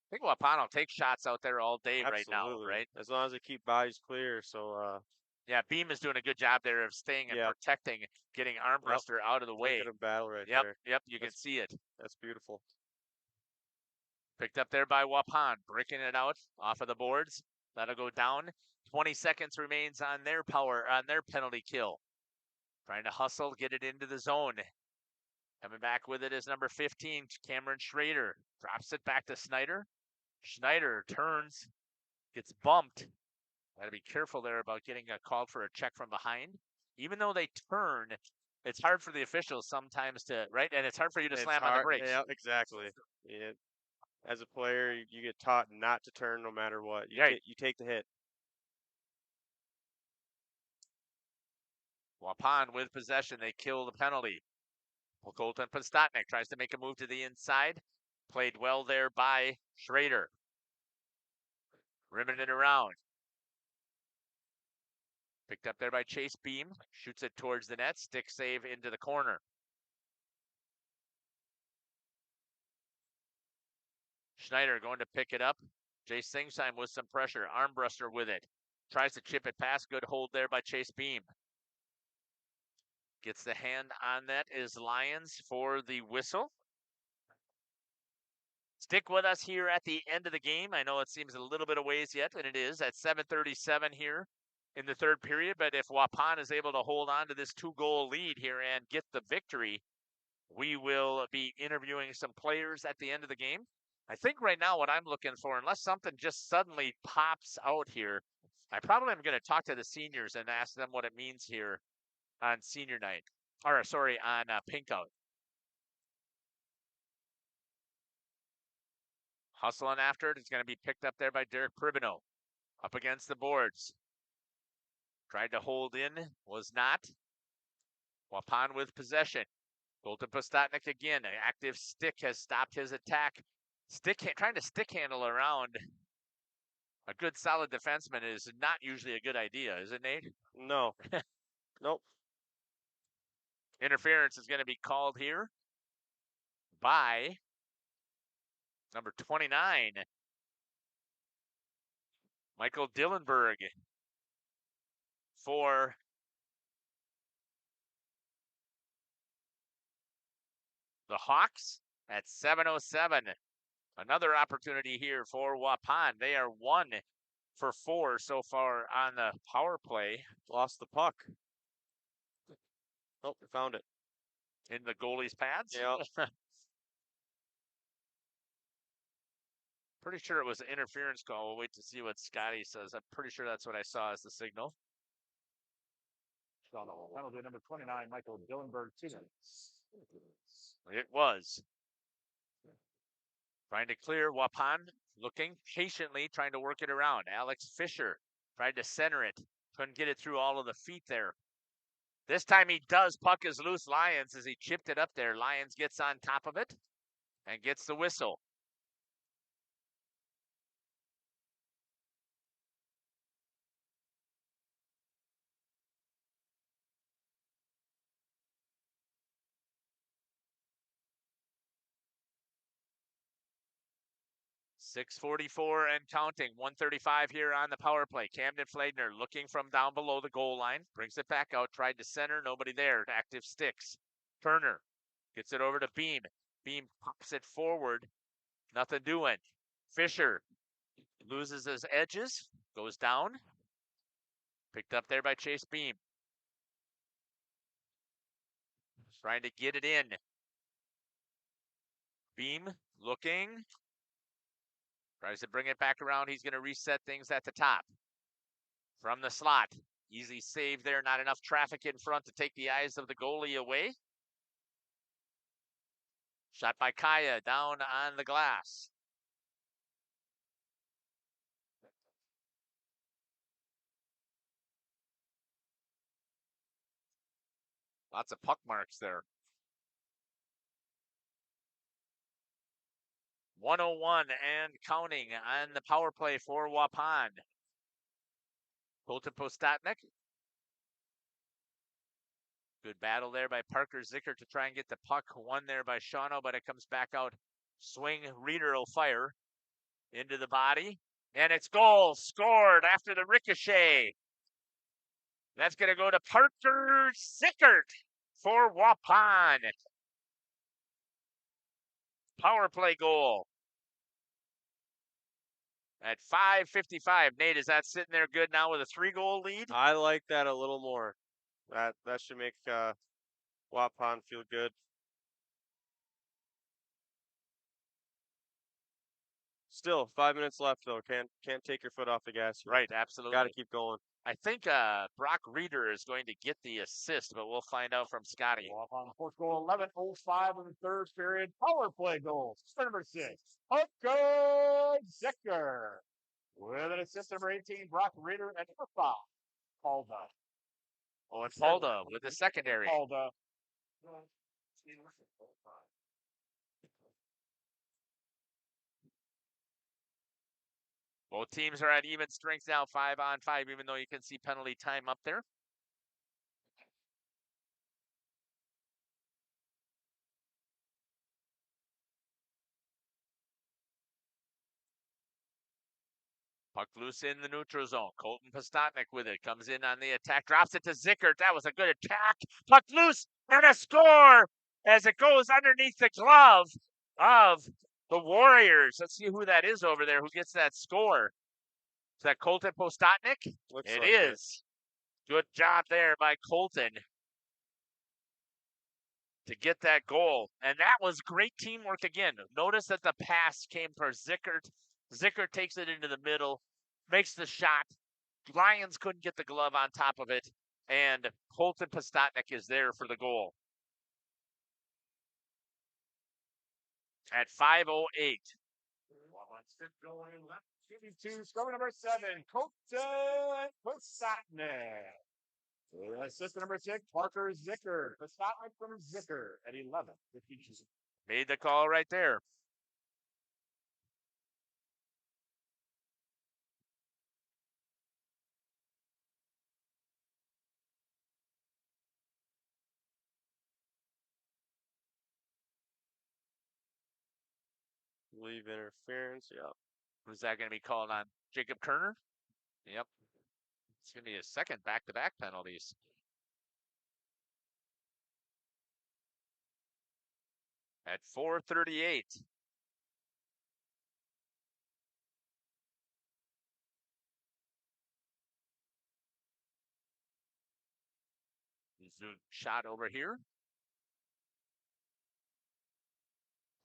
I think Waupun will take shots out there all day right now, right? As long as they keep bodies clear. So, yeah, Beam is doing a good job there of staying and protecting, getting Armbruster out of the way. Look at a battle right there. Yep, you can see it. That's beautiful. Picked up there by Waupun, breaking it out off of the boards. That'll go down. 20 seconds remains on their penalty kill. Trying to hustle, get it into the zone. Coming back with it is number 15, Cameron Schrader. Drops it back to Snyder. Schneider turns, gets bumped. Got to be careful there about getting called for a check from behind. Even though they turn, it's hard for the officials sometimes to, right? And it's hard for you to slam on the brakes. Yeah, exactly. Yeah. As a player, you get taught not to turn no matter what. You take the hit. Waupun with possession. They kill the penalty. Colton Podstatnik tries to make a move to the inside. Played well there by Schrader. Rimming it around. Picked up there by Chase Beam. Shoots it towards the net. Stick save into the corner. Schneider going to pick it up. Jay Singsheim with some pressure. Armbruster with it. Tries to chip it past. Good hold there by Chase Beam. Gets the hand on that is Lyons for the whistle. Stick with us here at the end of the game. I know it seems a little bit of ways yet, and it is at 7:37 here in the third period. But if Waupun is able to hold on to this 2-goal lead here and get the victory, we will be interviewing some players at the end of the game. I think right now what I'm looking for, unless something just suddenly pops out here, I probably am going to talk to the seniors and ask them what it means here on senior night, or sorry, on pink out. Hustling after it. It's going to be picked up there by Derek Pribino. Up against the boards. Tried to hold in, was not. Waupun with possession. Colton Podstatnik again. An active stick has stopped his attack. Trying to stick handle around a good solid defenseman is not usually a good idea, is it, Nate? No. Nope. Interference is going to be called here by number 29, Michael Dillenberg, for the Hawks at 7:07. Another opportunity here for Waupun. They are 1 for 4 so far on the power play. Lost the puck. Oh, we found it. In the goalie's pads? Yeah. Pretty sure it was an interference call. We'll wait to see what Scotty says. I'm pretty sure that's what I saw as the signal. Penalty number 29, Michael Dillenberg. It was. Trying to clear. Waupun looking patiently, trying to work it around. Alex Fisher tried to center it. Couldn't get it through all of the feet there. This time he does. Puck is loose. Lyons, as he chipped it up there. Lyons gets on top of it and gets the whistle. 6:44 and counting. 1:35 here on the power play. Camden Flagner looking from down below the goal line. Brings it back out. Tried to center. Nobody there. Active sticks. Turner gets it over to Beam. Beam pops it forward. Nothing doing. Fisher loses his edges. Goes down. Picked up there by Chase Beam. Trying to get it in. Beam looking. Tries to bring it back around. He's going to reset things at the top. From the slot. Easy save there. Not enough traffic in front to take the eyes of the goalie away. Shot by Kaya down on the glass. Lots of puck marks there. 101 and counting on the power play for Waupun. Colton Postatnik. Good battle there by Parker Zicker to try and get the puck. Won there by Shawano, but it comes back out. Swing, Reeder will fire into the body. And it's goal scored after the ricochet. That's going to go to Parker Zickert for Waupun. Power play goal. At 5:55, Nate, is that sitting there good now with a 3-goal lead? I like that a little more. That should make Waupun feel good. Still, 5 minutes left though. Can't take your foot off the gas here. Right, absolutely. Got to keep going. I think Brock Reeder is going to get the assist, but we'll find out from Scotty. On fourth goal, 11:05 in the third period. Power play goals. Number 6, Parker Zicker. With an assist, number 18, Brock Reeder, and number 5, Palda. Oh, and Palda with the secondary. Palda. Both teams are at even strength now, 5-on-5, even though you can see penalty time up there. Puck loose in the neutral zone. Colton Postotnik with it. Comes in on the attack. Drops it to Zickert. That was a good attack. Puck loose and a score as it goes underneath the glove of the Warriors. Let's see who that is over there who gets that score. Is that Colton Postotnik? It is. Good job there by Colton to get that goal. And that was great teamwork again. Notice that the pass came for Zickert. Zickert takes it into the middle, makes the shot. Lions couldn't get the glove on top of it. And Colton Postotnik is there for the goal. At 5:08. Going left, 52, scoring number 7, Colton Postotnik. Assistant number 6, Parker Zicker. Postotnik from Zicker at 11:52. Made the call right there. Leave interference, yep. Who's that going to be called on? Jacob Kerner? Yep. It's going to be a second back-to-back penalties. At 4:38. Zoom shot over here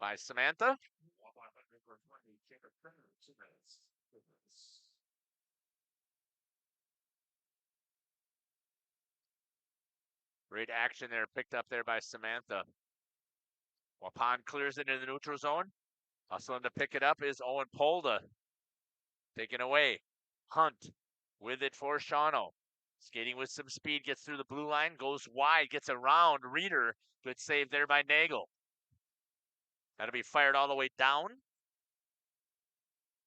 by Samantha. Great action there, picked up there by Samantha. Waupun clears it into the neutral zone. Hustling to pick it up is Owen Polda. Taken away. Hunt with it for Shawano. Skating with some speed, gets through the blue line, goes wide, gets around Reeder. Good save there by Nagel. That'll be fired all the way down.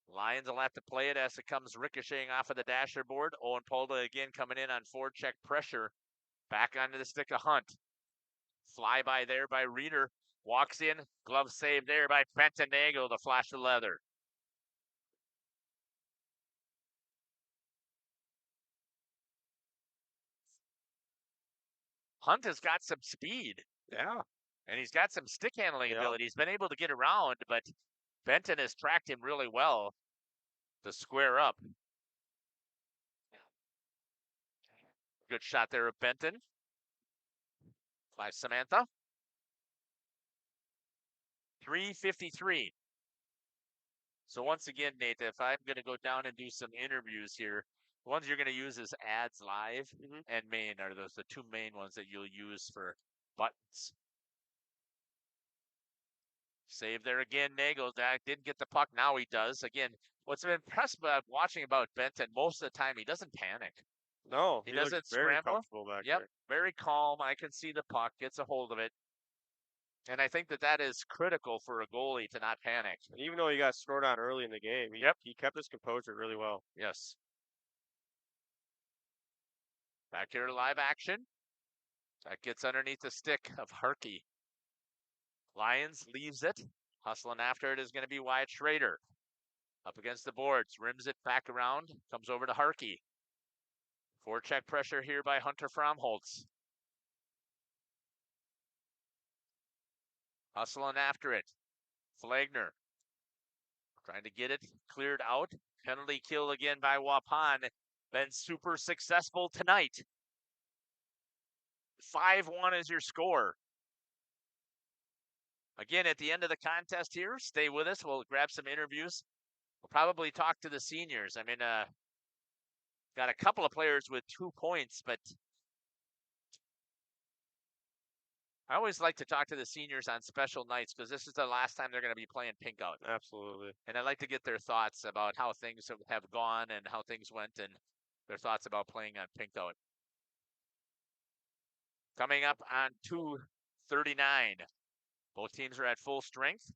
Lions will have to play it as it comes ricocheting off of the dasher board. Owen Polda again coming in on forecheck pressure. Back onto the stick of Hunt. Fly by there by Reeder. Walks in. Glove save there by Benton Nagel to flash the leather. Hunt has got some speed. Yeah. And he's got some stick handling ability. He's been able to get around, but Benton has tracked him really well to square up. Good shot there of Benton by Samantha. 3:53. So once again, Nate, if I'm going to go down and do some interviews here, the ones you're going to use is Ads Live and Main are those the two main ones that you'll use for buttons. Save there again. Nagel didn't get the puck. Now he does. Again, what's been impressive about watching about Benton, most of the time he doesn't panic. No, he doesn't looks very scramble. comfortable back Yep, there. very calm. I can see the puck, gets a hold of it. And I think that is critical for a goalie to not panic. And even though he got scored on early in the game, he kept his composure really well. Yes. Back here to live action. That gets underneath the stick of Harkey. Lyons leaves it. Hustling after it is going to be Wyatt Schrader. Up against the boards. Rims it back around. Comes over to Harkey. Forecheck pressure here by Hunter Fromholtz. Hustling after it. Flagner. Trying to get it cleared out. Penalty kill again by Waupun. Been super successful tonight. 5-1 is your score. Again, at the end of the contest here, stay with us. We'll grab some interviews. We'll probably talk to the seniors. I mean, got a couple of players with 2 points, but I always like to talk to the seniors on special nights because this is the last time they're going to be playing pink out. Absolutely. And I like to get their thoughts about how things have gone and how things went and their thoughts about playing on pink out. Coming up on 2:39. Both teams are at full strength.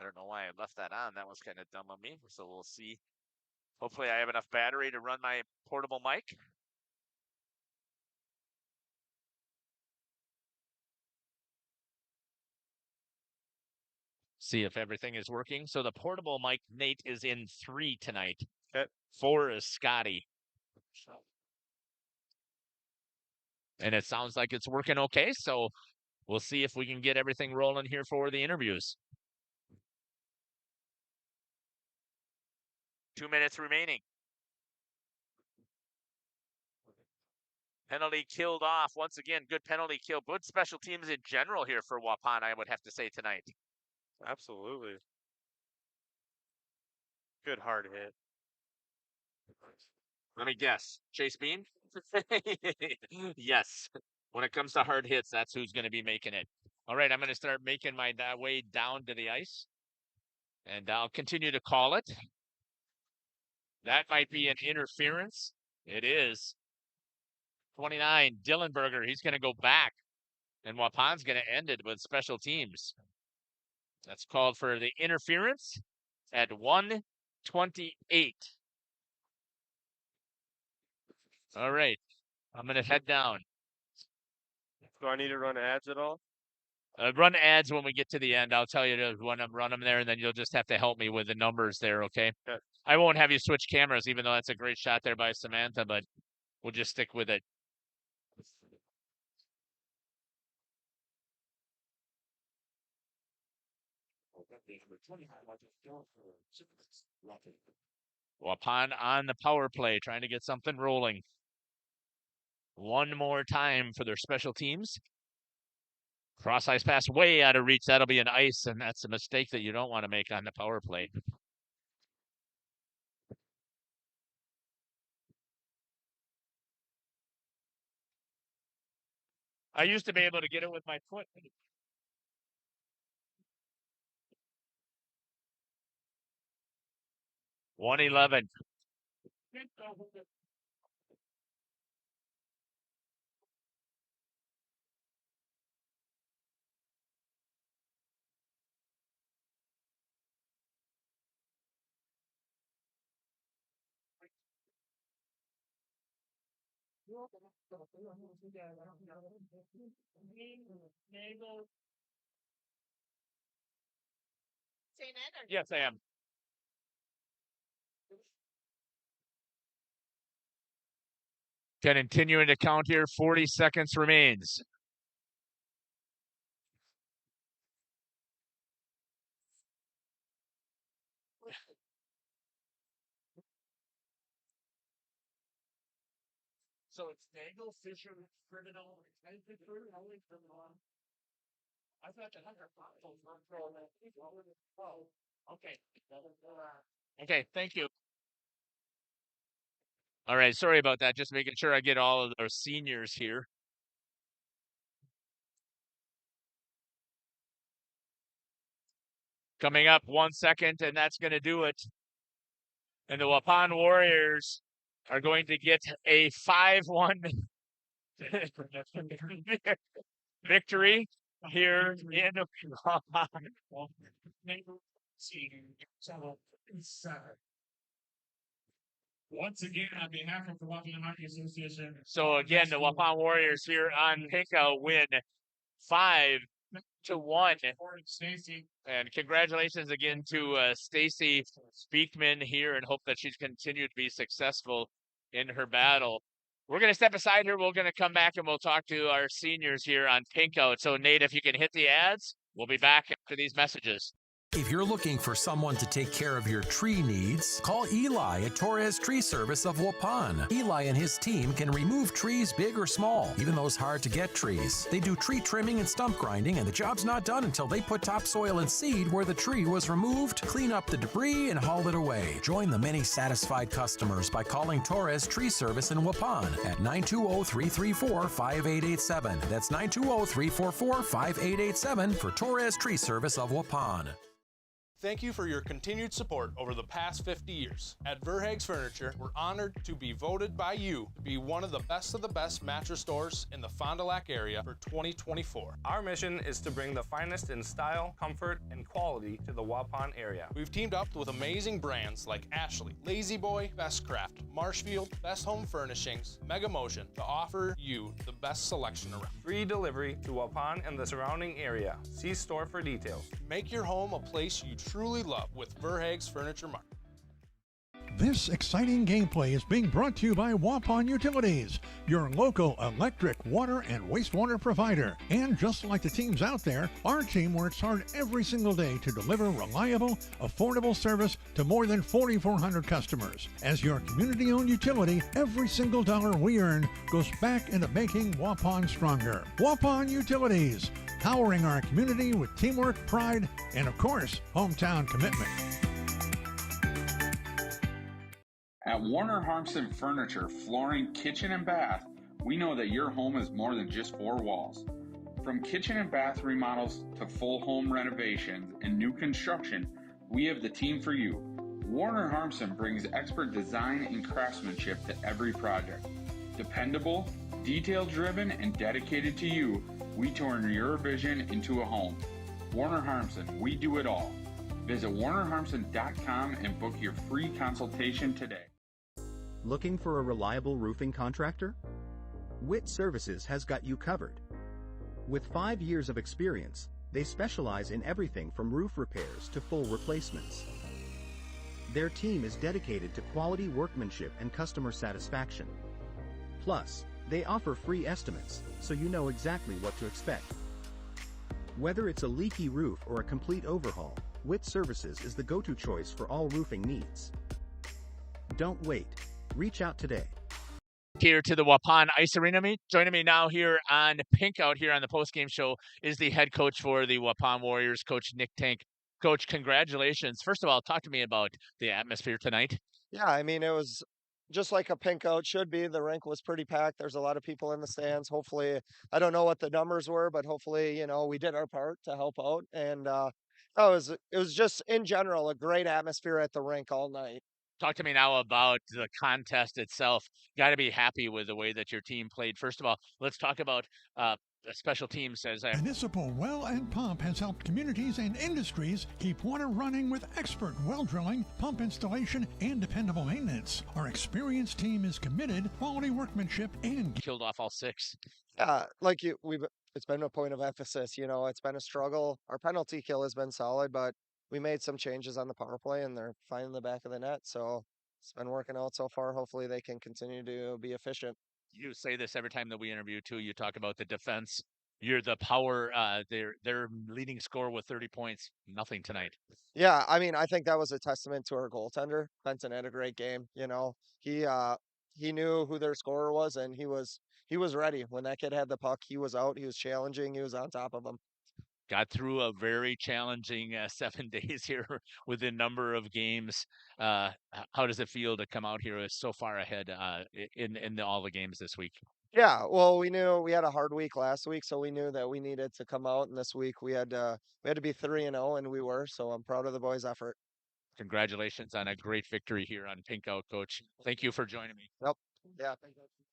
I don't know why I left that on. That was kind of dumb of me. So we'll see. Hopefully I have enough battery to run my portable mic. See if everything is working. So the portable mic, Nate, is in 3 tonight. Okay. 4 is Scotty. And it sounds like it's working okay. So we'll see if we can get everything rolling here for the interviews. 2 minutes remaining. Penalty killed off. Once again, good penalty kill. Good special teams in general here for Waupun, I would have to say tonight. Absolutely. Good hard hit. Let me guess. Chase Bean? Yes. When it comes to hard hits, that's who's going to be making it. All right, I'm going to start making my way down to the ice. And I'll continue to call it. That might be an interference. It is. 29, Dillenberger. He's going to go back. And Waupun's going to end it with special teams. That's called for the interference at 1:28. All right. I'm going to head down. Do I need to run ads at all? Run ads when we get to the end. I'll tell you to run them there, and then you'll just have to help me with the numbers there, okay? Okay. I won't have you switch cameras, even though that's a great shot there by Samantha, but we'll just stick with it. Waupun on the power play, trying to get something rolling. One more time for their special teams. Cross ice pass way out of reach. That'll be an ice, and that's a mistake that you don't want to make on the power play. I used to be able to get it with my foot. 1:11. Yes, I am. Continuing to count here, 40 seconds remains. So it's Dangle, Fisher, Criminal, and only Criminal. I thought the Hunter Foxholes were throwing that. Oh, okay. Okay, thank you. All right, sorry about that. Just making sure I get all of those seniors here. Coming up 1 second, and that's going to do it. And the Waupun Warriors are going to get a 5-1 victory here in once again, on behalf of the Waupun Hockey Association. So again, the Waupun Warriors here on Pinko win 5-1. And congratulations again to Stacy Speakman here, and hope that she's continued to be successful in her battle. We're going to step aside here. We're going to come back and we'll talk to our seniors here on Pinko. So Nate, if you can hit the ads, we'll be back after these messages. If you're looking for someone to take care of your tree needs, call Eli at Torres Tree Service of Waupun. Eli and his team can remove trees big or small, even those hard-to-get trees. They do tree trimming and stump grinding, and the job's not done until they put topsoil and seed where the tree was removed, clean up the debris, and haul it away. Join the many satisfied customers by calling Torres Tree Service in Waupun at 920-334-5887. That's 920-344-5887 for Torres Tree Service of Waupun. Thank you for your continued support over the past 50 years. At Verhaeg's Furniture, we're honored to be voted by you to be one of the best mattress stores in the Fond du Lac area for 2024. Our mission is to bring the finest in style, comfort, and quality to the Waupun area. We've teamed up with amazing brands like Ashley, Lazy Boy, Bestcraft, Marshfield, Best Home Furnishings, Mega Motion to offer you the best selection around. Free delivery to Waupun and the surrounding area. See store for details. Make your home a place you truly love with Verhaeg's Furniture Market. This exciting gameplay is being brought to you by Waupun Utilities, your local electric, water, and wastewater provider. And just like the teams out there, our team works hard every single day to deliver reliable, affordable service to more than 4,400 customers. As your community-owned utility, every single dollar we earn goes back into making Waupun stronger. Waupun Utilities, powering our community with teamwork, pride, and of course, hometown commitment. At Warner Harmson Furniture, Flooring, Kitchen, and Bath, we know that your home is more than just four walls. From kitchen and bath remodels to full home renovations and new construction, we have the team for you. Warner Harmson brings expert design and craftsmanship to every project. Dependable, detail-driven, and dedicated to you, we turn your vision into a home. Warner Harmson, we do it all. Visit warnerharmson.com and book your free consultation today. Looking for a reliable roofing contractor? WIT Services has got you covered. With 5 years of experience, they specialize in everything from roof repairs to full replacements. Their team is dedicated to quality workmanship and customer satisfaction. Plus, they offer free estimates, so you know exactly what to expect. Whether it's a leaky roof or a complete overhaul, WIT Services is the go-to choice for all roofing needs. Don't wait. Reach out today. Here to the Waupun Ice Arena meet. Joining me now here on Pink Out here on the postgame show is the head coach for the Waupun Warriors, Coach Nick Tank. Coach, congratulations. First of all, talk to me about the atmosphere tonight. Yeah, I mean, it was just like a Pink Out should be. The rink was pretty packed. There's a lot of people in the stands. Hopefully, I don't know what the numbers were, but hopefully, we did our part to help out. And it was just in general a great atmosphere at the rink all night. Talk to me now about the contest itself. Got to be happy with the way that your team played. First of all, let's talk about special teams. Municipal Well and Pump has helped communities and industries keep water running with expert well drilling, pump installation, and dependable maintenance. Our experienced team is committed, quality workmanship, and killed off all six. It's been a point of emphasis. It's been a struggle. Our penalty kill has been solid, but we made some changes on the power play, and they're finding the back of the net. So it's been working out so far. Hopefully they can continue to be efficient. You say this every time that we interview too. You talk about the defense. You're the power. Their leading score with 30 points. Nothing tonight. Yeah, I mean, I think that was a testament to our goaltender. Benton had a great game. You know, he knew who their scorer was, and he was ready when that kid had the puck. He was out. He was challenging. He was on top of him. Got through a very challenging 7 days here with a number of games. How does it feel to come out here so far ahead in all the games this week? Yeah, well, we knew we had a hard week last week, so we knew that we needed to come out, and this week we had to be 3-0, and we were. So I'm proud of the boys' effort. Congratulations on a great victory here on Pink Out, Coach. Thank you for joining me. Yep. Yeah.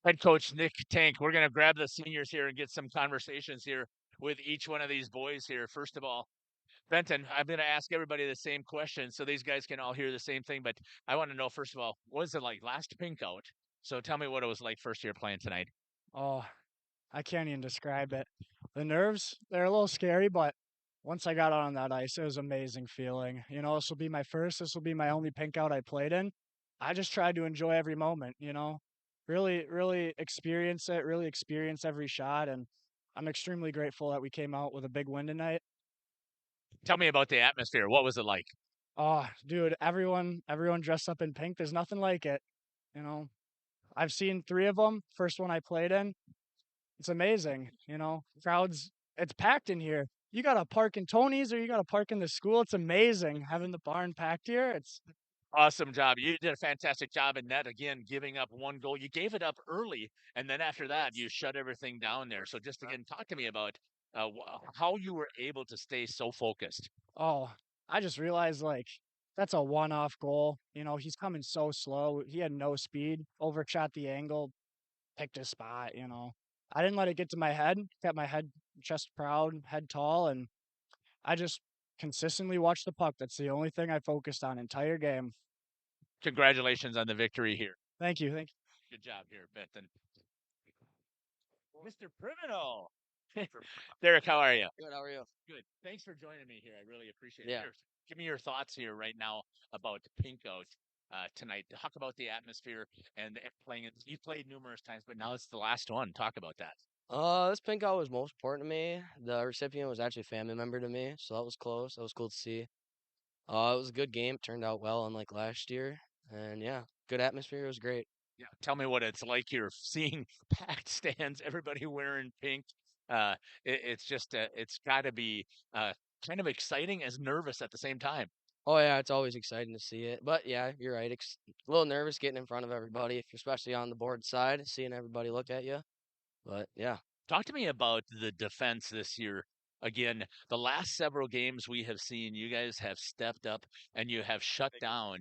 Head coach Nick Tank. We're going to grab the seniors here and get some conversations here with each one of these boys here. First of all, Benton, I'm going to ask everybody the same question so these guys can all hear the same thing. But I want to know, first of all, what was it like last Pink Out? So tell me what it was like first year playing tonight. Oh, I can't even describe it. The nerves, they're a little scary, but once I got out on that ice, it was an amazing feeling. You know, this will be my only pink out I played in. I just tried to enjoy every moment, you know, really, really experience it, really experience every shot. And I'm extremely grateful that we came out with a big win tonight. Tell me about the atmosphere. What was it like? Oh, dude, everyone dressed up in pink. There's nothing like it. You know, I've seen 3 of them. First one I played in, it's amazing, you know. Crowds, it's packed in here. You got to park in Tony's or you got to park in the school. It's amazing having the barn packed here. It's Awesome job. You did a fantastic job in net again, giving up 1 goal. You gave it up early, and then after that, you shut everything down there. So just again, talk to me about how you were able to stay so focused. oh, I just realized like that's a one-off goal. You know, he's coming so slow. He had no speed, overshot the angle, picked his spot, you know. I didn't let it get to my head, kept my head chest proud, head tall, and I just consistently watched the puck. That's the only thing I focused on entire game. Congratulations on the victory here. Thank you. Thank you. Good job here, Benton. Mr. Criminal. Derek, how are you? Good. How are you? Good. Thanks for joining me here. I really appreciate it. Yeah. Here, give me your thoughts here right now about Pink Out tonight. Talk about the atmosphere and playing it. You played numerous times, but now it's the last one. Talk about that. This pink out was most important to me. The recipient was actually a family member to me, so that was close. That was cool to see. It was a good game. Turned out well, unlike last year. And yeah, good atmosphere. It was great. Yeah, tell me what it's like here, seeing packed stands, everybody wearing pink. It's just, it's got to be kind of exciting as nervous at the same time. Oh yeah, it's always exciting to see it. But yeah, you're right. A little nervous getting in front of everybody, if especially on the board side, seeing everybody look at you. But yeah. Talk to me about the defense this year. Again, the last several games we have seen, you guys have stepped up and you have shut down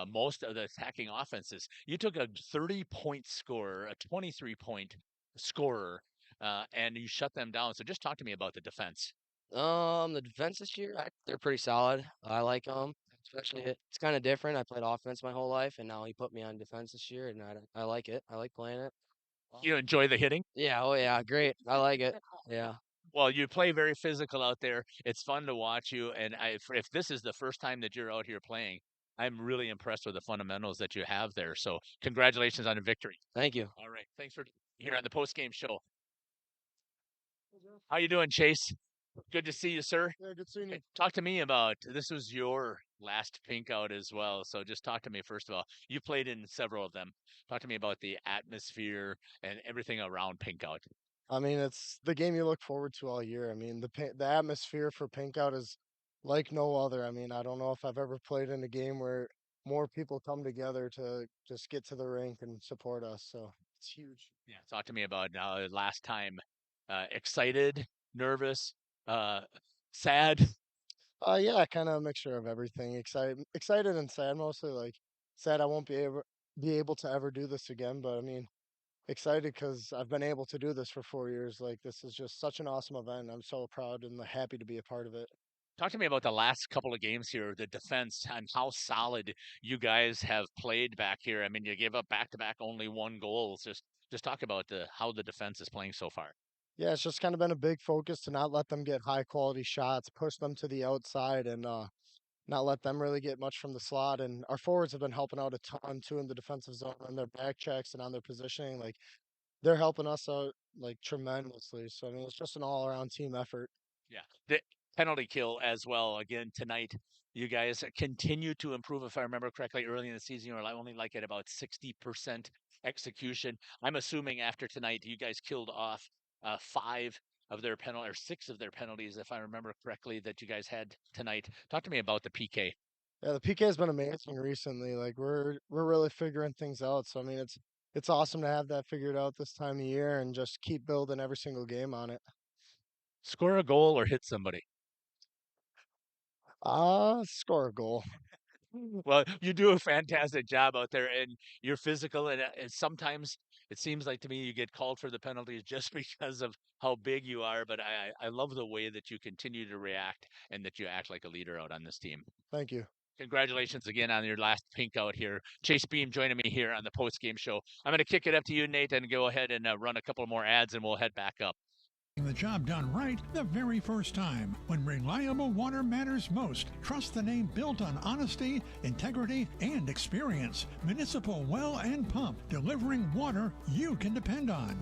most of the attacking offenses. You took a 30-point scorer, a 23-point scorer, and you shut them down. So just talk to me about the defense. The defense this year, they're pretty solid. I like them, especially it's kind of different. I played offense my whole life, and now he put me on defense this year, and I like it. I like playing it. You enjoy the hitting? Yeah. Oh yeah. Great. I like it. Yeah. Well, you play very physical out there. It's fun to watch you. And if this is the first time that you're out here playing, I'm really impressed with the fundamentals that you have there. So congratulations on the victory. Thank you. All right. Thanks for here on the post-game show. How you doing, Chase? Good to see you, sir. Yeah, good seeing you. Talk to me about, this was your last pink out as well. So just talk to me, first of all. You played in several of them. Talk to me about the atmosphere and everything around pink out. I mean, it's the game you look forward to all year. I mean, the atmosphere for Pink Out is like no other. I mean, I don't know if I've ever played in a game where more people come together to just get to the rink and support us. So it's huge. Yeah, talk to me about last time. Excited, nervous, sad. Yeah, kind of a mixture of everything. Excited and sad mostly. Like sad, I won't be able to ever do this again. But I mean, excited because I've been able to do this for 4 years. Like this is just such an awesome event. I'm so proud and happy to be a part of it. Talk to me about the last couple of games here, the defense and how solid you guys have played back here. I mean, you gave up back-to-back only 1 goal. Just talk about how the defense is playing so far. Yeah, it's just kind of been a big focus to not let them get high quality shots, push them to the outside, and not let them really get much from the slot. And our forwards have been helping out a ton too in the defensive zone on their back checks and on their positioning. Like they're helping us out like tremendously. So I mean, it's just an all-around team effort. Yeah. The penalty kill as well. Again, tonight, you guys continue to improve. If I remember correctly, early in the season, you were only like at about 60% execution. I'm assuming after tonight, you guys killed off 5 of their penalty or 6 of their penalties, if I remember correctly, that you guys had tonight. Talk to me about the PK. Yeah, the PK has been amazing recently. Like we're really figuring things out. So I mean, it's awesome to have that figured out this time of year and just keep building every single game on it. Score a goal or hit somebody. Score a goal. Well, you do a fantastic job out there, and you're physical. And sometimes it seems like to me you get called for the penalties just because of how big you are. But I love the way that you continue to react and that you act like a leader out on this team. Thank you. Congratulations again on your last pink out here. Chase Beam joining me here on the post game show. I'm going to kick it up to you, Nate, and go ahead and run a couple more ads, and we'll head back up. The job done right the very first time. When reliable water matters most, trust the name built on honesty, integrity, and experience. Municipal Well and Pump, delivering water you can depend on.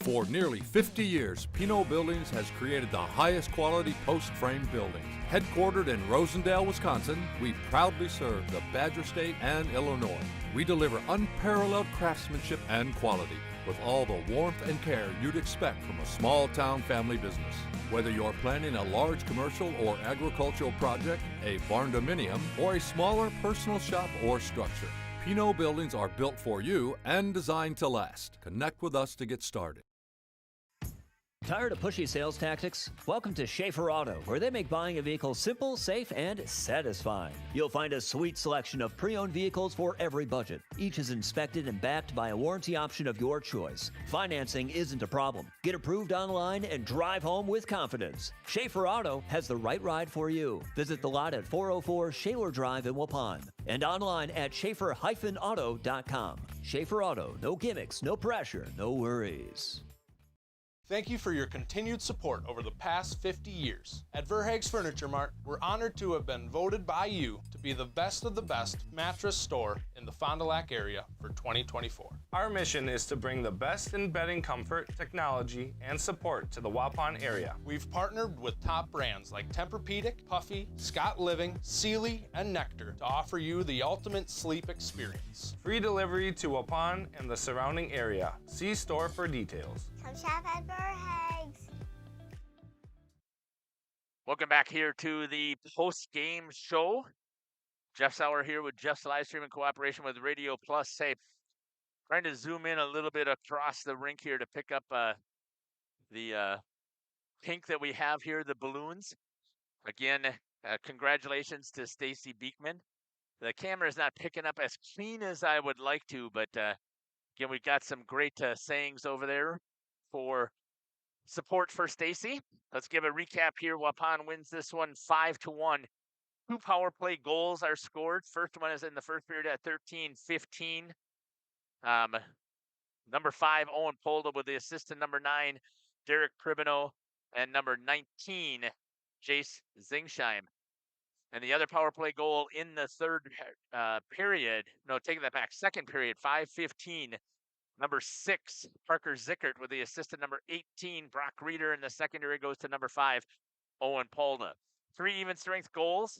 For nearly 50 years, Pinot Buildings has created the highest quality post-frame buildings. Headquartered in Rosendale, Wisconsin, we proudly serve the Badger State and Illinois. We deliver unparalleled craftsmanship and quality with all the warmth and care you'd expect from a small-town family business. Whether you're planning a large commercial or agricultural project, a barn-dominium, or a smaller personal shop or structure, Pinot Buildings are built for you and designed to last. Connect with us to get started. Tired of pushy sales tactics? Welcome to Schaefer Auto, where they make buying a vehicle simple, safe, and satisfying. You'll find a sweet selection of pre-owned vehicles for every budget. Each is inspected and backed by a warranty option of your choice. Financing isn't a problem. Get approved online and drive home with confidence. Schaefer Auto has the right ride for you. Visit the lot at 404 Shaler Drive in Waupun and online at schaefer-auto.com. Schaefer Auto, no gimmicks, no pressure, no worries. Thank you for your continued support over the past 50 years. At Verhaeg's Furniture Mart, we're honored to have been voted by you to be the best of the best mattress store in the Fond du Lac area for 2024. Our mission is to bring the best in bedding comfort, technology, and support to the Waupun area. We've partnered with top brands like Tempur-Pedic, Puffy, Scott Living, Sealy, and Nectar to offer you the ultimate sleep experience. Free delivery to Waupun and the surrounding area. See store for details. Come shop at Verhaeg's. Welcome back here to the post-game show. Jeff Sauer here with Jeff's live stream in cooperation with Radio Plus. Hey, trying to zoom in a little bit across the rink here to pick up the pink that we have here, the balloons. Again, congratulations to Stacy Beekman. The camera is not picking up as clean as I would like to, but again, we've got some great sayings over there for support for Stacy. Let's give a recap here. Waupun wins this one 5-1. 2 power play goals are scored. First one is in the first period at 13-15. Number 5, Owen Polda with the assist to number 9, Derek Cribino, and number 19, Jace Zingsheim. And the other power play goal in the third period, no, taking that back, second period, 5-15. Number 6, Parker Zickert with the assist to number 18, Brock Reeder. And the secondary goes to number 5, Owen Polda. 3 even strength goals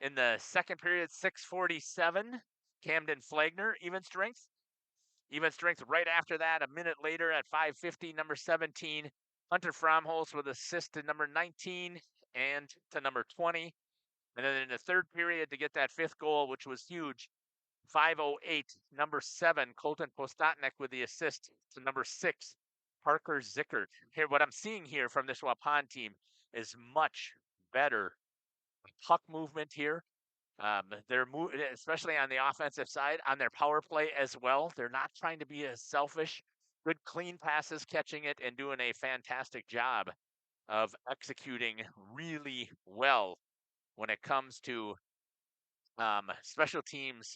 in the second period, 6:47. Camden Flagner, even strength. Even strength right after that, a minute later at 5:50, number 17, Hunter Fromholz with assist to number 19 and to number 20. And then in the third period to get that 5th goal, which was huge, 5:08, number 7, Colton Postotnik with the assist to number 6, Parker Zickert. Here, what I'm seeing here from this Waupun team is much better puck movement here. They're especially on the offensive side, on their power play as well. They're not trying to be as selfish. Good clean passes, catching it, and doing a fantastic job of executing really well when it comes to special teams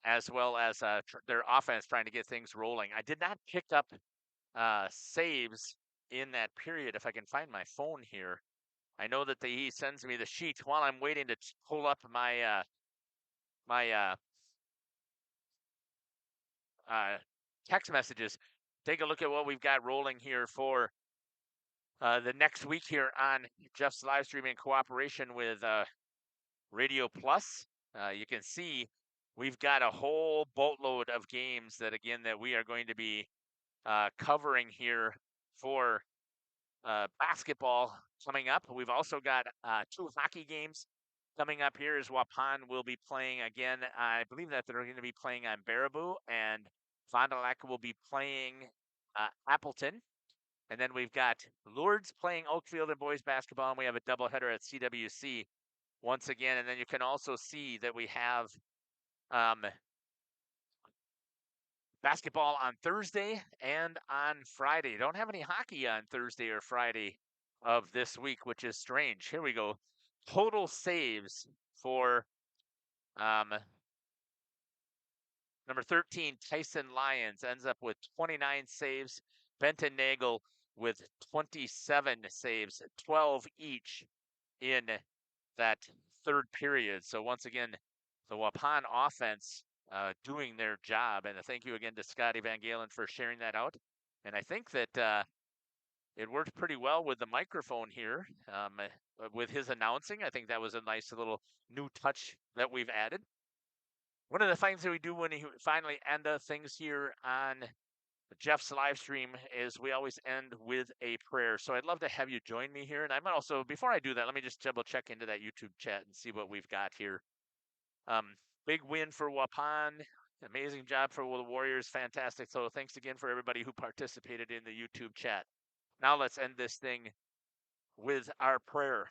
as well as their offense trying to get things rolling. I did not pick up saves in that period. If I can find my phone here. I know that he sends me the sheet while I'm waiting to pull up my my text messages. Take a look at what we've got rolling here for the next week here on Jeff's live stream in cooperation with Radio Plus. You can see we've got a whole boatload of games that we are going to be covering here for basketball coming up. We've also got 2 hockey games coming up here as Waupun will be playing again. I believe that they're going to be playing on Baraboo, and Fond du Lac will be playing Appleton. And then we've got Lourdes playing Oakfield in boys basketball, and we have a doubleheader at CWC once again. And then you can also see that we have basketball on Thursday and on Friday. Don't have any hockey on Thursday or Friday of this week, which is strange. Here we go. Total saves for number 13, Tyson Lyons, ends up with 29 saves. Benton Nagel with 27 saves, 12 each in that third period. So once again, the Waupun offense doing their job. And thank you again to Scotty Van Galen for sharing that out. And I think that it worked pretty well with the microphone here with his announcing. I think that was a nice little new touch that we've added. One of the things that we do when we finally end things here on Jeff's live stream is we always end with a prayer. So I'd love to have you join me here. And I'm also, before I do that, let me just double check into that YouTube chat and see what we've got here. Big win for Waupun. Amazing job for the Warriors. Fantastic. So thanks again for everybody who participated in the YouTube chat. Now let's end this thing with our prayer.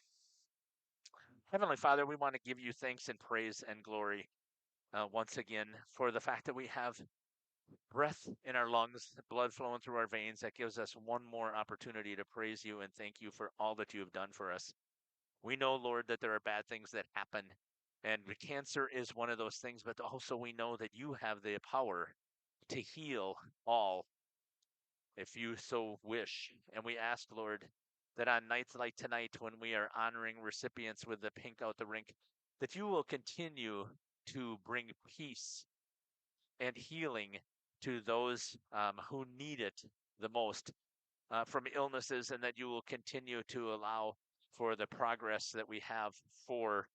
Heavenly Father, we want to give you thanks and praise and glory once again for the fact that we have breath in our lungs, blood flowing through our veins. That gives us one more opportunity to praise you and thank you for all that you have done for us. We know, Lord, that there are bad things that happen, and cancer is one of those things, but also we know that you have the power to heal all if you so wish. And we ask, Lord, that on nights like tonight, when we are honoring recipients with the Pink Out the Rink, that you will continue to bring peace and healing to those who need it the most from illnesses, and that you will continue to allow for the progress that we have for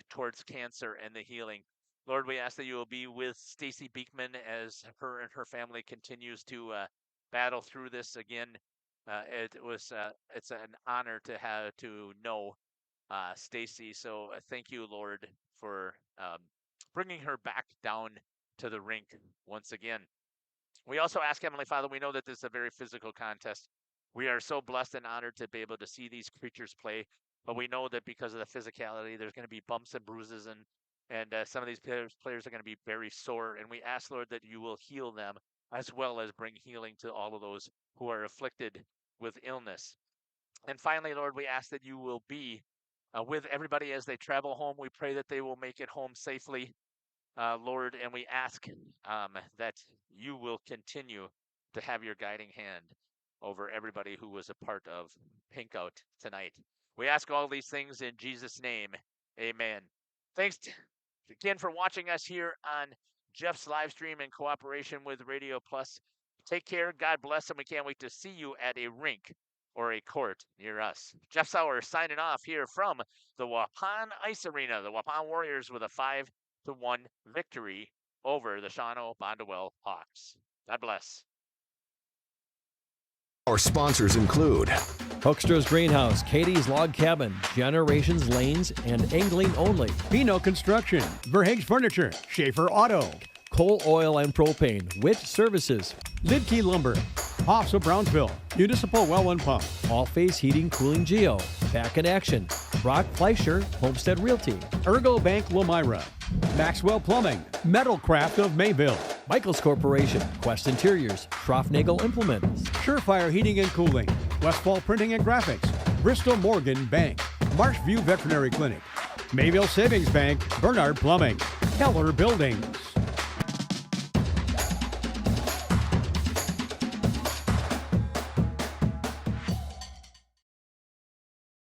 towards cancer and the healing. Lord, we ask that you will be with Stacy Beekman as her and her family continues to battle through this again. It's an honor to know Stacy. So thank you, Lord, for bringing her back down to the rink once again. We also ask, Heavenly Father, we know that this is a very physical contest. We are so blessed and honored to be able to see these creatures play, but we know that because of the physicality, there's going to be bumps and bruises, and some of these players are going to be very sore. And we ask, Lord, that you will heal them as well as bring healing to all of those who are afflicted with illness. And finally, Lord, we ask that you will be with everybody as they travel home. We pray that they will make it home safely, Lord, and we ask that you will continue to have your guiding hand over everybody who was a part of Pink Out tonight. We ask all these things in Jesus' name. Amen. Thanks again for watching us here on Jeff's live stream in cooperation with Radio Plus. Take care. God bless, and we can't wait to see you at a rink or a court near us. Jeff Sauer signing off here from the Waupun Ice Arena. The Waupun Warriors with a 5-1 victory over the Shawano Bondwell Hawks. God bless. Our sponsors include Hoekstra's Greenhouse, Katie's Log Cabin, Generations Lanes, and Angling Only. Pino Construction, Verhaeg's Furniture, Schaefer Auto, Coal Oil and Propane, Witt Services, Lidkey Lumber, Hoffs of Brownsville, Municipal Well and Pump, All Phase Heating Cooling Geo, Back in Action, Brock Fleischer, Homestead Realty, Ergo Bank Lomira, Maxwell Plumbing, Metalcraft of Mayville, Michaels Corporation, Quest Interiors, Schroffnagel Implements, Surefire Heating and Cooling, Westfall Printing and Graphics, Bristol Morgan Bank, Marshview Veterinary Clinic, Mayville Savings Bank, Bernard Plumbing, Keller Buildings.